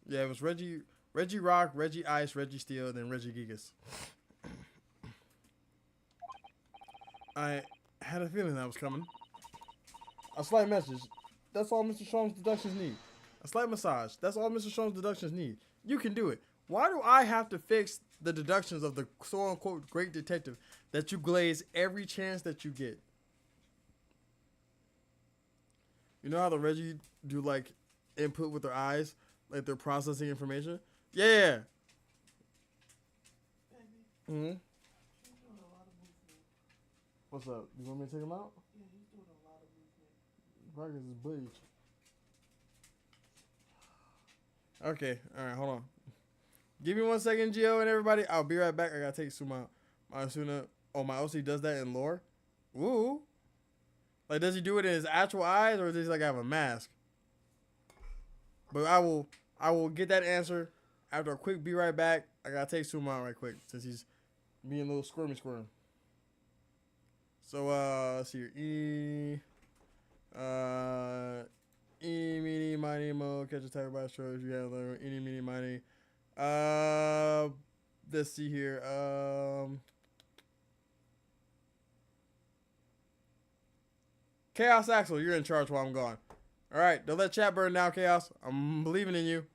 Yeah, it was Reggie Rock, Reggie Ice, Reggie Steel, and then Reggie Gigas. I had a feeling that was coming. A slight message. That's all Mr. Strong's deductions need. A slight massage. That's all Mr. Strong's deductions need. You can do it. Why do I have to fix the deductions of the quote-unquote great detective that you glaze every chance that you get? You know how the Reggie do like input with their eyes? Like they're processing information? Yeah. Mm-hmm. What's up? You want me to take him out? Yeah, he's doing a lot of movement. Probably 'cause it's bleach. Okay, alright, hold on. Give me 1 second, Gio and everybody. I'll be right back. I gotta take my Asuna. Oh, my OC does that in lore? Ooh. Like, does he do it in his actual eyes or does he like have a mask? But I will get that answer after a quick be right back. I gotta take Suma right quick since he's being a little squirmy. So let's see here. Meeny, miny, mo, catch a tiger by the throat. You have a eeny, meeny, miny. Let's see here. Chaos Axel, you're in charge while I'm gone. All right, don't let chat burn now, Chaos. I'm believing in you.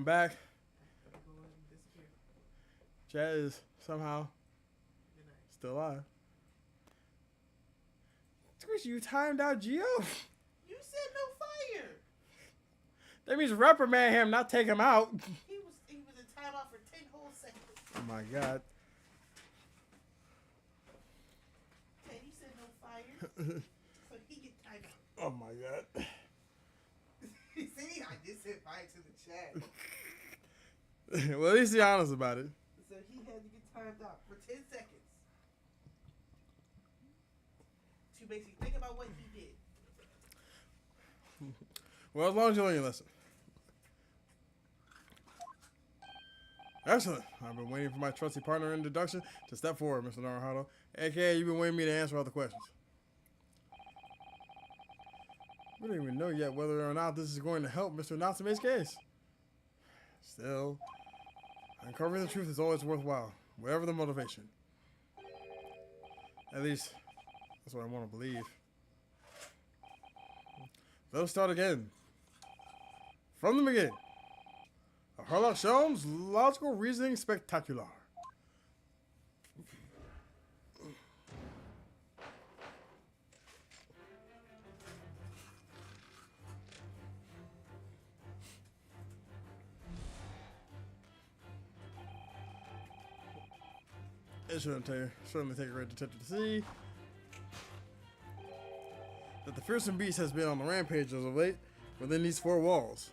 I'm back. Chad is somehow still alive. Squish, you timed out Geo? You said no fire. That means reprimand him, not take him out. He was in timeout for 10 whole seconds. Oh my god. Ted, you said no fire. So he get timeout. Oh my god. See, I just said fire to the chat. Well, at least he's honest about it. So he had to get timed out for 10 seconds. To basically think about what he did. Well, as long as you learn your lesson. Excellent. I've been waiting for my trusty partner introduction to step forward, Mr. Naruhado. AKA, you've been waiting me to answer all the questions. We don't even know yet whether or not this is going to help Mr. Natsume's case. Still, uncovering the truth is always worthwhile, whatever the motivation. At least, that's what I want to believe. Let's start again. From the beginning. A Sherlock Holmes logical reasoning spectacular. It certainly take a great detective to see that the fearsome beast has been on the rampage as of late within these four walls.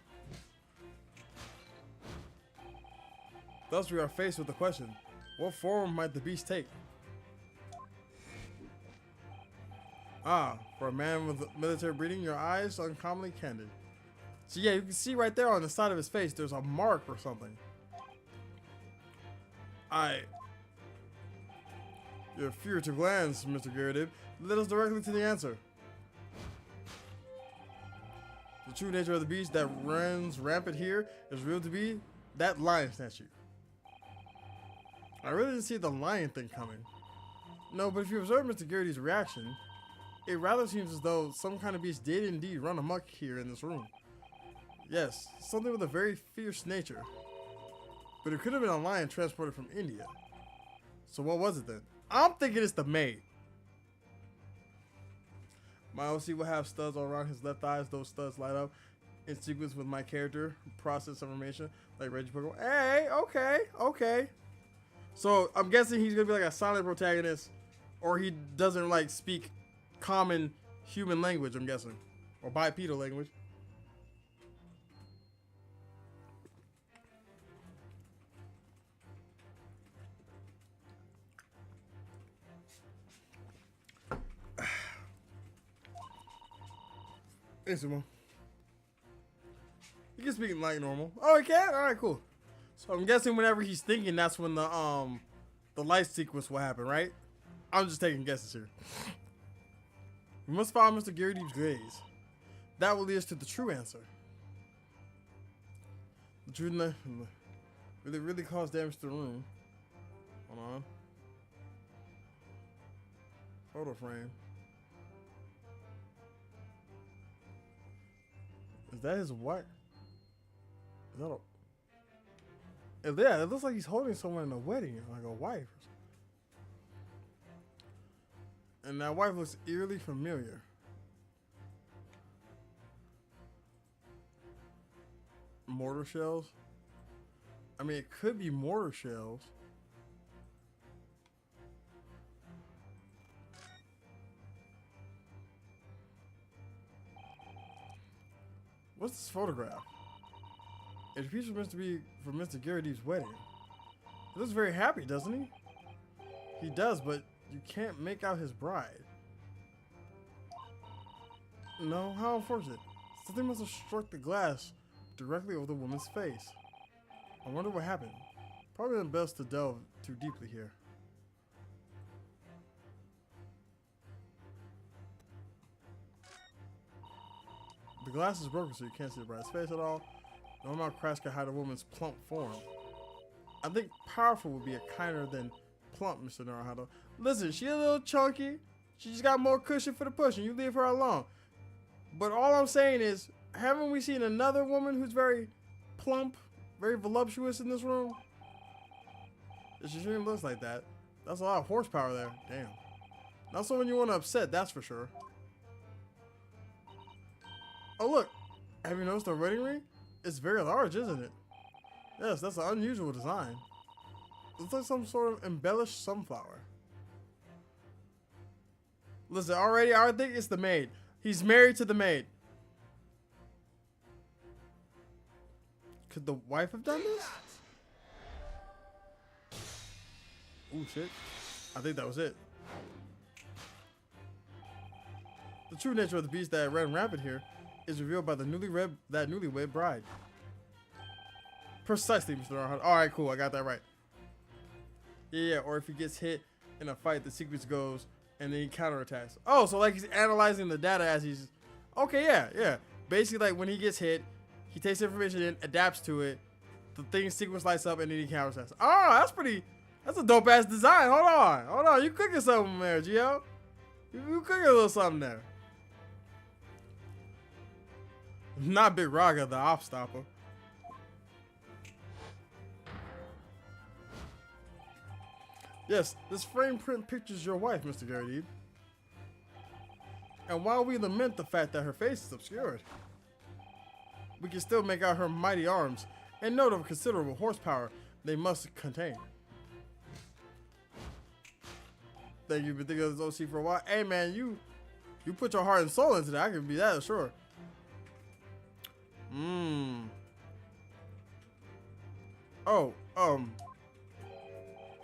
Thus, we are faced with the question, what form might the beast take? Ah, for a man with military breeding, your eyes are uncommonly candid. So yeah, you can see right there on the side of his face, there's a mark or something. Your fear to glance, Mr. Garrett, led us directly to the answer. The true nature of the beast that runs rampant here is real to be that lion statue. I really didn't see the lion thing coming. No, but if you observe Mr. Garrity's reaction, it rather seems as though some kind of beast did indeed run amok here in this room. Yes, something with a very fierce nature. But it could have been a lion transported from India. So what was it then? I'm thinking it's the maid. My OC will have studs all around his left eyes. Those studs light up in sequence with my character process information, like Reggie Pokemon. Hey, okay. So I'm guessing he's gonna be like a silent protagonist, or he doesn't like speak common human language. I'm guessing, or bipedal language. Hey, Sumo. You can speak like normal. Oh, he can? Alright, cool. So I'm guessing whenever he's thinking, that's when the light sequence will happen, right? I'm just taking guesses here. We must follow Mr. Garrity's gaze. That will lead us to the true answer. The truth really caused damage to the room. Hold on. Photo frame. Is that his wife? Is that a... Yeah, it looks like he's holding someone in a wedding, like a wife. And that wife looks eerily familiar. Mortar shells? I mean, it could be mortar shells. What's this photograph? It appears to be from Mr. Garrity's wedding. He looks very happy, doesn't he? He does, but you can't make out his bride. No, how unfortunate. Something must have struck the glass directly over the woman's face. I wonder what happened. Probably not best to delve too deeply here. The glass is broken, so you can't see the bride's face at all. No amount of cracks can hide a woman's plump form. I think powerful would be a kinder than plump, Mr. Naruhado. Listen, she a little chunky. She just got more cushion for the pushing. You leave her alone. But all I'm saying is, haven't we seen another woman who's very plump very voluptuous in this room? It sure looks like that. That's a lot of horsepower there. Damn. Not someone you want to upset, that's for sure. Oh look, have you noticed the wedding ring? It's very large, isn't it? Yes, that's an unusual design. Looks like some sort of embellished sunflower. Listen, already I think it's the maid. He's married to the maid. Could the wife have done this? Oh shit. I think that was it. The true nature of the beast that ran rampant here is revealed by the newlywed bride. Precisely, Mr. Arhart. Alright, cool, I got that right. Yeah, or if he gets hit in a fight, the sequence goes and then he counterattacks. Oh, so like he's analyzing the data as he's... Okay, yeah. Basically, like when he gets hit, he takes information in, adapts to it, the thing sequence lights up, and then he counterattacks. Oh, that's pretty... That's a dope-ass design. Hold on. You cooking something there, Gio. You cooking a little something there. Not Big Raga, the op stopper. Yes, this frame print pictures your wife, Mr. Garrett. And while we lament the fact that her face is obscured, we can still make out her mighty arms and note of considerable horsepower they must contain. Thank you for thinking of this OC for a while. Hey man, you put your heart and soul into that. I can be that sure.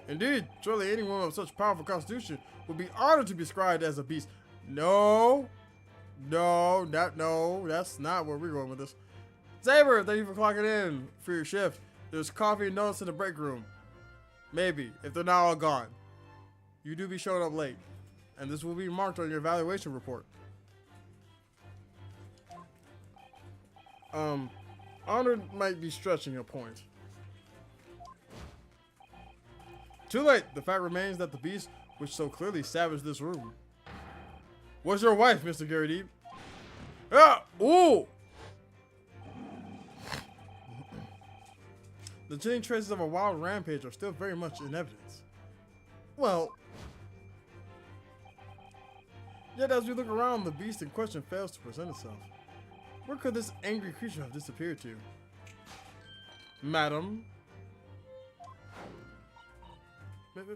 Indeed, surely anyone of such powerful constitution would be honored to be described as a beast. No, that's not where we're going with this. Saber, thank you for clocking in for your shift. There's coffee and donuts in the break room. Maybe, if they're not all gone. You do be showing up late, and this will be marked on your evaluation report. Honored might be stretching a point. Too late. The fact remains that the beast which so clearly savaged this room was your wife, Mr. Garrett. Ah! Ooh! The chilling traces of a wild rampage are still very much in evidence. Well, yet as we look around, the beast in question fails to present itself. Where could this angry creature have disappeared to? Madam?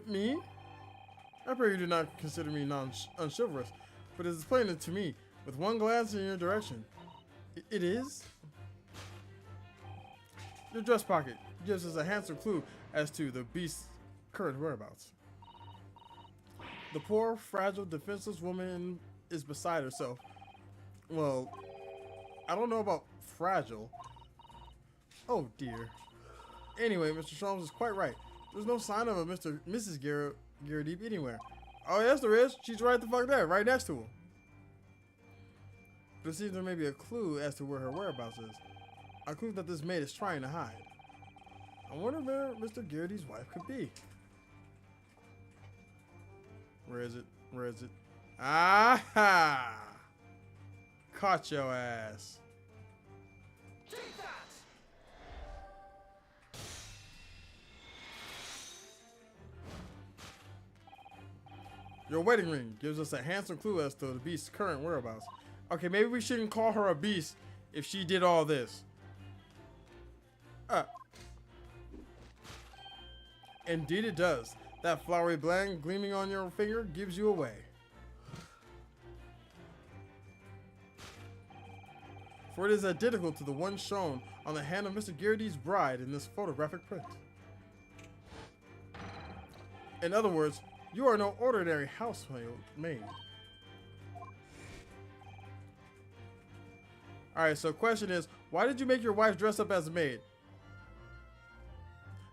Me? I pray you do not consider me unchivalrous, but it is plain to me, with one glance in your direction. It is? Your dress pocket gives us a handsome clue as to the beast's current whereabouts. The poor, fragile, defenseless woman is beside herself. Well, I don't know about fragile. Oh dear. Anyway, Mr. Sholmes is quite right. There's no sign of a Mrs. Garrett anywhere. Oh yes there is. She's right the fuck there, right next to him. But it seems there may be a clue as to where her whereabouts is. A clue that this maid is trying to hide. I wonder where Mr. Garrett's wife could be. Where is it? Where is it? Aha! Caught your ass. Your wedding ring gives us a handsome clue as to the beast's current whereabouts. Okay, maybe we shouldn't call her a beast if she did all this. Indeed it does. That flowery blend gleaming on your finger gives you away. For it is identical to the one shown on the hand of Mr. Garrett's bride in this photographic print. In other words, you are no ordinary housemaid. Alright, so question is, why did you make your wife dress up as a maid?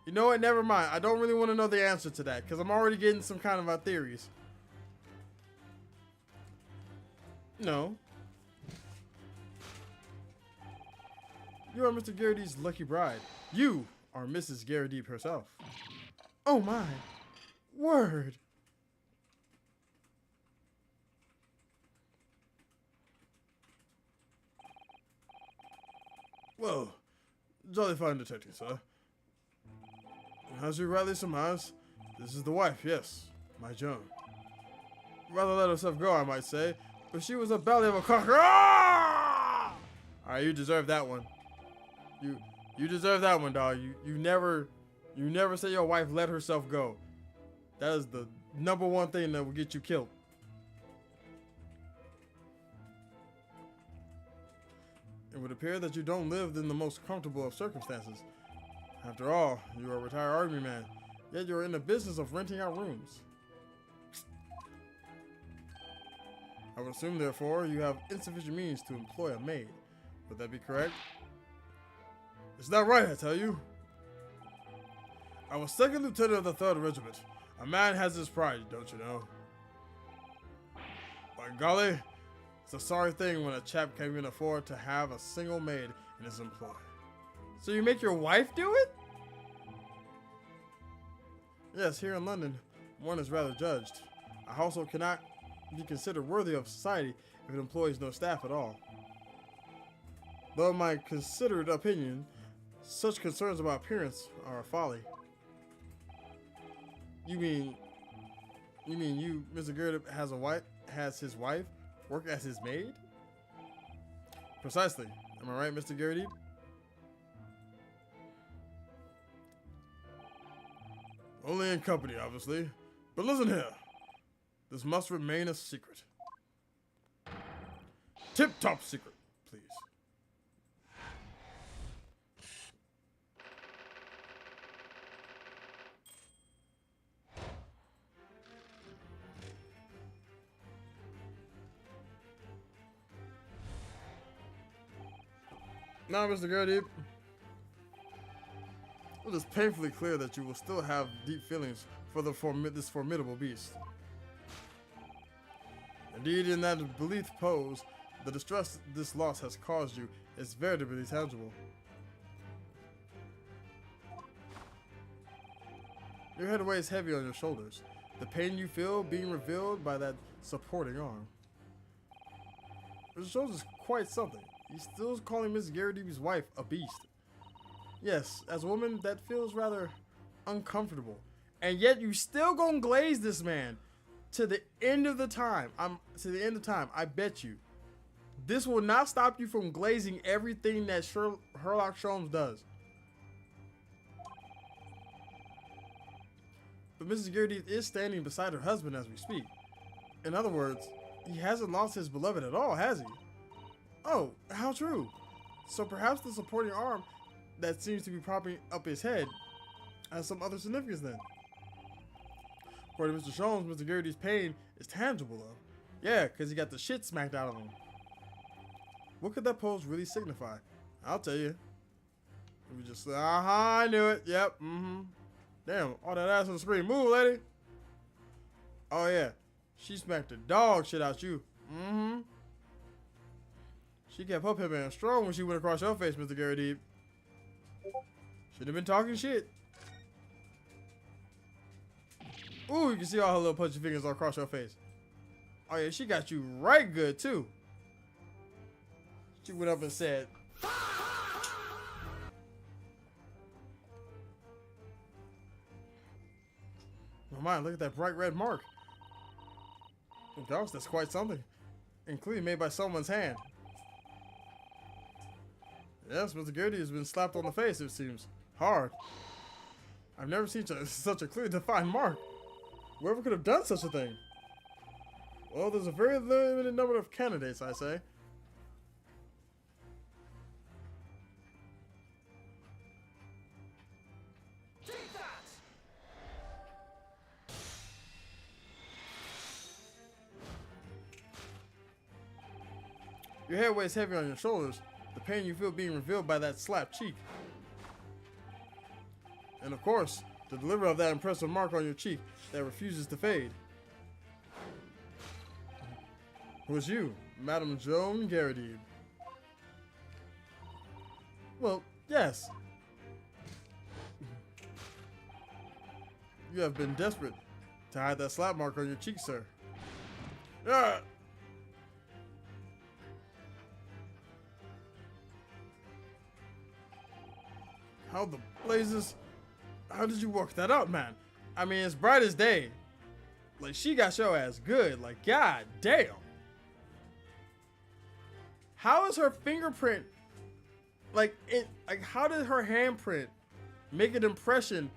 You know what, never mind. I don't really want to know the answer to that, because I'm already getting some kind of theories. No. You are Mr. Garrett's lucky bride. You are Mrs. Garrett herself. Oh my word. Whoa. Jolly fine detecting, sir. As you rightly surmise, this is the wife, yes, my Joan. Rather let herself go, I might say, but she was a belly of a cock. Ah! Alright, you deserve that one. You deserve that one, dog. You never say your wife let herself go. That is the #1 thing that will get you killed. It would appear that you don't live in the most comfortable of circumstances. After all, you are a retired army man, yet you are in the business of renting out rooms. I would assume, therefore, you have insufficient means to employ a maid. Would that be correct? It's not right, I tell you. I was 2nd Lieutenant of the 3rd Regiment. A man has his pride, don't you know? By golly, it's a sorry thing when a chap can't even afford to have a single maid in his employ. So you make your wife do it? Yes, here in London, one is rather judged. A household cannot be considered worthy of society if it employs no staff at all. Though in my considered opinion, such concerns about appearance are a folly. You mean Mr. Gerda has his wife work as his maid? Precisely. Am I right, Mr. Gertie? Only in company, obviously. But listen here. This must remain a secret. Tip-top secret, please. Now, Mr. Gertie, it is painfully clear that you will still have deep feelings for this formidable beast. Indeed, in that belief pose, the distress this loss has caused you is veritably tangible. Your head weighs heavy on your shoulders. The pain you feel being revealed by that supporting arm. It shows us quite something. He's still calling Miss Garrity's wife a beast. Yes, as a woman, that feels rather uncomfortable. And yet you still gonna glaze this man to the end of the time. I bet you. This will not stop you from glazing everything that Sherlock Holmes does. But Mrs. Garrity is standing beside her husband as we speak. In other words, he hasn't lost his beloved at all, has he? Oh, how true. So perhaps the supporting arm that seems to be propping up his head has some other significance then. According to Mr. Sholmes, Mr. Garrity's pain is tangible though. Yeah, because he got the shit smacked out of him. What could that pose really signify? I'll tell you. We just, I knew it. Yep, Damn, all that ass on the screen. Move, lady. Oh yeah, she smacked the dog shit out you. She kept her pip man strong when she went across your face, Mr. Garrity. Should have been talking shit. Ooh, you can see all her little punchy fingers all across your face. Oh yeah, she got you right good too. She went up and said, oh my, look at that bright red mark. Oh gosh, that's quite something. Including made by someone's hand. Yes, Mr. Garrity has been slapped on the face, it seems. Hard. I've never seen such a clearly defined mark. Whoever could have done such a thing? Well, there's a very limited number of candidates, I say. Your head weighs heavy on your shoulders. The pain you feel being revealed by that slapped cheek. And of course, the deliverer of that impressive mark on your cheek that refuses to fade. Was you, Madame Joan Garrity? Well, yes. You have been desperate to hide that slap mark on your cheek, sir. Ah! How the blazes? How did you work that out, man? I mean, it's bright as day. Like, she got your ass good. Like, god damn. How is her fingerprint, like, how did her handprint make an impression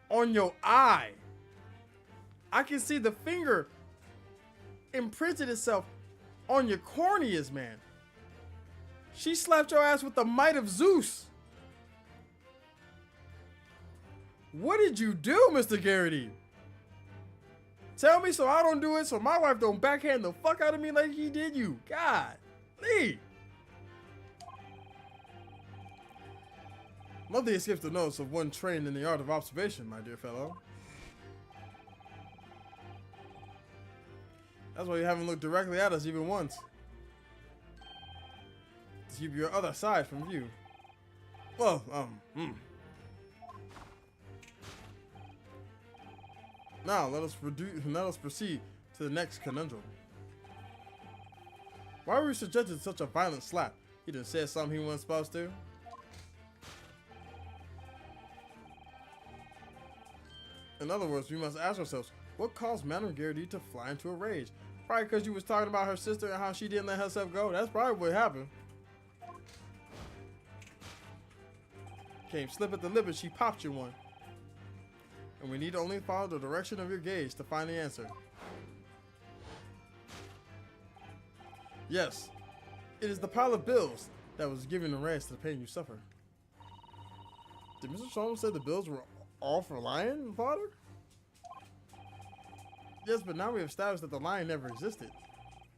on your eye? I can see the finger imprinted itself on your corneas, man. She slapped your ass with the might of Zeus. What did you do, Mr. Garrity? Tell me so I don't do it, so my wife don't backhand the fuck out of me like he did you. God, Lee. Nothing escapes the notice of one trained in the art of observation, my dear fellow. That's why you haven't looked directly at us even once. To keep your other side from view. Well, Now let us proceed to the next conundrum. Why were we subjected to such a violent slap? He done said something he wasn't supposed to. In other words, we must ask ourselves, what caused Madame Garrity to fly into a rage? Probably because you was talking about her sister and how she didn't let herself go. That's probably what happened. Came slip at the lip and she popped you one. And we need only follow the direction of your gaze to find the answer. Yes, it is the pile of bills that was giving the rise to the pain you suffer. Did Mr. Shalom say the bills were all for lion, father? Yes, but now we have established that the lion never existed,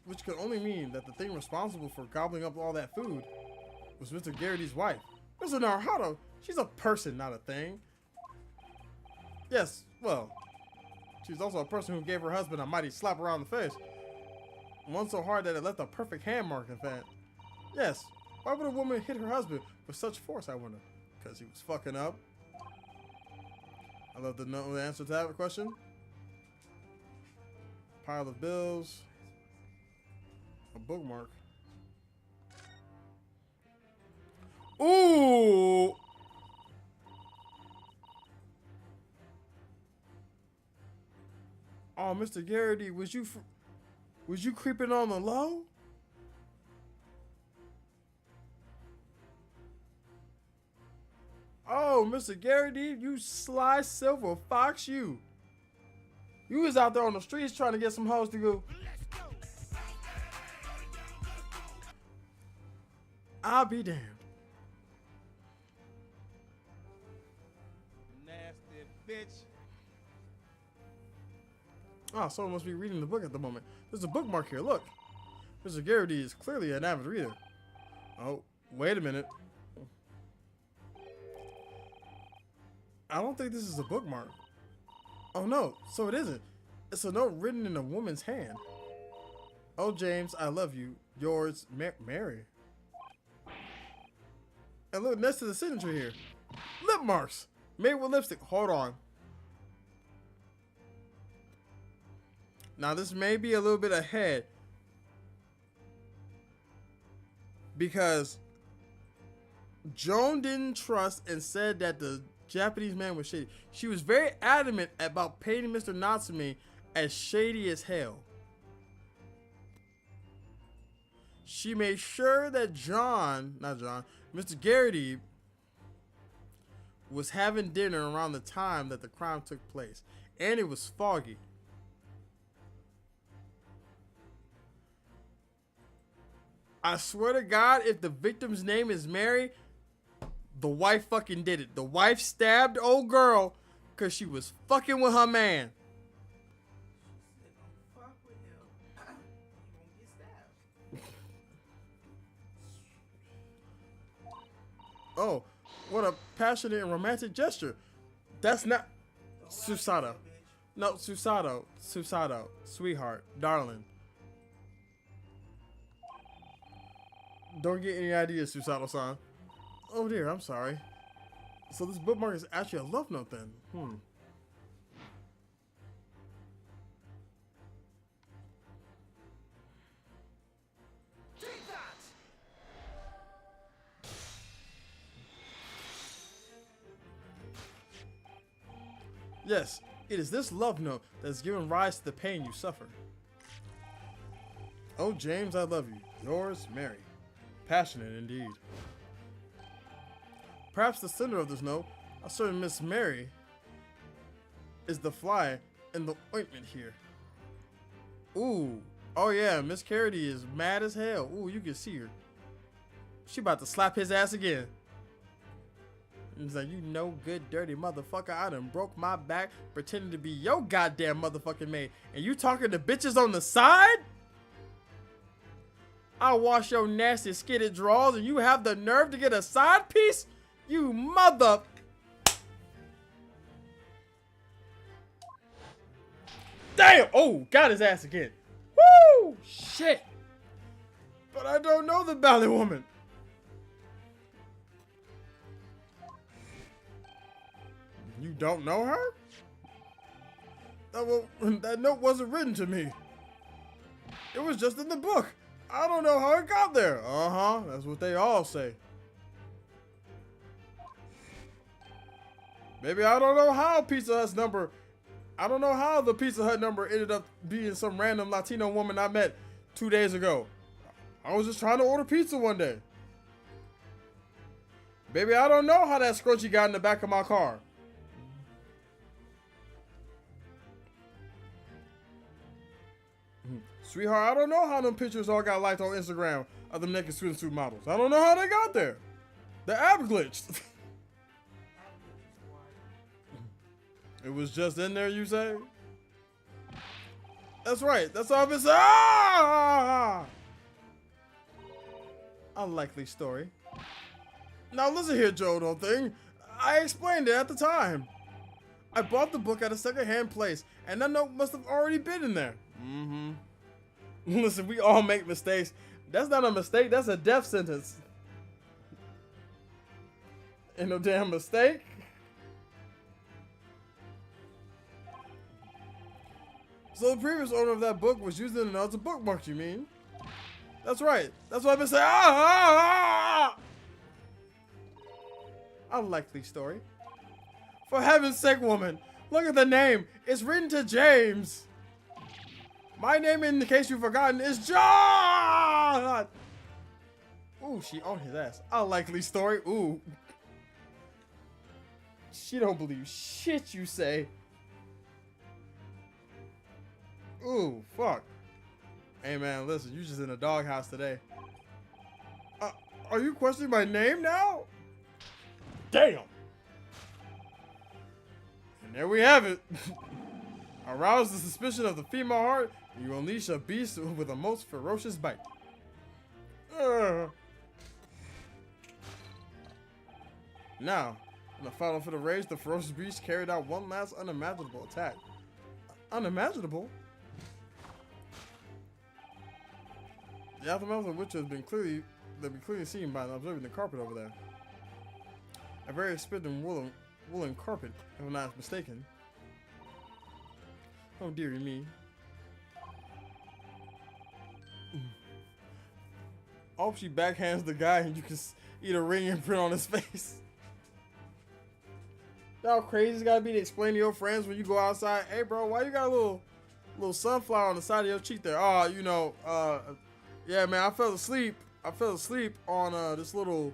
which could only mean that the thing responsible for gobbling up all that food was Mr. Garrity's wife. Mr. Naruto, she's a person, not a thing. Yes, well, she's also a person who gave her husband a mighty slap around the face. One so hard that it left a perfect hand mark, in fact. Yes, why would a woman hit her husband with such force, I wonder? Because he was fucking up? I'd love to know the answer to that question. Pile of bills. A bookmark. Ooh! Oh, Mr. Garrity, was you creeping on the low? Oh, Mr. Garrity, you sly silver fox, you. You was out there on the streets trying to get some hoes to go. I'll be damned. Nasty bitch. Oh, someone must be reading the book at the moment. There's a bookmark here, look. Mr. Garrity is clearly an avid reader. Oh, wait a minute. I don't think this is a bookmark. Oh no, so it isn't. It's a note written in a woman's hand. Oh, James, I love you. Yours, Mary. And look, next to the signature here. Lip marks. Made with lipstick. Hold on. Now, this may be a little bit ahead. Because Joan didn't trust and said that the Japanese man was shady. She was very adamant about painting Mr. Natsume as shady as hell. She made sure that Mr. Garrity was having dinner around the time that the crime took place. And it was foggy. I swear to God, if the victim's name is Mary, the wife fucking did it. The wife stabbed old girl because she was fucking with her man. Fuck with him. You won't get stabbed. Oh, what a passionate and romantic gesture. That's not Susato. No, Susato. Susato. Sweetheart. Darling. Don't get any ideas, Susato-san. Oh dear, I'm sorry. So this bookmark is actually a love note then. Yes, it is this love note that has given rise to the pain you suffer. Oh, James, I love you. Yours, Mary. Passionate indeed. Perhaps the sender of this note, a certain Miss Mary, is the fly in the ointment here. Ooh. Oh yeah, Miss Carity is mad as hell. Ooh, you can see her. She about to slap his ass again. He's like, you no good dirty motherfucker. I done broke my back pretending to be your goddamn motherfucking maid. And you talking to bitches on the side? I'll wash your nasty skidded drawers and you have the nerve to get a side piece? You mother... Damn! Oh, got his ass again. Woo! Shit! But I don't know the ballet woman. You don't know her? That note wasn't written to me. It was just in the book. I don't know how it got there. Uh-huh, that's what they all say. Maybe I don't know how Pizza Hut's number... I don't know how the Pizza Hut number ended up being some random Latino woman I met 2 days ago. I was just trying to order pizza one day. Baby, I don't know how that scrunchie got in the back of my car. Sweetheart, I don't know how them pictures all got liked on Instagram of them naked swimsuit models. I don't know how they got there. The app glitched. It was just in there, you say? That's right. That's all I've been saying. Ah! Unlikely story. Now listen here, Joe, don't think. I explained it at the time. I bought the book at a secondhand place, and that note must have already been in there. Mm-hmm. Listen, we all make mistakes. That's not a mistake. That's a death sentence. Ain't no damn mistake. So the previous owner of that book was using it as a bookmark, you mean? That's right. That's what I've been saying. Unlikely story. For heaven's sake, woman, look at the name. It's written to James. My name, in case you've forgotten, is John. Ooh, she on his ass. Unlikely story. Ooh. She don't believe shit you say. Ooh, fuck. Hey man, listen, you just in a doghouse today. Are you questioning my name now? Damn. And there we have it. Arouse the suspicion of the female heart, and you unleash a beast with a most ferocious bite. Now, in the final fit of rage, the ferocious beast carried out one last unimaginable attack. Unimaginable? The aftermath of which has been clearly seen by observing the carpet over there. A very expensive woolen carpet, if I'm not mistaken. Oh dearie me. I hope she backhands the guy and you can eat a ring imprint on his face. How crazy it's gotta be to explain to your friends when you go outside, hey bro, why you got a little sunflower on the side of your cheek there? Oh, you know, yeah, man, I fell asleep on this little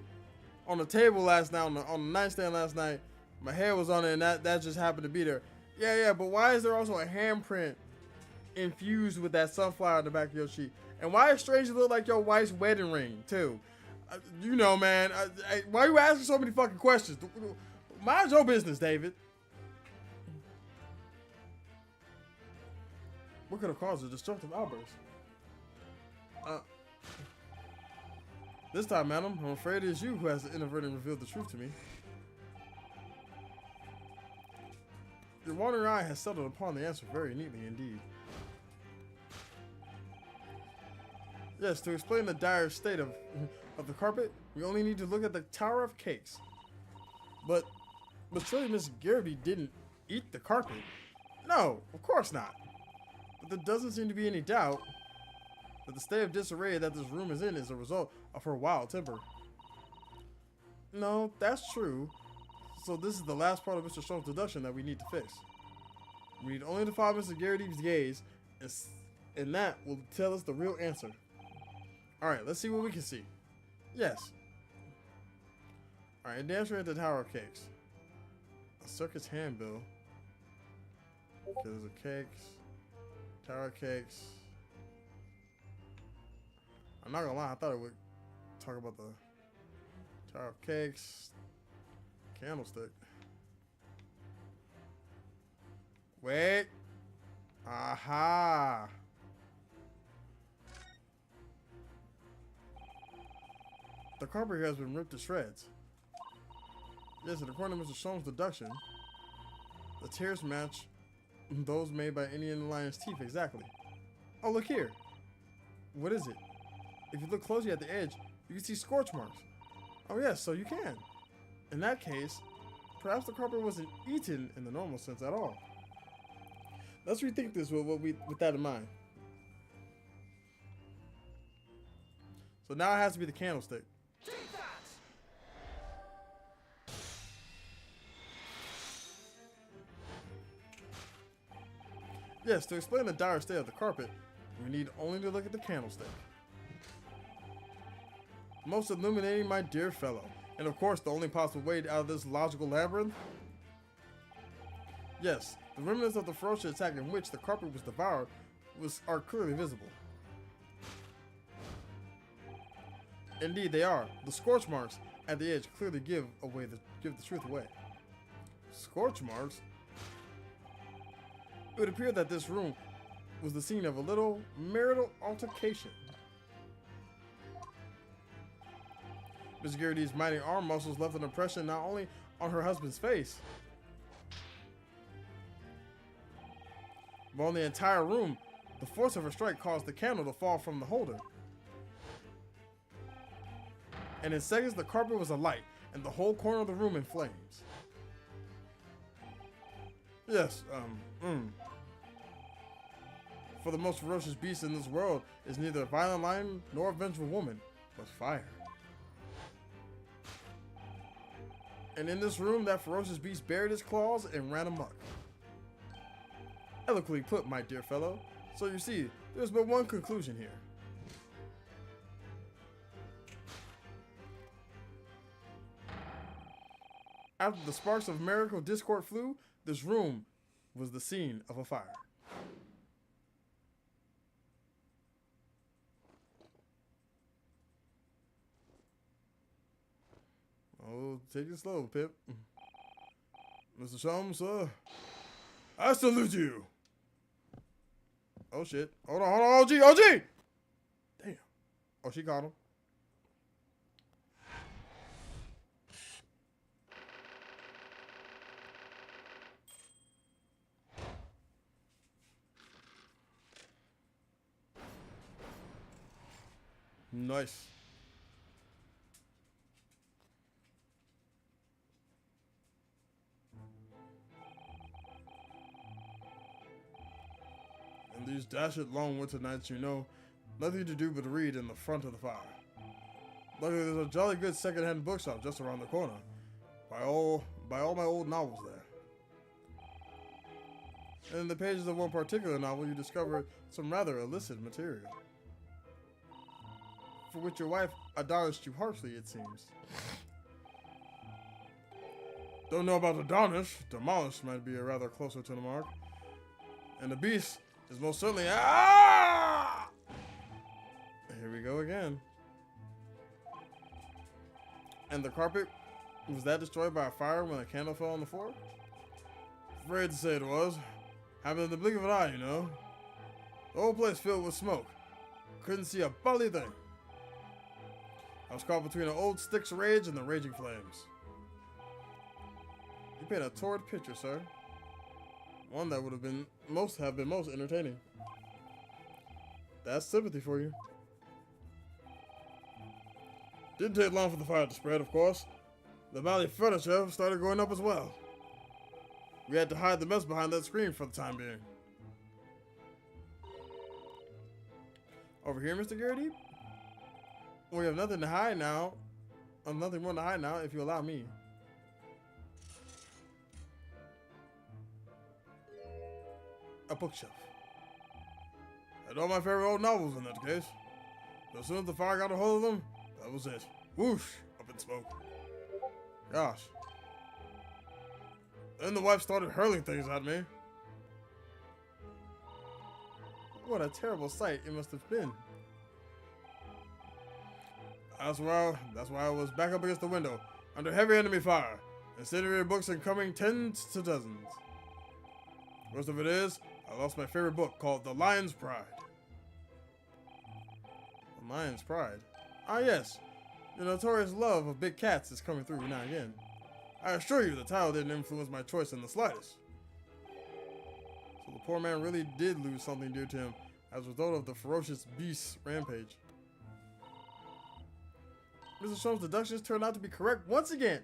on the table last night on the nightstand last night. My hair was on it, and that just happened to be there. Yeah, but why is there also a handprint infused with that sunflower in the back of your cheek? And why it strangely look like your wife's wedding ring too? You know, man. Why you asking so many fucking questions? Mind your business, David. What could have caused a destructive outburst? This time, madam, I'm afraid it is you who has inadvertently revealed the truth to me. Your wandering eye has settled upon the answer very neatly indeed. Yes, to explain the dire state of the carpet, we only need to look at the Tower of Cakes. But surely Miss Garrity didn't eat the carpet. No, of course not. But there doesn't seem to be any doubt that the state of disarray that this room is in is a result of her wild temper. No, that's true. So this is the last part of Mr. Strong's deduction that we need to fix. We need only to follow Mr. Garrity's gaze, and that will tell us the real answer. Alright, let's see what we can see. Yes. Alright, dance at the Tower of Cakes. A circus handbill. Okay, there's a cakes. Tower of Cakes. I'm not gonna lie, I thought it would talk about the Tower of Cakes. Candlestick. Wait. Aha. The carpet here has been ripped to shreds. Yes, and according to Mr. Sholmes' deduction, the tears match those made by Indian lion's teeth exactly. Oh, look here. What is it? If you look closely at the edge, you can see scorch marks. Oh yes, so you can. In that case, perhaps the carpet wasn't eaten in the normal sense at all. Let's rethink this with that in mind. So now it has to be the candlestick. Yes, to explain the dire state of the carpet, we need only to look at the candlestick. Most illuminating, my dear fellow. And of course, the only possible way out of this logical labyrinth? Yes, the remnants of the ferocious attack in which the carpet was devoured are clearly visible. Indeed, they are. The scorch marks at the edge clearly give the truth away. Scorch marks? It would appear that this room was the scene of a little marital altercation. Miss Garrity's mighty arm muscles left an impression not only on her husband's face, but on the entire room. The force of her strike caused the candle to fall from the holder. And in seconds, the carpet was alight, and the whole corner of the room in flames. Yes, For the most ferocious beast in this world is neither a violent lion nor a vengeful woman, but fire. And in this room, that ferocious beast buried his claws and ran amok. Eloquently put, my dear fellow. So you see, there's but one conclusion here. After the sparks of marital discord flew, this room was the scene of a fire. Oh, take it slow, Pip. Mr. Sholmes, I salute you. Oh shit. Hold on, OG, OG! Damn. Oh, she caught him. Nice. In these dashed long winter nights, you know, nothing to do but read in the front of the fire. Luckily, there's a jolly good second-hand bookshop just around the corner. By all my old novels there. And in the pages of one particular novel, you discover some rather illicit material. For which your wife admonished you harshly, it seems. Don't know about admonish. Demolish might be a rather closer to the mark. And the beast is most certainly... Ah! Here we go again. And the carpet, was that destroyed by a fire when a candle fell on the floor? Afraid to say it was. Happened in the blink of an eye, you know. The whole place filled with smoke. Couldn't see a bloody thing. I was caught between an old stick's rage and the raging flames. You paint a torrid picture, sir. One that would have been most entertaining. That's sympathy for you. Didn't take long for the fire to spread, of course. The valley furniture started going up as well. We had to hide the mess behind that screen for the time being. Over here, Mr. Garrity? We have nothing to hide now. Nothing more to hide now, if you allow me. a bookshelf. Had all my favorite old novels in that case. But as soon as the fire got a hold of them, that was it. Whoosh, up in smoke. Gosh. Then the wife started hurling things at me. What a terrible sight it must have been. That's why I was back up against the window, under heavy enemy fire, incendiary books incoming tens to dozens. Worst of it is, I lost my favorite book called The Lion's Pride. The Lion's Pride? Ah yes, the notorious love of big cats is coming through now and again. I assure you the title didn't influence my choice in the slightest. So the poor man really did lose something dear to him as a result of the ferocious beast's rampage. Mr. Sholmes' deductions turned out to be correct once again.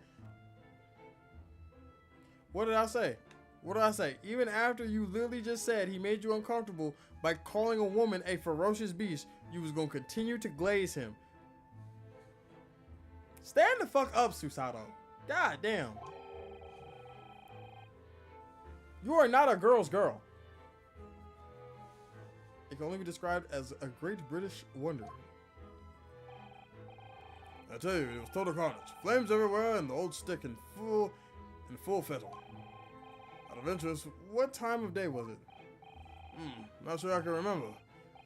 What did I say? What did I say? Even after you literally just said he made you uncomfortable by calling a woman a ferocious beast, you was going to continue to glaze him. Stand the fuck up, Susato. God damn. You are not a girl's girl. It can only be described as a great British wonder. I tell you, it was total carnage. Flames everywhere and the old stick in full fettle. Out of interest, what time of day was it? Not sure I can remember.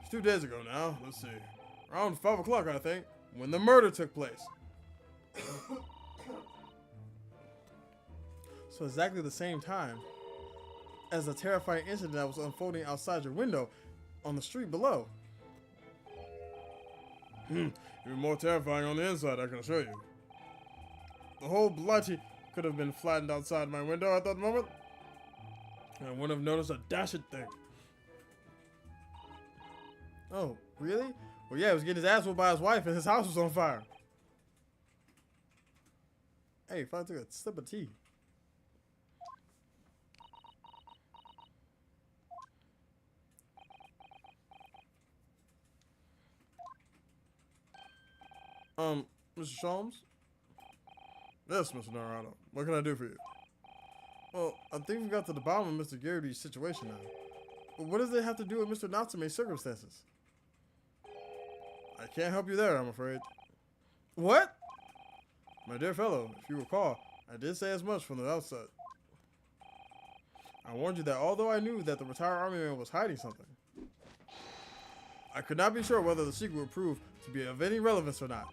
It's 2 days ago now. Let's see. Around 5 o'clock, I think, when the murder took place. So exactly the same time as the terrifying incident that was unfolding outside your window on the street below. Even more terrifying on the inside, I can assure you. The whole blighty could have been flattened outside my window at that moment, and I wouldn't have noticed a dashed thing. Oh, really? Well, yeah, he was getting his ass whooped by his wife and his house was on fire. Hey, if I took a sip of tea. Mr. Sholmes? Yes, Mr. Naruto. What can I do for you? Well, I think we got to the bottom of Mr. Garrity's situation now. But what does it have to do with Mr. Natsume's circumstances? I can't help you there, I'm afraid. What? My dear fellow, if you recall, I did say as much from the outset. I warned you that although I knew that the retired army man was hiding something, I could not be sure whether the secret would prove to be of any relevance or not.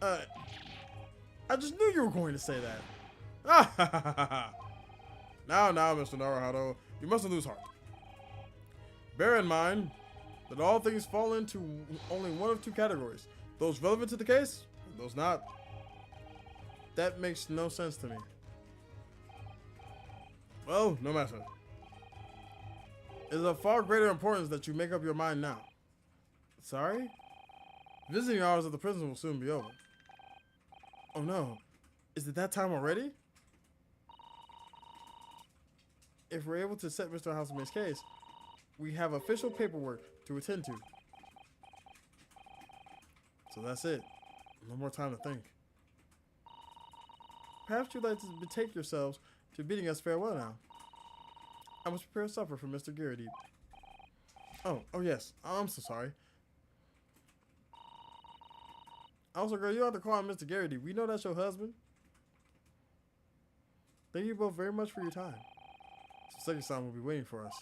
I just knew you were going to say that. Now, Mr. Naruto, you mustn't lose heart. Bear in mind that all things fall into only one of two categories. Those relevant to the case, and those not. That makes no sense to me. Well, no matter. It is of far greater importance that you make up your mind now. Sorry? Visiting hours at the prison will soon be over. Oh no. Is it that time already? If we're able to set Mr. Houseman's case, we have official paperwork to attend to. So that's it. No more time to think. Perhaps you'd like to betake yourselves to bidding us farewell now. I must prepare supper for Mr. Garrity. Oh yes. I'm so sorry. Also, girl, you don't have to call him Mr. Garrity. We know that's your husband. Thank you both very much for your time. Second-san will be waiting for us.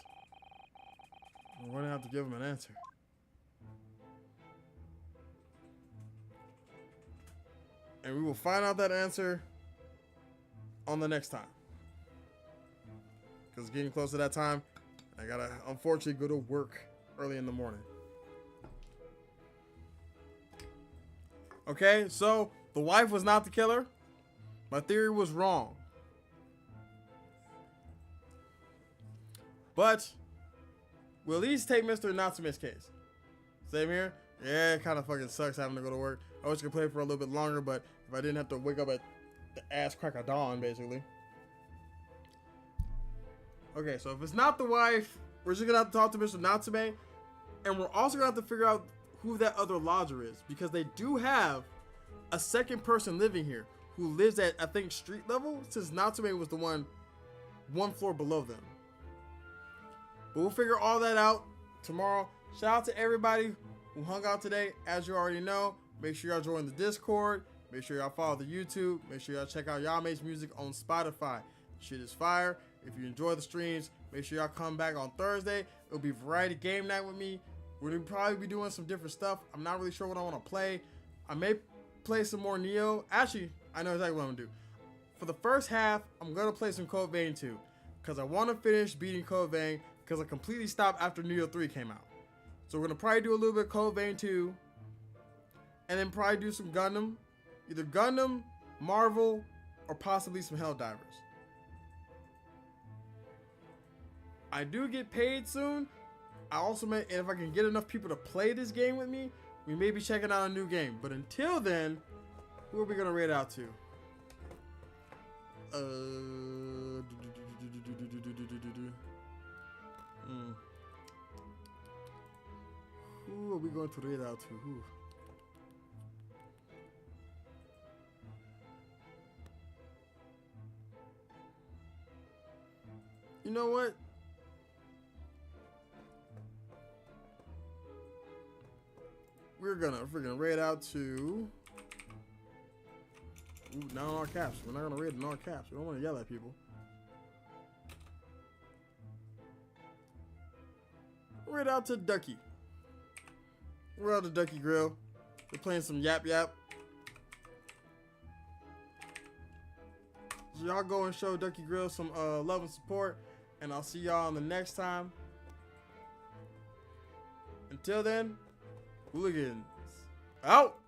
We're going to have to give him an answer. And we will find out that answer on the next time. Because it's getting close to that time. I gotta, unfortunately, go to work early in the morning. Okay, so the wife was not the killer. My theory was wrong. But we'll at least take Mr. Natsume's case. Same here. Yeah, it kind of fucking sucks having to go to work. I wish I could play for a little bit longer, but if I didn't have to wake up at the ass crack of dawn, basically. Okay, so if it's not the wife, we're just gonna have to talk to Mr. Natsume, and we're also gonna have to figure out who that other lodger is, because they do have a second person living here who lives at, I think, street level, since Natsume was the one one floor below them. But we'll figure all that out tomorrow. Shout out to everybody who hung out today. As you already know, make sure y'all join the Discord. Make sure y'all follow the YouTube. Make sure y'all check out Y'all Makes Music on Spotify. Shit is fire. If you enjoy the streams, make sure y'all come back on Thursday. It'll be variety game night with me. We're gonna probably be doing some different stuff. I'm not really sure what I want to play. I may play some more Neo. Actually, I know exactly what I'm gonna do. For the first half, I'm gonna play some Code Vein 2 because I want to finish beating Code Vein because I completely stopped after Neo 3 came out. So we're gonna probably do a little bit of Code Vein 2, and then probably do some Gundam, either Gundam, Marvel, or possibly some Helldivers. I do get paid soon. I also may, and if I can get enough people to play this game with me, we may be checking out a new game. But until then, who are we gonna raid out to? Who are we going to raid out to? Who? You know what? We're gonna raid out to. Ooh, not on our caps. We're not gonna raid in our caps. We don't want to yell at people. Raid out to Ducky. We're out to Ducky Grill. We're playing some Yap Yap. So y'all go and show Ducky Grill some love and support, and I'll see y'all on the next time. Until then, Hooligans out.